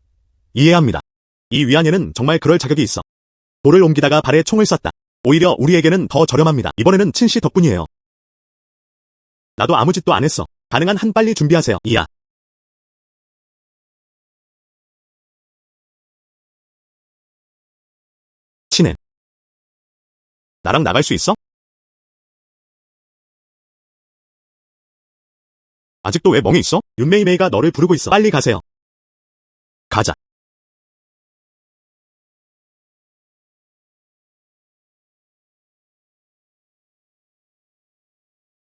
Speaker 1: 이해합니다. 이 위안엔은 정말 그럴 자격이 있어. 돌을 옮기다가 발에 총을 쐈다. 오히려 우리에게는 더 저렴합니다. 이번에는 친씨 덕분이에요. 나도 아무 짓도 안 했어. 가능한 한 빨리 준비하세요. 이야. 친앤. 나랑 나갈 수 있어? 아직도 왜 멍해 있어? 윤메이메이가 너를 부르고 있어. 빨리 가세요. 가자.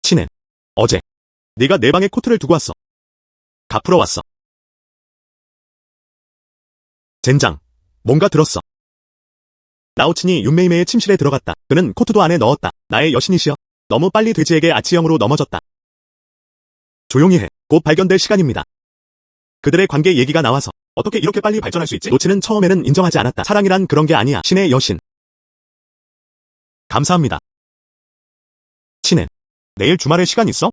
Speaker 1: 친앤. 어제 네가 내 방에 코트를 두고 왔어. 갚으러 왔어. 젠장. 뭔가 들었어. 나오친이 윤메이메의 침실에 들어갔다. 그는 코트도 안에 넣었다. 나의 여신이시여. 너무 빨리 돼지에게 아치형으로 넘어졌다. 조용히 해. 곧 발견될 시간입니다. 그들의 관계 얘기가 나와서 어떻게 이렇게 빨리 발전할 수 있지? 노치는 처음에는 인정하지 않았다. 사랑이란 그런 게 아니야. 신의 여신. 감사합니다. 친해. 내일 주말에 시간 있어?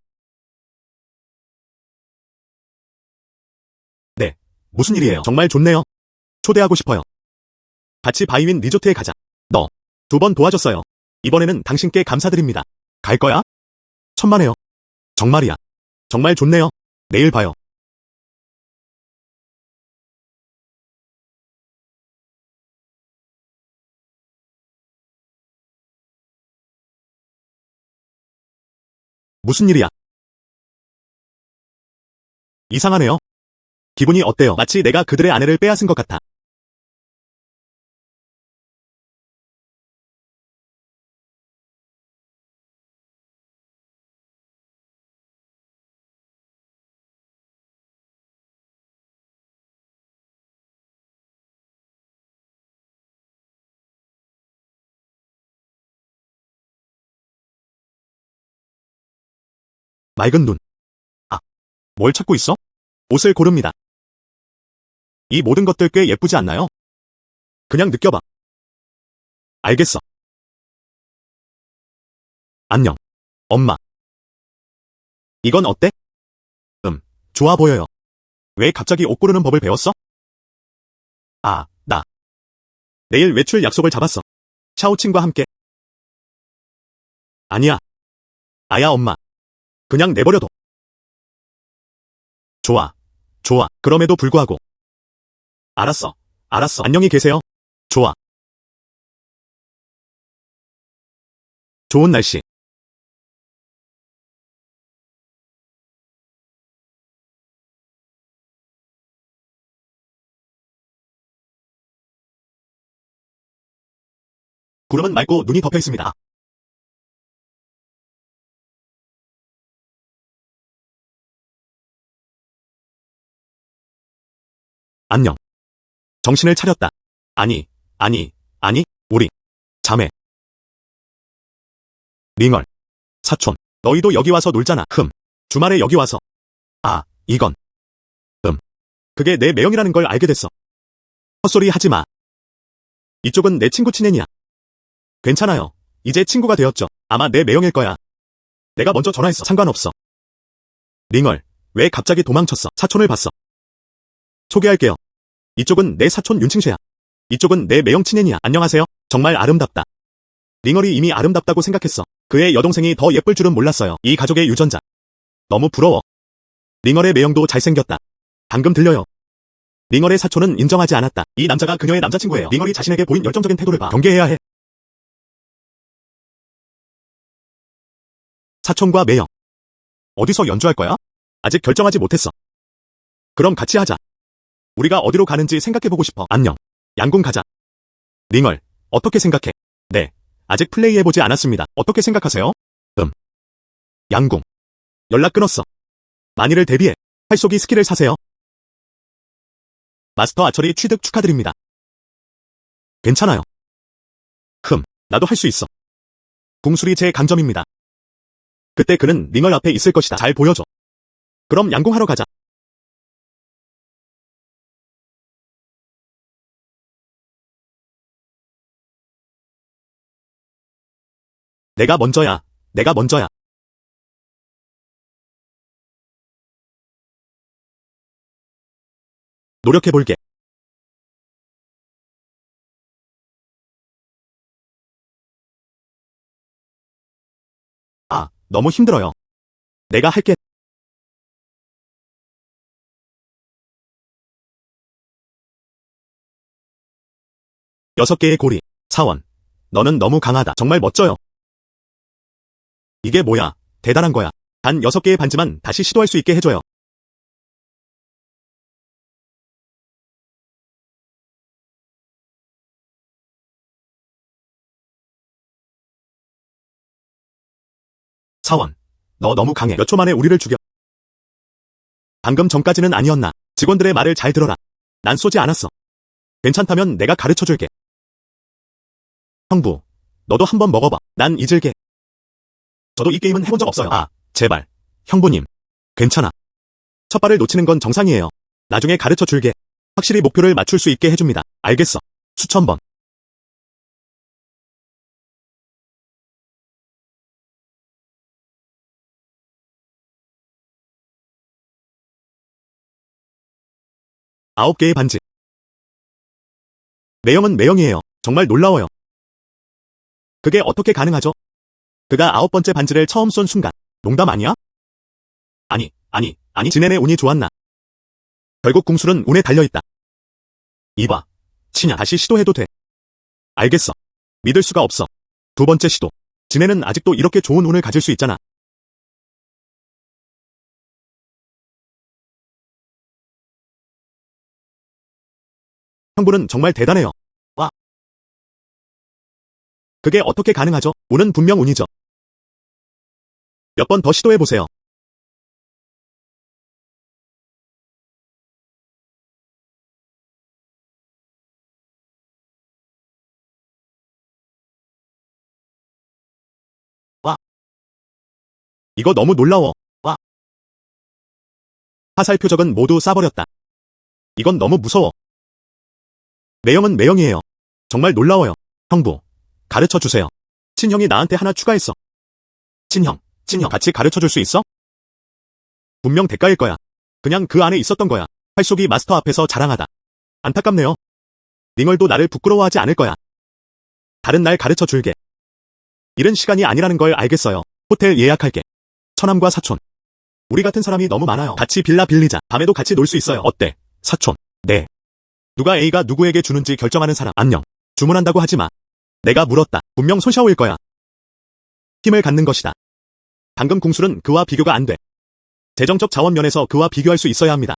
Speaker 1: 네. 무슨 일이에요? 정말 좋네요. 초대하고 싶어요. 같이 바이윈 리조트에 가자. 너. 2번 도와줬어요. 이번에는 당신께 감사드립니다. 갈 거야? 천만에요. 정말이야. 정말 좋네요. 내일 봐요. 무슨 일이야? 이상하네요. 기분이 어때요? 마치 내가 그들의 아내를 빼앗은 것 같아. 맑은 눈. 아, 뭘 찾고 있어? 옷을 고릅니다. 이 모든 것들 꽤 예쁘지 않나요? 그냥 느껴봐. 알겠어. 안녕. 엄마. 이건 어때? 좋아 보여요. 왜 갑자기 옷 고르는 법을 배웠어? 아, 나. 내일 외출 약속을 잡았어. 샤오친과 함께. 아니야. 아야 엄마. 그냥 내버려둬. 좋아. 좋아. 그럼에도 불구하고. 알았어. 알았어. 안녕히 계세요. 좋아. 좋은 날씨. 구름은 맑고 눈이 덮여 있습니다. 안녕. 정신을 차렸다. 아니, 아니, 우리. 자매. 링얼. 사촌. 너희도 여기 와서 놀잖아. 주말에 여기 와서. 아, 이건. 그게 내 매형이라는 걸 알게 됐어. 헛소리 하지 마. 이쪽은 내 친구 친애니야. 괜찮아요. 이제 친구가 되었죠. 아마 내 매형일 거야. 내가 먼저 전화했어. 상관없어. 링얼. 왜 갑자기 도망쳤어? 사촌을 봤어. 소개할게요. 이쪽은 내 사촌 윤칭쉐야. 이쪽은 내 매형 친애니야. 안녕하세요. 정말 아름답다. 링얼이 이미 아름답다고 생각했어. 그의 여동생이 더 예쁠 줄은 몰랐어요. 이 가족의 유전자. 너무 부러워. 링얼의 매형도 잘생겼다. 방금 들려요. 링얼의 사촌은 인정하지 않았다. 이 남자가 그녀의 남자친구예요. 링얼이 자신에게 보인 열정적인 태도를 봐. 경계해야 해. 사촌과 매형. 어디서 연주할 거야? 아직 결정하지 못했어. 그럼 같이 하자. 우리가 어디로 가는지 생각해보고 싶어. 안녕. 양궁 가자. 링얼, 어떻게 생각해? 네. 아직 플레이해보지 않았습니다. 어떻게 생각하세요? 양궁. 연락 끊었어. 만일을 대비해. 활쏘기 스킬을 사세요. 마스터 아처리 취득 축하드립니다. 괜찮아요. 나도 할 수 있어. 궁술이 제 강점입니다. 그때 그는 링얼 앞에 있을 것이다. 잘 보여줘. 그럼 양궁하러 가자. 내가 먼저야. 내가 먼저야. 노력해볼게. 아, 너무 힘들어요. 내가 할게. 6개의 고리. 사원. 너는 너무 강하다. 정말 멋져요. 이게 뭐야? 대단한 거야. 단 6개의 반지만 다시 시도할 수 있게 해줘요. 사원. 너 너무 강해. 몇 초 만에 우리를 죽여. 방금 전까지는 아니었나. 직원들의 말을 잘 들어라. 난 쏘지 않았어. 괜찮다면 내가 가르쳐줄게. 형부, 너도 한번 먹어봐. 난 잊을게. 저도 이 게임은 해본 적 없어요. 아, 제발. 형부님. 괜찮아. 첫 발을 놓치는 건 정상이에요. 나중에 가르쳐줄게. 확실히 목표를 맞출 수 있게 해줍니다. 알겠어. 수천 번. 아홉 개의 반지. 매형은 매형이에요. 정말 놀라워요. 그게 어떻게 가능하죠? 그가 아홉 번째 반지를 처음 쏜 순간. 농담 아니야? 아니. 지네네 운이 좋았나? 결국 궁술은 운에 달려있다. 이봐. 치냐, 다시 시도해도 돼. 알겠어. 믿을 수가 없어. 두 번째 시도. 지네는 아직도 이렇게 좋은 운을 가질 수 있잖아. 형부는 정말 대단해요. 와. 그게 어떻게 가능하죠? 운은 분명 운이죠. 몇 번 더 시도해보세요. 와. 이거 너무 놀라워. 와. 화살 표적은 모두 쏴버렸다. 이건 너무 무서워. 매형은 매형이에요. 정말 놀라워요. 형부, 가르쳐주세요. 친형이 나한테 하나 추가했어. 친형, 같이 가르쳐줄 수 있어? 분명 대가일 거야. 그냥 그 안에 있었던 거야. 활쏘기 마스터 앞에서 자랑하다. 안타깝네요. 링얼도 나를 부끄러워하지 않을 거야. 다른 날 가르쳐줄게. 이른 시간이 아니라는 걸 알겠어요. 호텔 예약할게. 처남과 사촌. 우리 같은 사람이 너무 많아요. 같이 빌라 빌리자. 밤에도 같이 놀 수 있어요. 어때? 사촌. 네. 누가 A가 누구에게 주는지 결정하는 사람. 안녕. 주문한다고 하지 마. 내가 물었다. 분명 손샤오일 거야. 힘을 갖는 것이다. 방금 궁술은 그와 비교가 안 돼. 재정적 자원 면에서 그와 비교할 수 있어야 합니다.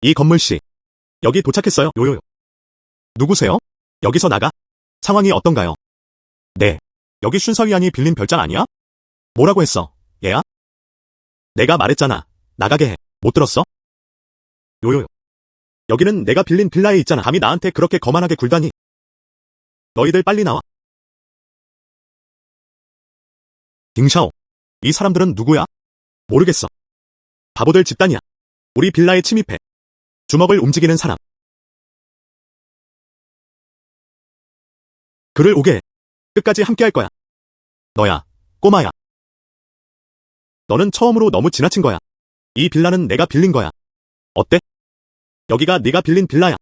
Speaker 1: 이 건물씨. 여기 도착했어요. 요요요. 누구세요? 여기서 나가? 상황이 어떤가요? 네. 여기 슌서위안이 빌린 별장 아니야? 뭐라고 했어? 얘야? 내가 말했잖아. 나가게 해. 못 들었어? 요요요. 여기는 내가 빌린 빌라에 있잖아. 감히 나한테 그렇게 거만하게 굴다니. 너희들 빨리 나와. 딩샤오. 이 사람들은 누구야? 모르겠어. 바보들 집단이야. 우리 빌라에 침입해. 주먹을 움직이는 사람. 그를 오게 해. 끝까지 함께 할 거야. 너야, 꼬마야. 너는 처음으로 너무 지나친 거야. 이 빌라는 내가 빌린 거야. 어때? 여기가 네가 빌린 빌라야.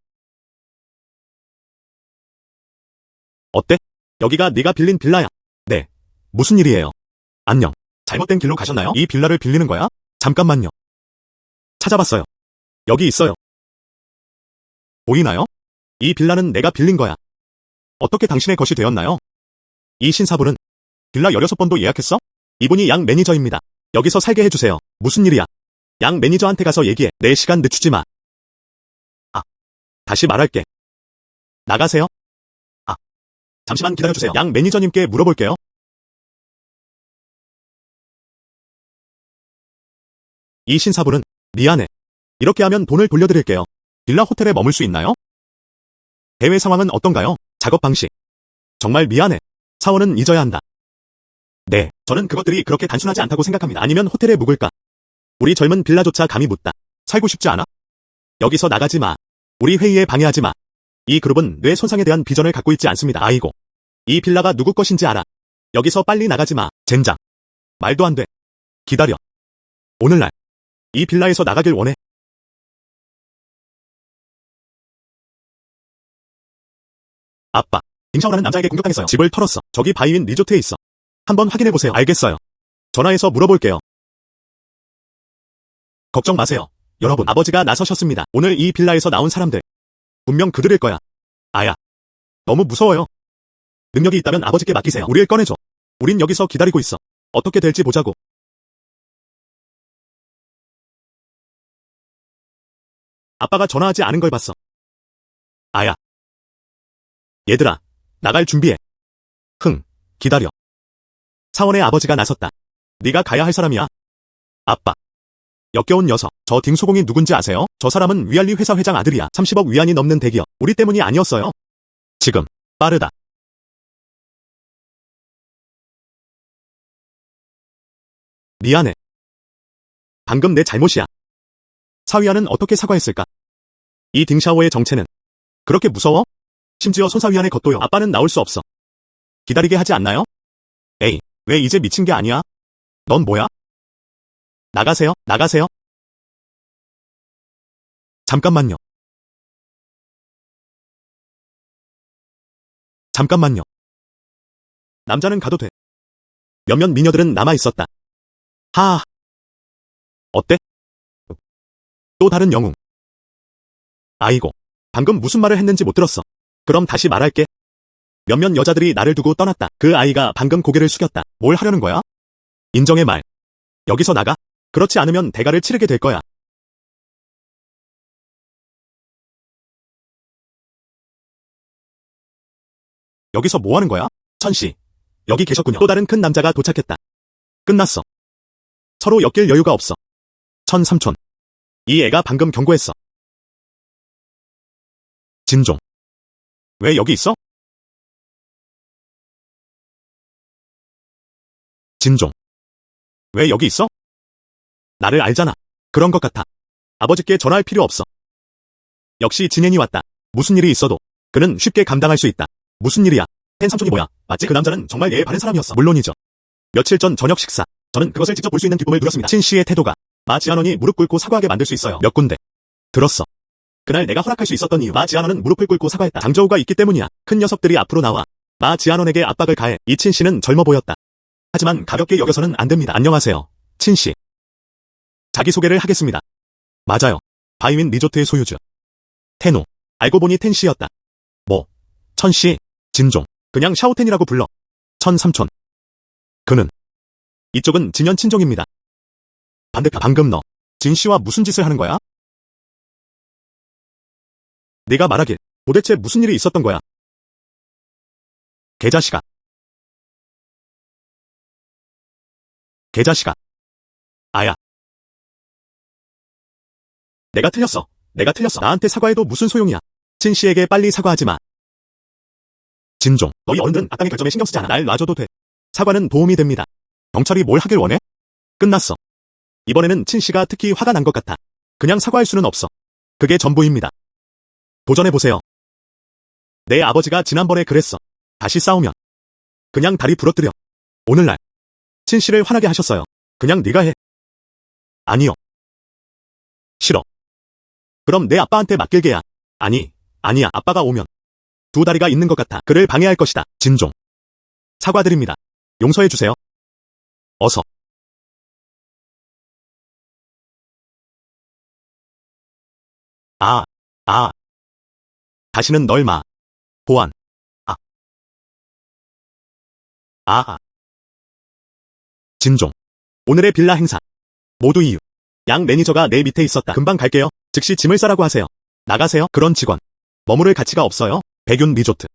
Speaker 1: 어때? 여기가 네가 빌린 빌라야. 네. 무슨 일이에요? 안녕. 잘못된 길로 가셨나요? 이 빌라를 빌리는 거야? 잠깐만요. 찾아봤어요. 여기 있어요. 보이나요? 이 빌라는 내가 빌린 거야. 어떻게 당신의 것이 되었나요? 이 신사분은 빌라 16번도 예약했어? 이분이 양 매니저입니다. 여기서 살게 해주세요. 무슨 일이야? 양 매니저한테 가서 얘기해. 내 시간 늦추지 마. 아, 다시 말할게. 나가세요. 아, 잠시만 기다려주세요. 양 매니저님께 물어볼게요. 이 신사분은 미안해. 이렇게 하면 돈을 돌려드릴게요. 빌라 호텔에 머물 수 있나요? 대회 상황은 어떤가요? 작업 방식. 정말 미안해. 사원은 잊어야 한다. 네, 저는 그것들이 그렇게 단순하지 않다고 생각합니다. 아니면 호텔에 묵을까? 우리 젊은 빌라조차 감히 묻다. 살고 싶지 않아? 여기서 나가지 마. 우리 회의에 방해하지 마. 이 그룹은 뇌 손상에 대한 비전을 갖고 있지 않습니다. 아이고. 이 빌라가 누구 것인지 알아. 여기서 빨리 나가지 마. 젠장. 말도 안 돼. 기다려. 오늘날. 이 빌라에서 나가길 원해. 아빠. 딩샤오라는 남자에게 공격당했어요. 집을 털었어. 저기 바이윈 리조트에 있어. 한번 확인해보세요. 알겠어요. 전화해서 물어볼게요. 걱정 마세요. 여러분, 아버지가 나서셨습니다. 오늘 이 빌라에서 나온 사람들. 분명 그들일 거야. 아야. 너무 무서워요. 능력이 있다면 아버지께 맡기세요. 우리를 꺼내줘. 우린 여기서 기다리고 있어. 어떻게 될지 보자고. 아빠가 전화하지 않은 걸 봤어. 아야. 얘들아, 나갈 준비해. 기다려. 사원의 아버지가 나섰다. 네가 가야 할 사람이야. 아빠. 역겨운 녀석. 저 딩소공이 누군지 아세요? 저 사람은 위알리 회사 회장 아들이야. 30억 위안이 넘는 대기업. 우리 때문이 아니었어요. 지금. 빠르다. 미안해. 방금 내 잘못이야. 사위아는 어떻게 사과했을까? 이 딩샤오의 정체는 그렇게 무서워? 심지어 손사위안의 것도요. 아빠는 나올 수 없어. 기다리게 하지 않나요? 에이, 왜 이제 미친 게 아니야? 넌 뭐야? 나가세요, 나가세요. 잠깐만요. 잠깐만요. 남자는 가도 돼. 몇몇 미녀들은 남아있었다. 하하. 어때? 또 다른 영웅. 아이고, 방금 무슨 말을 했는지 못 들었어. 그럼 다시 말할게. 몇몇 여자들이 나를 두고 떠났다. 그 아이가 방금 고개를 숙였다. 뭘 하려는 거야? 인정의 말. 여기서 나가. 그렇지 않으면 대가를 치르게 될 거야. 여기서 뭐 하는 거야? 천씨. 여기 계셨군요. 또 다른 큰 남자가 도착했다. 끝났어. 서로 엮일 여유가 없어. 천삼촌. 이 애가 방금 경고했어. 진종. 왜 여기 있어? 진종. 왜 여기 있어? 나를 알잖아. 그런 것 같아. 아버지께 전화할 필요 없어. 역시 진현이 왔다. 무슨 일이 있어도 그는 쉽게 감당할 수 있다. 무슨 일이야? 팬 삼촌이 뭐야? 맞지? 그 남자는 정말 예의 바른 사람이었어. 물론이죠. 며칠 전 저녁 식사. 저는 그것을 직접 볼 수 있는 기쁨을 누렸습니다. 친 씨의 태도가 마 지아논이 무릎 꿇고 사과하게 만들 수 있어요. 몇 군데. 들었어. 그날 내가 허락할 수 있었던 이유. 마 지아논은 무릎을 꿇고 사과했다. 장저우가 있기 때문이야. 큰 녀석들이 앞으로 나와 마 지아논에게 압박을 가해. 이 친 씨는 젊어 보였다. 하지만 가볍게 여겨서는 안 됩니다. 안녕하세요. 친 씨. 자기소개를 하겠습니다. 맞아요. 바이윈 리조트의 소유주. 텐우. 알고 보니 텐 씨였다. 뭐? 천 씨. 진종. 그냥 샤오텐이라고 불러. 천삼촌. 그는. 이쪽은 진현 친종입니다. 반대편. 방금 너. 진 씨와 무슨 짓을 하는 거야? 네가 말하길. 도대체 무슨 일이 있었던 거야? 개자식아. 개자식아. 아야. 내가 틀렸어. 내가 틀렸어. 나한테 사과해도 무슨 소용이야. 진 씨에게 빨리 사과하지 마. 진종. 너희 어른들은 악당의 결점에 신경 쓰지 않아. 날 놔줘도 돼. 사과는 도움이 됩니다. 경찰이 뭘 하길 원해? 끝났어. 이번에는 친 씨가 특히 화가 난 것 같아. 그냥 사과할 수는 없어. 그게 전부입니다. 도전해보세요. 내 아버지가 지난번에 그랬어. 다시 싸우면 그냥 다리 부러뜨려. 오늘날 친 씨를 화나게 하셨어요. 그냥 네가 해. 아니요. 싫어. 그럼 내 아빠한테 맡길게야. 아니야. 아빠가 오면 두 다리가 있는 것 같아. 그를 방해할 것이다. 진종. 사과드립니다. 용서해주세요. 어서. 아. 다시는 널 마. 보안. 아. 진종. 오늘의 빌라 행사. 모두 이유. 양 매니저가 내 밑에 있었다. 금방 갈게요. 즉시 짐을 싸라고 하세요. 나가세요. 그런 직원. 머무를 가치가 없어요. 백윤 리조트.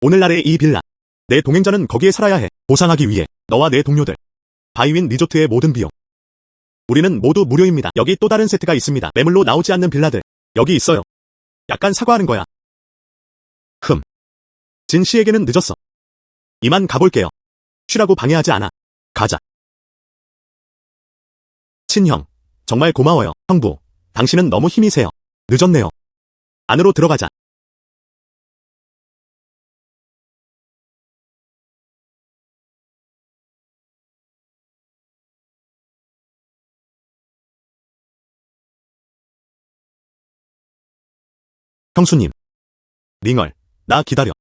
Speaker 1: 오늘날의 이 빌라. 내 동행자는 거기에 살아야 해. 보상하기 위해 너와 내 동료들. 바이윈 리조트의 모든 비용. 우리는 모두 무료입니다. 여기 또 다른 세트가 있습니다. 매물로 나오지 않는 빌라들. 여기 있어요. 약간 사과하는 거야. 진 씨에게는 늦었어. 이만 가볼게요. 쉬라고 방해하지 않아. 가자. 친형. 정말 고마워요. 형부. 당신은 너무 힘이 세요. 늦었네요. 안으로 들어가자. 형수님. 링얼. 나 기다려.